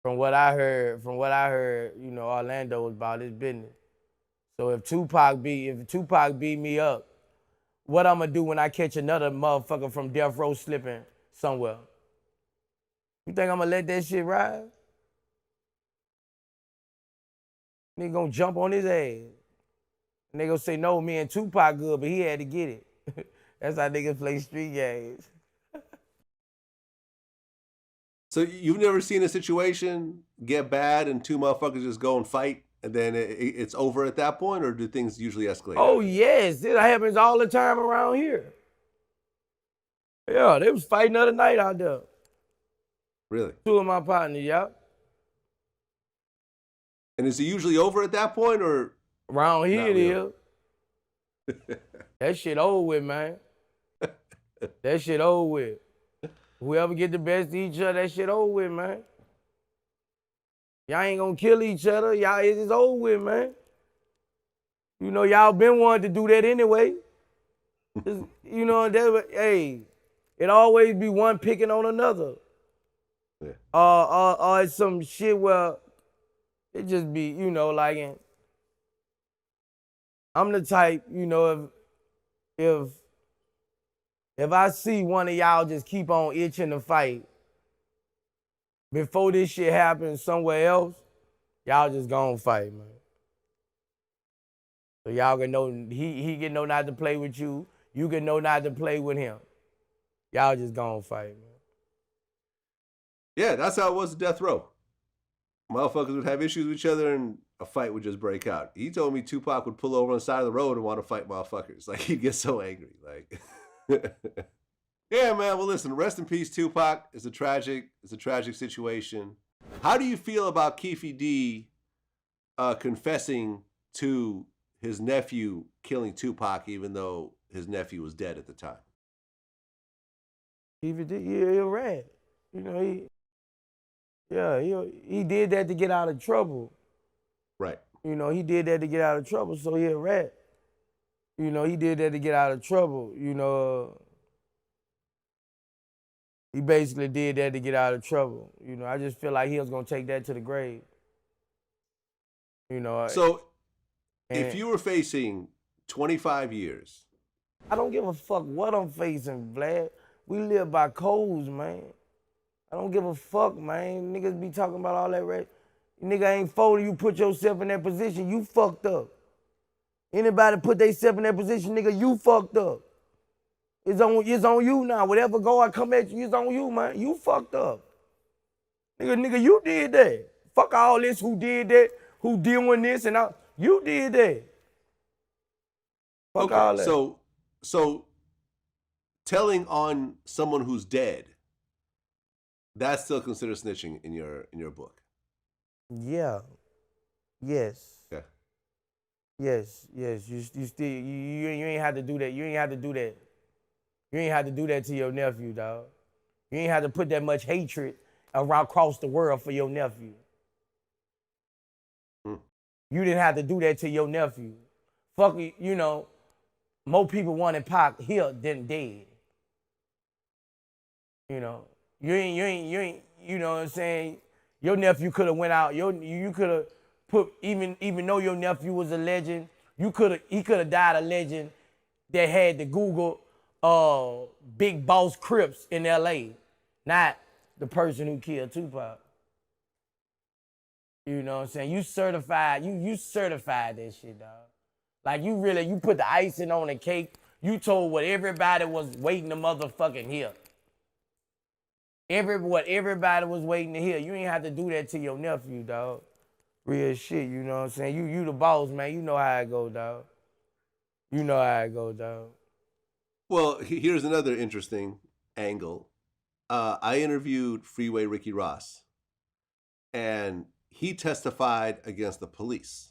from what I heard, you know, Orlando was about his business. So if Tupac beat me up, what I'm gonna do when I catch another motherfucker from death row slipping somewhere? You think I'm gonna let that shit ride? Nigga gonna jump on his ass. And they gonna say, no, me and Tupac good, but he had to get it. That's how niggas play street games. So you've never seen a situation get bad and two motherfuckers just go and fight and then it's over at that point, or do things usually escalate? Oh, yes. It happens all the time around here. Yeah, they was fighting the other night out there. Really? Two of my partners, yeah. And is it usually over at that point, or? Around here it really? is. That shit over with, man. That shit over with. Whoever get the best of each other, that shit over with, man. Y'all ain't gonna kill each other. Y'all, it's over with, man. You know, y'all been wanting to do that anyway. You know, hey, it always be one picking on another. Yeah. Or it's some shit where it just be, you know, like, I'm the type, you know, if I see one of y'all just keep on itching to fight, before this shit happens somewhere else, y'all just gonna fight, man. So y'all can know, he can know not to play with you, you can know not to play with him. Y'all just gonna fight, man. Yeah, that's how it was at Death Row. Motherfuckers would have issues with each other and a fight would just break out. He told me Tupac would pull over on the side of the road and want to fight motherfuckers. Like, he'd get so angry. Like, yeah, man. Well, listen, rest in peace, Tupac. It's a tragic situation. How do you feel about Kefee D confessing to his nephew killing Tupac, even though his nephew was dead at the time? Keefe D, he a rat. You know, he did that to get out of trouble. Right. You know, he did that to get out of trouble, so he a rat. You know, he did that to get out of trouble. You know, he basically did that to get out of trouble. You know, I just feel like he was gonna take that to the grave. You know. So, if you were facing 25 years. I don't give a fuck what I'm facing, Vlad. We live by codes, man. I don't give a fuck, man. Niggas be talking about all that rap. Nigga ain't folding, you put yourself in that position, you fucked up. Anybody put themselves in that position, nigga, you fucked up. It's on you now. Whatever go I come at you, it's on you, man. You fucked up. Nigga, you did that. Fuck all this, who did that, who doing this, and all. You did that. Fuck Okay, all that. So telling on someone who's dead, that's still considered snitching in your book. Yeah. Yes. Okay. Yes. You still you ain't have to do that. You ain't have to do that. You ain't have to do that to your nephew, dog. You ain't have to put that much hatred across the world for your nephew. You didn't have to do that to your nephew. Fuck, you know, more people wanted Pac here than dead. You know, you ain't, you know what I'm saying? Your nephew could have went out. You could have put even though your nephew was a legend, he could have died a legend that had the Google Big Boss Crips in L.A., not the person who killed Tupac. You know what I'm saying? You certified that shit, dog. Like you put the icing on the cake. You told what everybody was waiting to motherfucking hear. What everybody was waiting to hear. You ain't have to do that to your nephew, dog. Real shit, you know what I'm saying? You the boss, man. You know how it go, dog. You know how it go, dog. Well, here's another interesting angle. I interviewed Freeway Ricky Ross, and he testified against the police.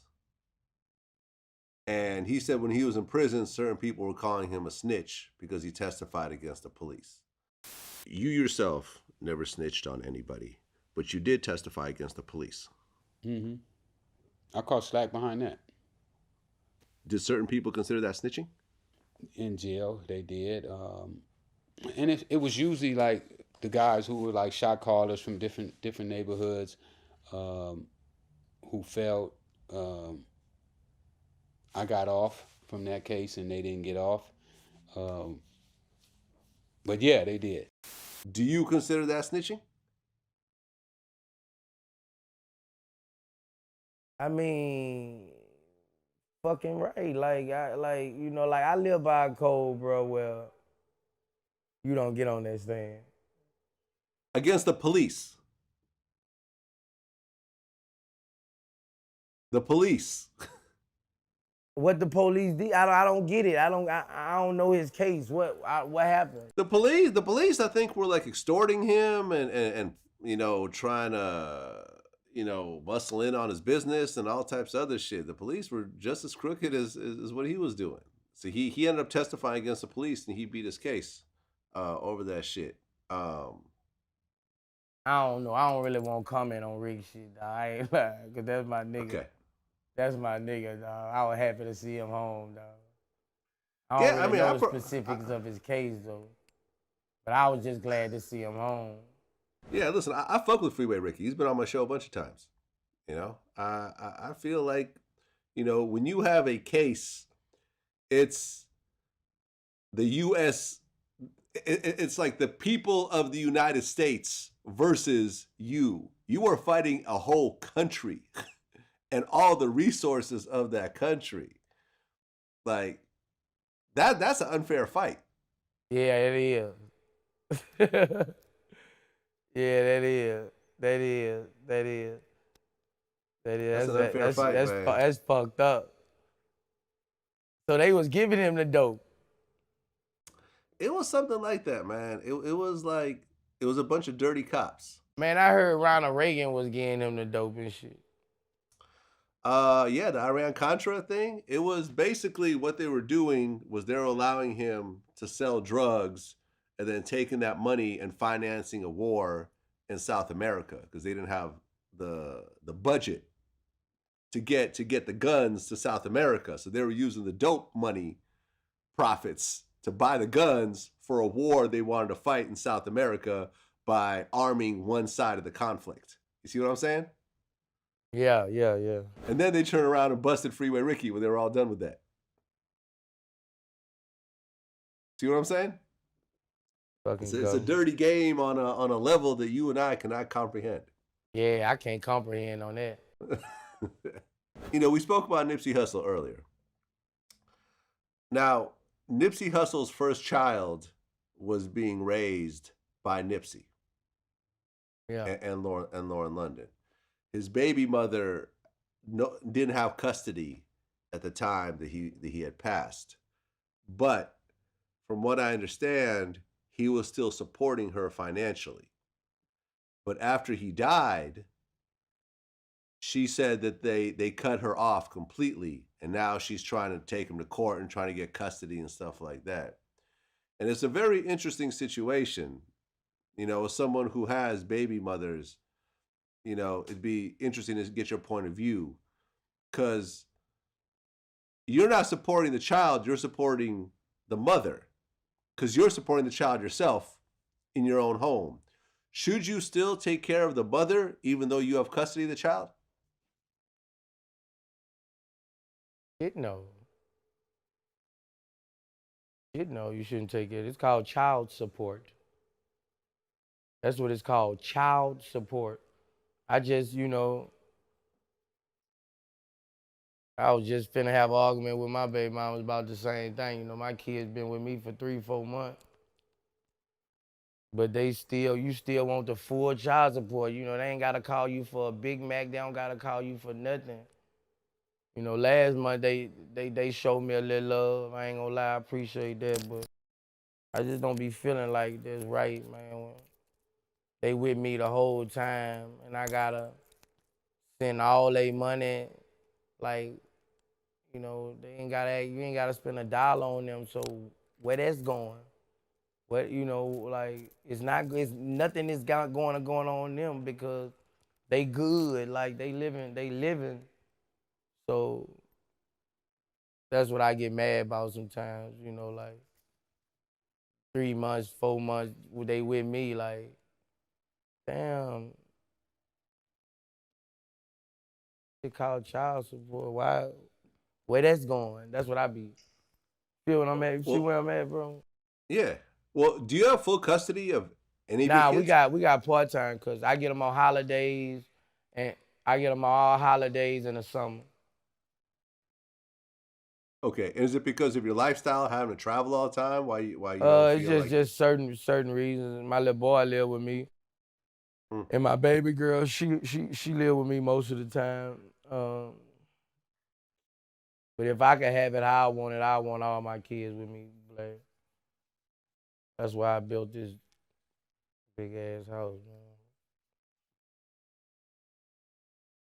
And he said when he was in prison, certain people were calling him a snitch because he testified against the police. You yourself never snitched on anybody, but you did testify against the police. Mm-hmm. I caught slack behind that. Did certain people consider that snitching? In jail, they did. And it was usually like the guys who were like shot callers from different neighborhoods who felt I got off from that case and they didn't get off. But yeah, they did. Do you consider that snitching? I mean, fucking right. I live by a code, bro, where you don't get on that stand. Against the police. The police. What the police did, I don't get it. I don't know his case. What happened? The police, I think, were like extorting him and you know, trying to, you know, muscle in on his business and all types of other shit. The police were just as crooked as what he was doing. So he ended up testifying against the police and he beat his case over that shit. I don't know. I don't really want to comment on Rick shit, dog. I ain't lying, because that's my nigga. Okay. That's my nigga, dog. I was happy to see him home, dog. I don't know the specifics of his case, though. But I was just glad to see him home. Yeah, listen, I fuck with Freeway Ricky. He's been on my show a bunch of times. You know, I feel like, you know, when you have a case, it's the U.S., it's like the people of the United States versus you. You are fighting a whole country and all the resources of that country. Like, that's an unfair fight. Yeah, it is. Yeah, that is. That's an unfair fight, man. That's fucked up. So they was giving him the dope. It was something like that, man. It was like, it was a bunch of dirty cops. Man, I heard Ronald Reagan was getting him the dope and shit. Yeah, the Iran-Contra thing. It was basically what they were doing was they were allowing him to sell drugs and then taking that money and financing a war in South America because they didn't have the budget to get the guns to South America. So they were using the dope money profits to buy the guns for a war they wanted to fight in South America by arming one side of the conflict. You see what I'm saying? Yeah. And then they turned around and busted Freeway Ricky when they were all done with that. See what I'm saying? It's a dirty game on a level that you and I cannot comprehend. Yeah, I can't comprehend on that. You know, we spoke about Nipsey Hussle earlier. Now, Nipsey Hussle's first child was being raised by Nipsey. Yeah. And Lauren London. His baby mother didn't have custody at the time that he had passed. But from what I understand, he was still supporting her financially. But after he died, she said that they cut her off completely, and now she's trying to take him to court and trying to get custody and stuff like that. And it's a very interesting situation, you know, as someone who has baby mothers. You know, it'd be interesting to get your point of view, because you're not supporting the child, you're supporting the mother, because you're supporting the child yourself in your own home. should you still take care of the mother even though you have custody of the child? No. No, you shouldn't take it. It's called child support. That's what it's called, child support. I just, I was just finna have an argument with my baby mama about the same thing. My kid's been with me for 3-4 months. But you still want the full child support. They ain't gotta call you for a Big Mac. They don't gotta call you for nothing. Last month they showed me a little love. I ain't gonna lie, I appreciate that, but I just don't be feeling like that's right, man. They with me the whole time, and I gotta spend all their money. Like, you ain't gotta spend $1 on them. So where that's going? What it's nothing is going on them because they good, like they living. So that's what I get mad about sometimes, like 3 months, 4 months, they with me, like, damn. It called child support. Why? Where that's going? That's what I be. Feel what I'm at? See where I'm at, bro? Yeah. Well, do you have full custody of any of your kids? we got part-time because I get them on holidays, and I get them on all holidays in the summer. Okay, and is it because of your lifestyle, having to travel all the time? Why you don't feel Just certain reasons. My little boy live with me, and my baby girl, she live with me most of the time. But if I could have it how I want it, I want all my kids with me. Like, that's why I built this big ass house, man.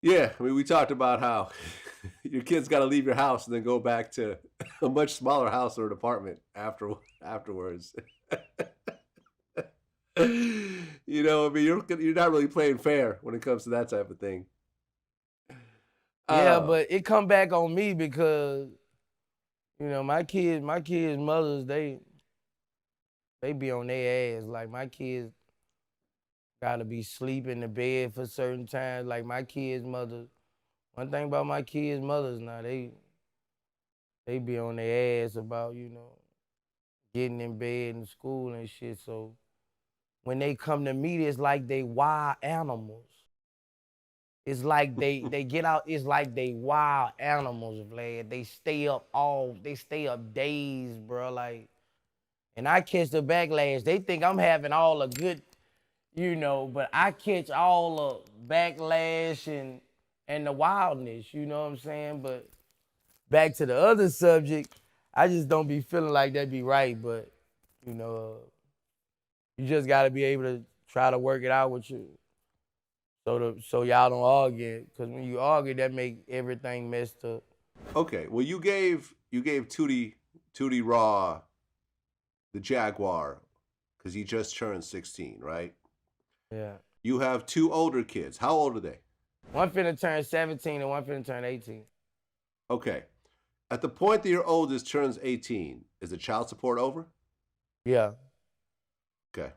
Yeah, I mean, we talked about how your kids got to leave your house and then go back to a much smaller house or an apartment afterwards. I mean, you're not really playing fair when it comes to that type of thing. Yeah, but it come back on me because, my kids' mothers, they be on their ass. Like, my kids gotta be sleeping in the bed for certain times. Like, my kids' mothers, one thing about my kids' mothers now, they be on their ass about, getting in bed and school and shit. So when they come to me, it's like they wild animals. It's like they get out, it's like they wild animals, Vlad. They stay up days, bro. Like, and I catch the backlash. They think I'm having all the good, but I catch all the backlash and the wildness, you know what I'm saying? But back to the other subject, I just don't be feeling like that be right, but, you just gotta be able to try to work it out with you. So y'all don't argue, because when you argue, that make everything messed up. Okay, well, you gave Tootie Raw the Jaguar because he just turned 16, right? Yeah. You have 2 older kids. How old are they? One finna turn 17 and one finna turn 18. Okay. At the point that your oldest turns 18, is the child support over? Yeah. Okay.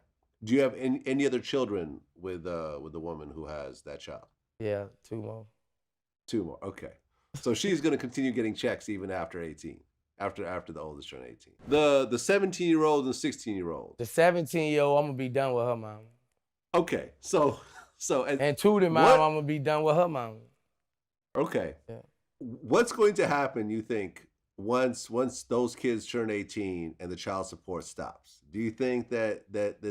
Do you have any other children with the woman who has that child? Yeah, 2 more. 2 more. Okay. So she's going to continue getting checks even after 18. After the oldest turn 18. The 17-year-old and 16-year-old. The 17-year-old, I'm gonna be done with her mama. Okay. So and Tootie mom, I'm gonna be done with her mama. Okay. Yeah. What's going to happen, you think, once those kids turn 18 and the child support stops? Do you think that their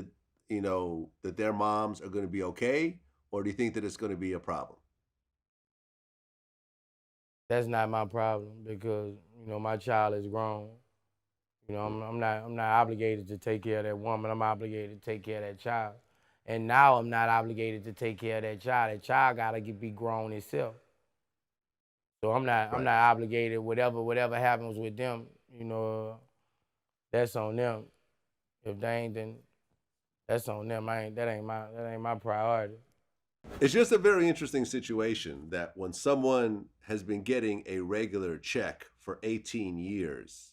moms are going to be okay, or do you think that it's going to be a problem? That's not my problem because, my child is grown. I'm not obligated to take care of that woman. I'm obligated to take care of that child. And now I'm not obligated to take care of that child. That child gotta be grown itself. So I'm not obligated. Whatever happens with them, that's on them. If they ain't, then that's on them. That ain't my priority. It's just a very interesting situation that when someone has been getting a regular check for 18 years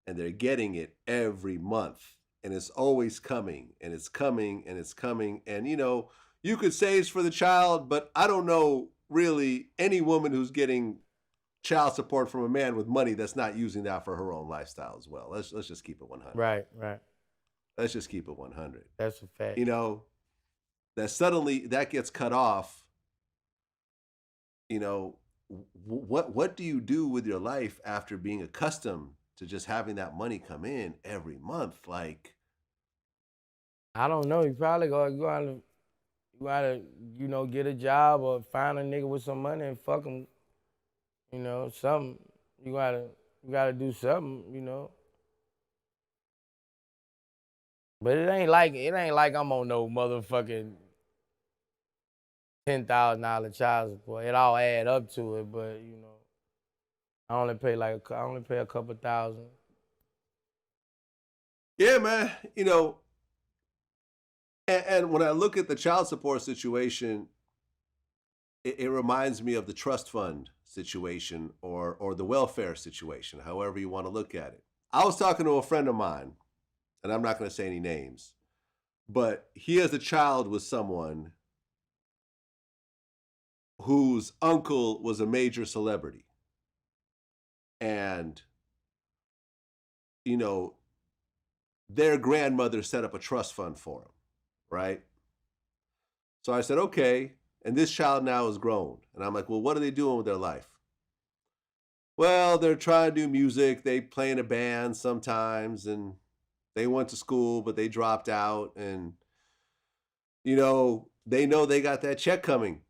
and they're getting it every month and it's always coming, and it's coming, and it's coming. And, you know, you could say it's for the child, but I don't know really any woman who's getting child support from a man with money that's not using that for her own lifestyle as well. Let's just keep it 100. Right, right. Let's just keep it 100. That's a fact. You know, that suddenly that gets cut off. You know, what do you do with your life after being accustomed to just having that money come in every month? Like, I don't know. You probably gotta, you know, get a job or find a nigga with some money and fuck him. You know, something. You gotta do something. You know. But it ain't like I'm on no motherfucking $10,000 child support. It all add up to it, but you know, I only pay a couple thousand. yeah, man. You know, and when I look at the child support situation, it reminds me of the trust fund situation or the welfare situation, however you want to look at it. I was talking to a friend of mine, and I'm not going to say any names, but he has a child with someone whose uncle was a major celebrity. And, you know, their grandmother set up a trust fund for him, right? So I said, okay. And this child now is grown. And I'm like, well, what are they doing with their life? Well, they're trying to do music. They play in a band sometimes, and they went to school, but they dropped out. And, you know they got that check coming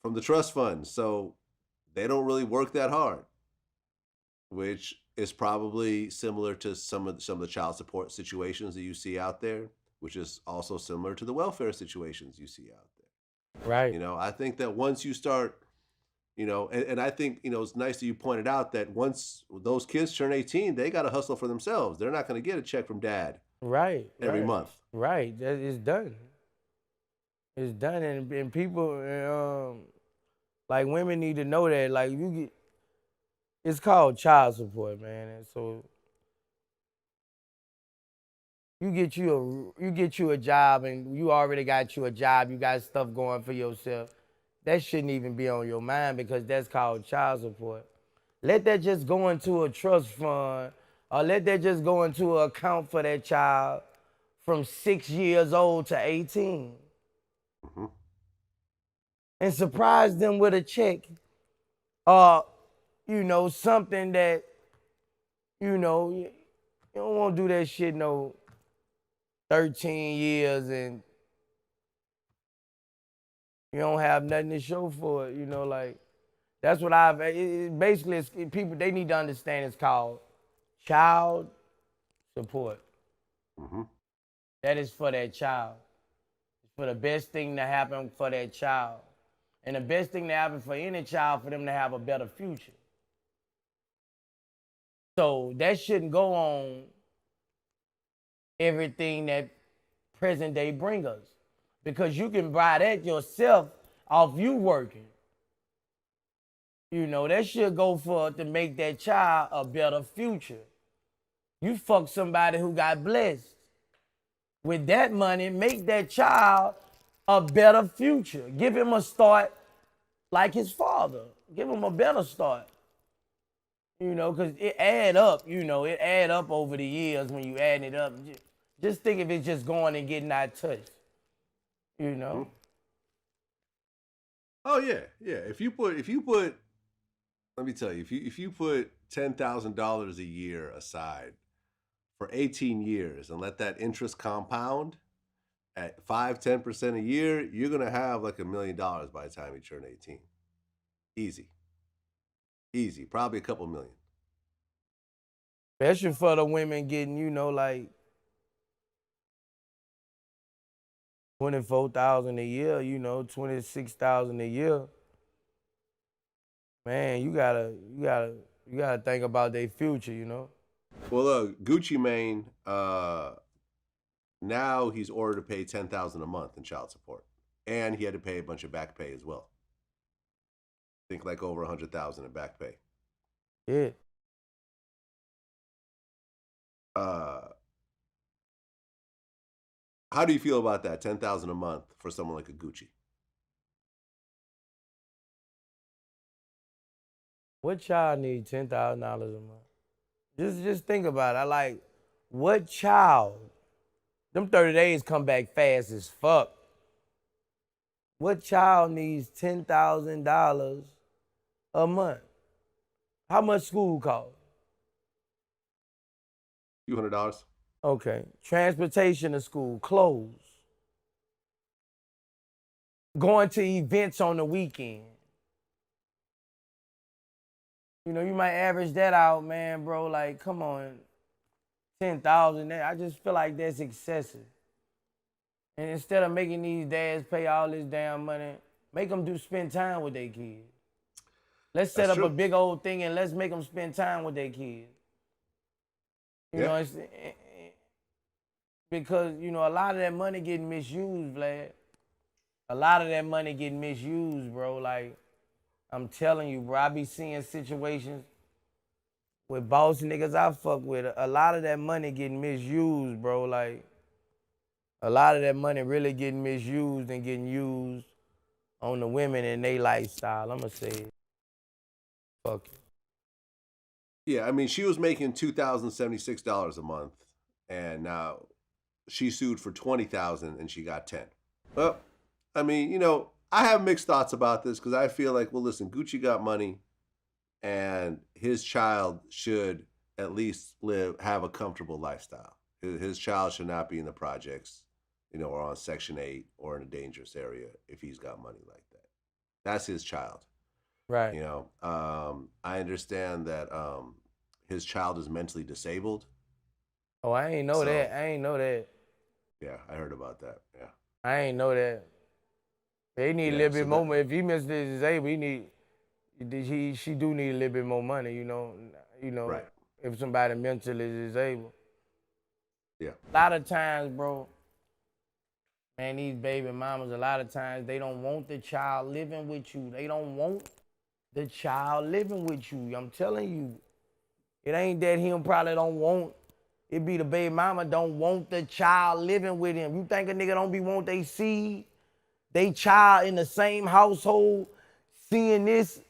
from the trust fund. So they don't really work that hard, which is probably similar to some of the child support situations that you see out there, which is also similar to the welfare situations you see out there. Right. You know, I think that once you start, you know, and I think, you know, it's nice that you pointed out that once those kids turn 18, they got to hustle for themselves. They're not going to get a check from dad every month. Right. It's done. It's done. And people, like women need to know that, like it's called child support, man. And so you get you a job, and you already got you a job. You got stuff going for yourself. That shouldn't even be on your mind because that's called child support. Let that just go into a trust fund, or let that just go into an account for that child from 6 years old to 18. Mm-hmm. And surprise them with a check, or, you know, something that, you know, you don't want to do that shit no 13 years and you don't have nothing to show for it, you know, like, that's what basically, people, they need to understand it's called child support. Mm-hmm. That is for that child. It's for the best thing to happen for that child. And the best thing to happen for any child, for them to have a better future. So that shouldn't go on everything that present day bring us. Because you can buy that yourself off you working. You know, that should go for to make that child a better future. You fuck somebody who got blessed. With that money, make that child a better future. Give him a start like his father. Give him a better start. You know, because it add up, you know, it add up over the years when you add it up. Just think if it's just going and getting that touched. You know? Oh yeah, yeah. If you put, let me tell you, if you put $10,000 a year aside for 18 years and let that interest compound at 5-10% a year, you're gonna have like $1 million by the time you turn 18. Easy, probably a couple million. Especially for the women getting, you know, like 24,000 a year, you know, 26,000 a year. Man, you gotta think about their future, you know. Well, look, Gucci Mane, now he's ordered to pay $10,000 a month in child support, and he had to pay a bunch of back pay as well. I think like over $100,000 in back pay. Yeah. How do you feel about that? 10,000 a month for someone like a Gucci. What child need $10,000 a month? Just think about it. I like, what child? Them 30 days come back fast as fuck. What child needs $10,000 a month? How much school cost? Few $100. Okay. Transportation to school, clothes. Going to events on the weekend. You know, you might average that out, man, bro. Like, come on. 10,000, I just feel like that's excessive. And instead of making these dads pay all this damn money, make them spend time with their kids. Let's set up a big old thing and let's make them spend time with their kids. You know, because, you know, a lot of that money getting misused, Vlad. A lot of that money getting misused, bro. Like, I'm telling you, bro, I be seeing situations with boss niggas I fuck with. A lot of that money getting misused, bro. Like, a lot of that money really getting misused and getting used on the women and their lifestyle. I'm going to say it. Fuck it. Yeah, I mean, she was making $2,076 a month, and now she sued for $20,000 and she got 10. Well, I mean, you know, I have mixed thoughts about this because I feel like, well, listen, Gucci got money, and his child should at least have a comfortable lifestyle. His child should not be in the projects, you know, or on Section 8 or in a dangerous area if he's got money like that. That's his child. Right. You know, I understand that his child is mentally disabled. Oh, I ain't know that. I ain't know that. Yeah, I heard about that. Yeah. I ain't know that. They need a little bit more. If he mentally disabled, she do need a little bit more money, you know. Right. If somebody mentally disabled. Yeah. A lot of times, bro, man, these baby mamas, a lot of times they don't want the child living with you. They don't want the child living with you. I'm telling you. It ain't that him probably don't want. It be the baby mama don't want the child living with him. You think a nigga don't be want they seed, they child in the same household, seeing this?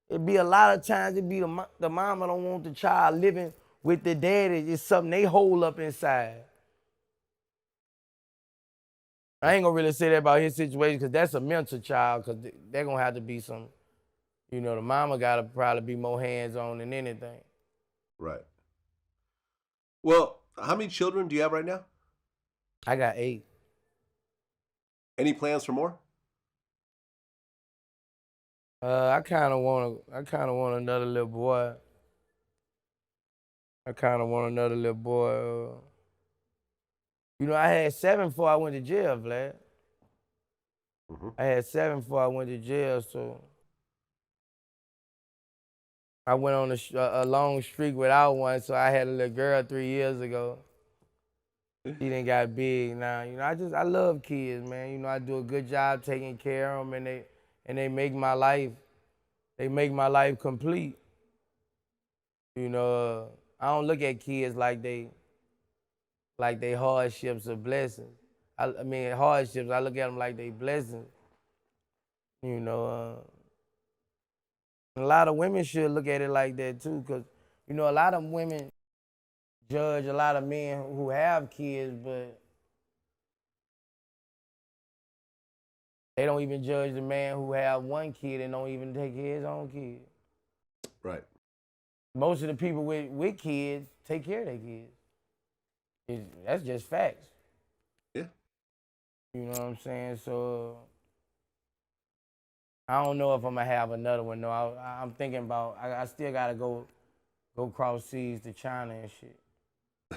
It be a lot of times it be the mama don't want the child living with the daddy. It's something they hold up inside. I ain't gonna really say that about his situation because that's a mental child because they're gonna have to be some, you know, the mama gotta probably be more hands-on than anything. Right. Well, how many children do you have right now? I got 8. Any plans for more? I kind of want another little boy. You know, I had 7 before I went to jail, Vlad. Mm-hmm. I had 7 before I went to jail, so I went on a long streak without one, so I had a little girl 3 years ago. She done got big now. You know, I love kids, man. You know, I do a good job taking care of them, and they make my life complete. You know, I don't look at kids like they hardships or blessings. I mean, hardships, I look at them like they blessings. You know, a lot of women should look at it like that too, because, you know, a lot of women judge a lot of men who have kids, but they don't even judge the man who have one kid and don't even take care of his own kid. Right. Most of the people with kids take care of their kids. That's just facts. Yeah. You know what I'm saying? So I don't know if I'm gonna have another one. No, I'm thinking about. I still gotta go cross seas to China and shit.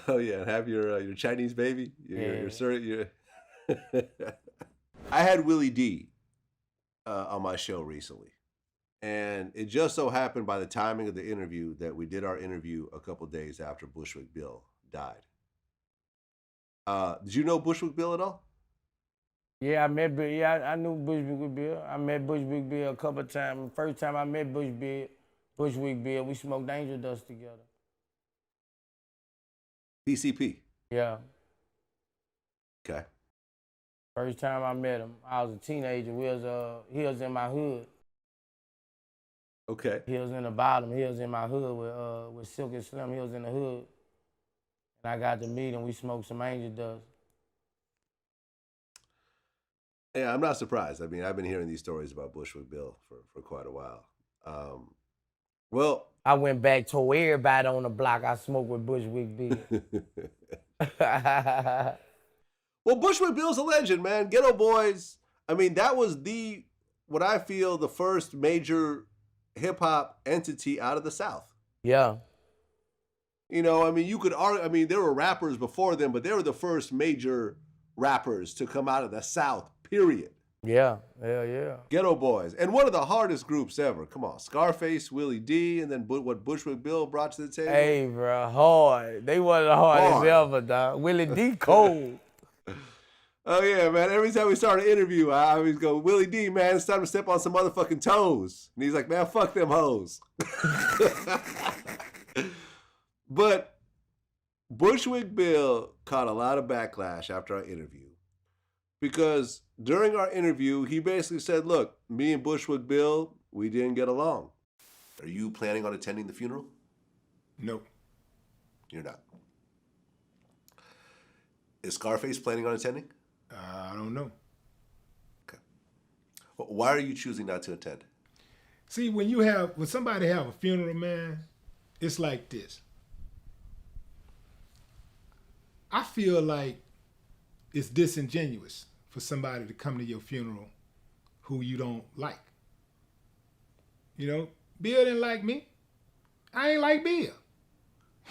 Oh yeah, and have your Chinese baby. I had Willie D on my show recently, and it just so happened by the timing of the interview that we did our interview a couple days after Bushwick Bill died. Did you know Bushwick Bill at all? Yeah, I knew Bushwick Bill. I met Bushwick Bill a couple of times. First time I met Bushwick Bill, we smoked angel dust together. PCP. Yeah. Okay. First time I met him, I was a teenager. He was in my hood. Okay. He was in the bottom. He was in my hood with Silk and Slim. He was in the hood. And I got to meet him. We smoked some angel dust. Yeah, I'm not surprised. I mean, I've been hearing these stories about Bushwick Bill for quite a while. Well, I went back, told everybody on the block I smoked with Bushwick Bill. Well, Bushwick Bill's a legend, man. Ghetto Boys. I mean, that was what I feel, the first major hip hop entity out of the South. Yeah. You know, I mean, you could argue. I mean, there were rappers before them, but they were the first major rappers to come out of the South. Period. Yeah. Yeah. Ghetto Boys, and one of the hardest groups ever. Come on, Scarface, Willie D, and then what Bushwick Bill brought to the table. Hey, bro, hard. They one of the hardest ever, dog. Willie D cold. Oh yeah, man. Every time we start an interview, I always go, Willie D, man, it's time to step on some motherfucking toes. And he's like, man, fuck them hoes. But Bushwick Bill caught a lot of backlash after our interview. Because during our interview, he basically said, look, me and Bushwick Bill, we didn't get along. Are you planning on attending the funeral? No. You're not. Is Scarface planning on attending? I don't know. Okay. Well, why are you choosing not to attend? See, when somebody have a funeral, man, it's like this. I feel like it's disingenuous for somebody to come to your funeral who you don't like. You know, Bill didn't like me. I ain't like Bill.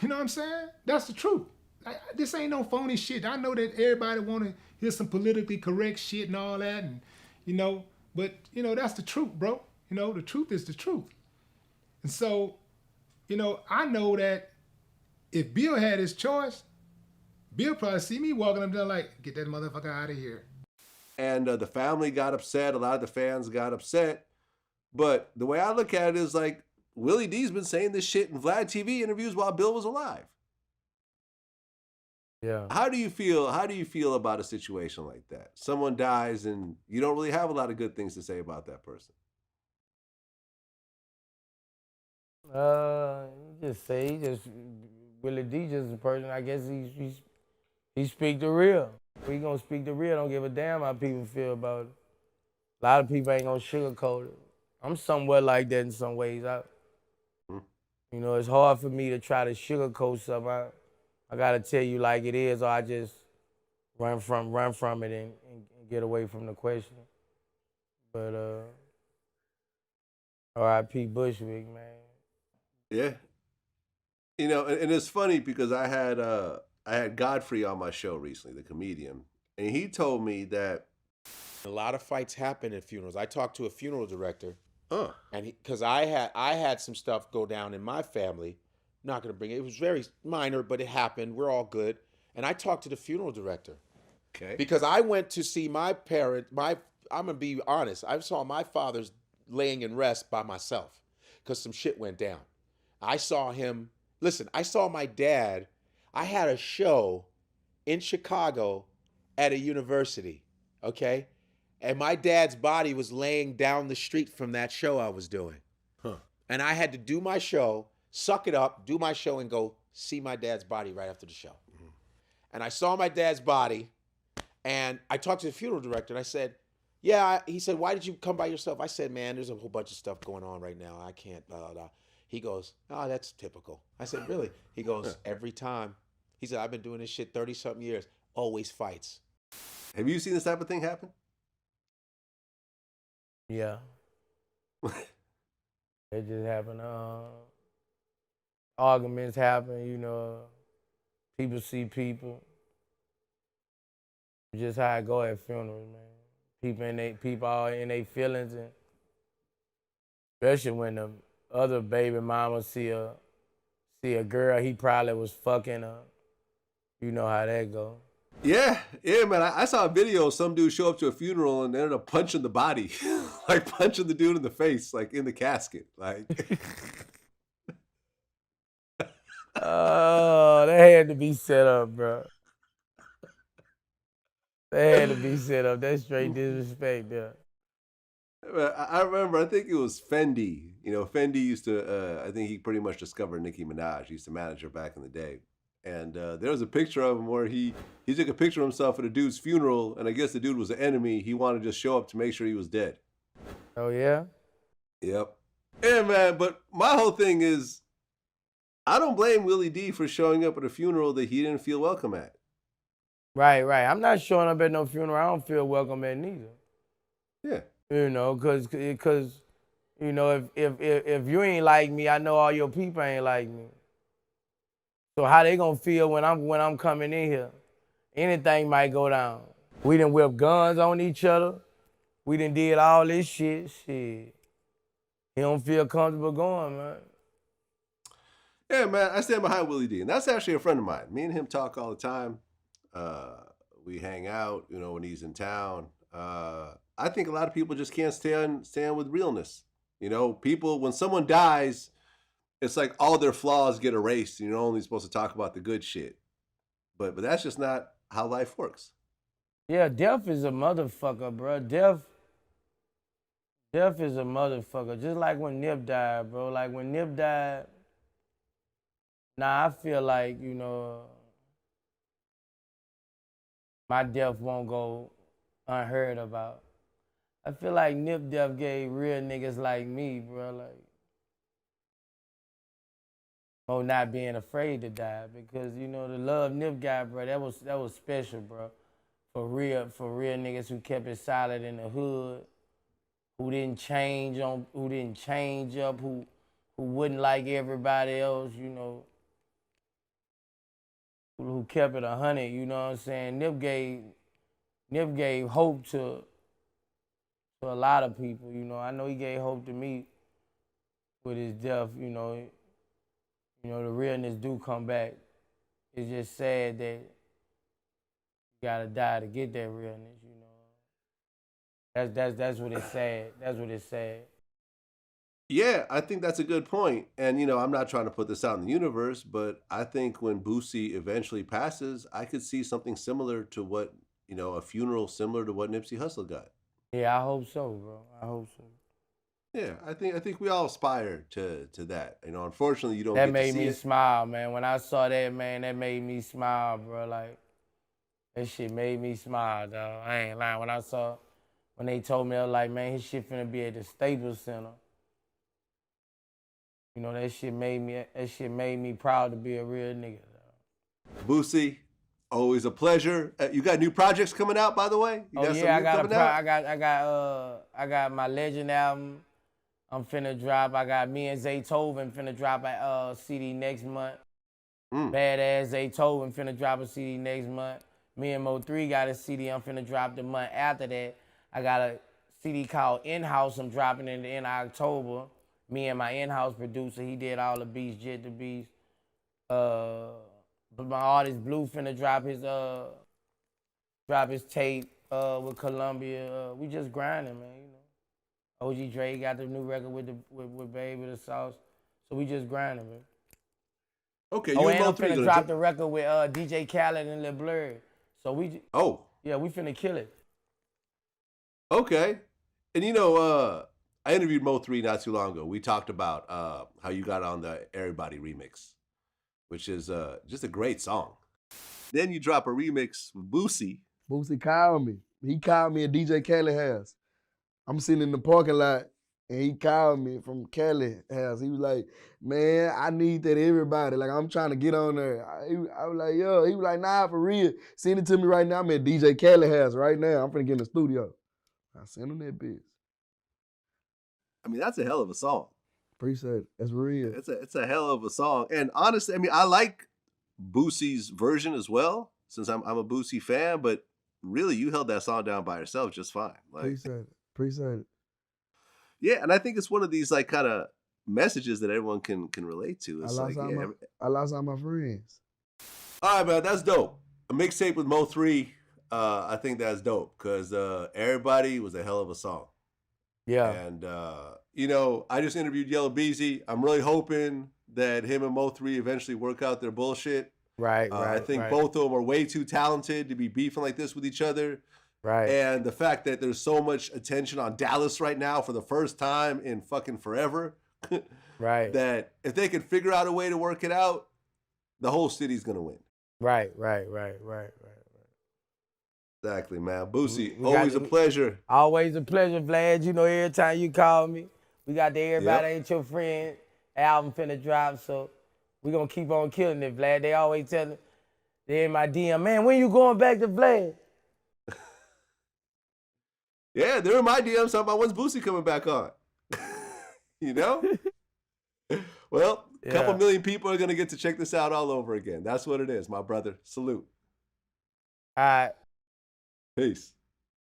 You know what I'm saying? That's the truth. This ain't no phony shit. I know that everybody want to hear some politically correct shit and all that, and but that's the truth, bro. The truth is the truth. And so, I know that if Bill had his choice, Bill probably see me walking up there like, get that motherfucker out of here. And the family got upset. A lot of the fans got upset. But the way I look at it is like, Willie D's been saying this shit in VladTV interviews while Bill was alive. Yeah. How do you feel about a situation like that? Someone dies and you don't really have a lot of good things to say about that person. Willie D just a person, I guess he speak the real. We gonna speak the real, don't give a damn how people feel about it. A lot of people ain't gonna sugarcoat it. I'm somewhat like that in some ways. It's hard for me to try to sugarcoat something. I gotta tell you like it is, or I just run from it and get away from the question. But R.I.P. Bushwick, man. Yeah. And it's funny because I had Godfrey on my show recently, the comedian, and he told me that a lot of fights happen at funerals. I talked to a funeral director, and because I had some stuff go down in my family. Not going to bring it. It was very minor, but it happened. We're all good. And I talked to the funeral director. Okay. Because I went to see my parent. I'm going to be honest. I saw my father's laying in rest by myself because some shit went down. I saw him. Listen, I saw my dad. I had a show in Chicago at a university, okay? And my dad's body was laying down the street from that show I was doing. And I had to do my show, suck it up, do my show, and go see my dad's body right after the show. And I saw my dad's body, and I talked to the funeral director, and I said, yeah, he said, why did you come by yourself? I said, man, there's a whole bunch of stuff going on right now. I can't, blah, blah, blah. He goes, oh, that's typical. I said, really? He goes, every time. He said, I've been doing this shit 30-something years, always fights. Have you seen this type of thing happen? Yeah. It just happened. Arguments happen, people see people. Just how I go at funerals, man. People all in their feelings, and especially when the other baby mama see a girl he probably was fucking her. You know how that go. Yeah, man. I saw a video of some dude show up to a funeral and ended up punching the body, like punching the dude in the face, like in the casket, like. Oh, that had to be set up, bro. They had to be set up. That's straight disrespect there. I remember, I think it was Fendi. You know, Fendi used to, I think he pretty much discovered Nicki Minaj. He used to manage her back in the day. And there was a picture of him where he took a picture of himself at a dude's funeral, and I guess the dude was an enemy. He wanted to just show up to make sure he was dead. Oh, yeah? Yep. Yeah, man, but my whole thing is, I don't blame Willie D for showing up at a funeral that he didn't feel welcome at. Right. I'm not showing up at no funeral I don't feel welcome at neither. Yeah. You know, cause you know, if you ain't like me, I know all your people ain't like me. So how they gonna feel when I'm coming in here? Anything might go down. We done whipped guns on each other. We done did all this shit. He don't feel comfortable going, man. Yeah, man, I stand behind Willie D, and that's actually a friend of mine. Me and him talk all the time. We hang out, you know, when he's in town. I think a lot of people just can't stand with realness. You know, people, when someone dies, it's like all their flaws get erased, and you're only supposed to talk about the good shit. But that's just not how life works. Yeah, death is a motherfucker, bro. Death is a motherfucker. Just like when Nip died, bro. Like when Nip died, I feel like, you know, my death won't go unheard about. I feel like Nip death gave real niggas like me, bro, like, not being afraid to die, because, you know, the love Nip got, bro, that was special, bro. For real niggas who kept it solid in the hood, who didn't change up, who wouldn't like everybody else, you know, who kept it 100, you know what I'm saying? Nip gave hope to a lot of people, you know. I know he gave hope to me with his death, you know. You know, the realness do come back. It's just sad that you gotta die to get that realness, you know. That's what it's sad. That's what it's sad. Yeah, I think that's a good point. And, you know, I'm not trying to put this out in the universe, but I think when Boosie eventually passes, I could see something similar to what, you know, a funeral similar to what Nipsey Hussle got. Yeah, I hope so, bro. I hope so. Yeah, I think we all aspire to that. You know, unfortunately, you don't. That get made to see me it. smile, man. When I saw that, man, that made me smile, bro. Like, that shit made me smile, dog. I ain't lying. When they told me, I was like, man, his shit finna be at the Staples Center. You know, that shit made me proud to be a real nigga, dog. Boosie, always a pleasure. You got new projects coming out, by the way? You got yeah, some new coming out? I got my Legend album. I'm finna drop. I got me and Zaytoven finna drop a CD next month. Badass Zaytoven finna drop a CD next month. Me and Mo3 got a CD I'm finna drop the month after that. I got a CD called In-House I'm dropping in the end of October. Me and my in-house producer, he did all the beats, Jet the Beats. But my artist Blue finna drop his tape with Columbia. We just grinding, man, you know. OG Dre got the new record with Baby the Sauce. So we just grinding, man. Okay, you and I'm Mo3 finna drop the record with DJ Khaled and Lil Blur. So we yeah, we finna kill it. Okay. And you know, I interviewed Mo3 not too long ago. We talked about how you got on the Everybody remix, which is just a great song. Then you drop a remix with Boosie. Boosie called me. He called me at DJ Khaled house. I'm sitting in the parking lot, and he called me from Khaled house. He was like, man, I need that Everybody. Like, I'm trying to get on there. I was like, yo. He was like, nah, for real. Send it to me right now. I'm at DJ Khaled house right now. I'm finna get in the studio. I sent him that bitch. I mean, that's a hell of a song. Appreciate it. That's real. It's a hell of a song. And honestly, I mean, I like Boosie's version as well, since I'm a Boosie fan, but really you held that song down by yourself just fine. Like, Appreciate it. Yeah, and I think it's one of these like kind of messages that everyone can relate to. It's I lost all my friends. All right, man, that's dope. A mixtape with Mo3, I think that's dope because Everybody was a hell of a song. Yeah. And, you know, I just interviewed Yellow Beezy. I'm really hoping that him and Mo3 eventually work out their bullshit. Right, I think both of them are way too talented to be beefing like this with each other. Right. And the fact that there's so much attention on Dallas right now for the first time in fucking forever. Right. That if they can figure out a way to work it out, the whole city's gonna win. Right. Exactly, man. Boosie, always a pleasure. Always a pleasure, Vlad. You know, every time you call me, we got the Everybody Ain't Your Friend album finna drop, so we gonna keep on killing it, Vlad. They always tell me, they in my DM, man, when you going back to Vlad? Yeah, they're in my DMs talking about when's Boosie coming back on. You know? Well, a couple million people are going to get to check this out all over again. That's what it is, my brother. Salute. All right. Peace.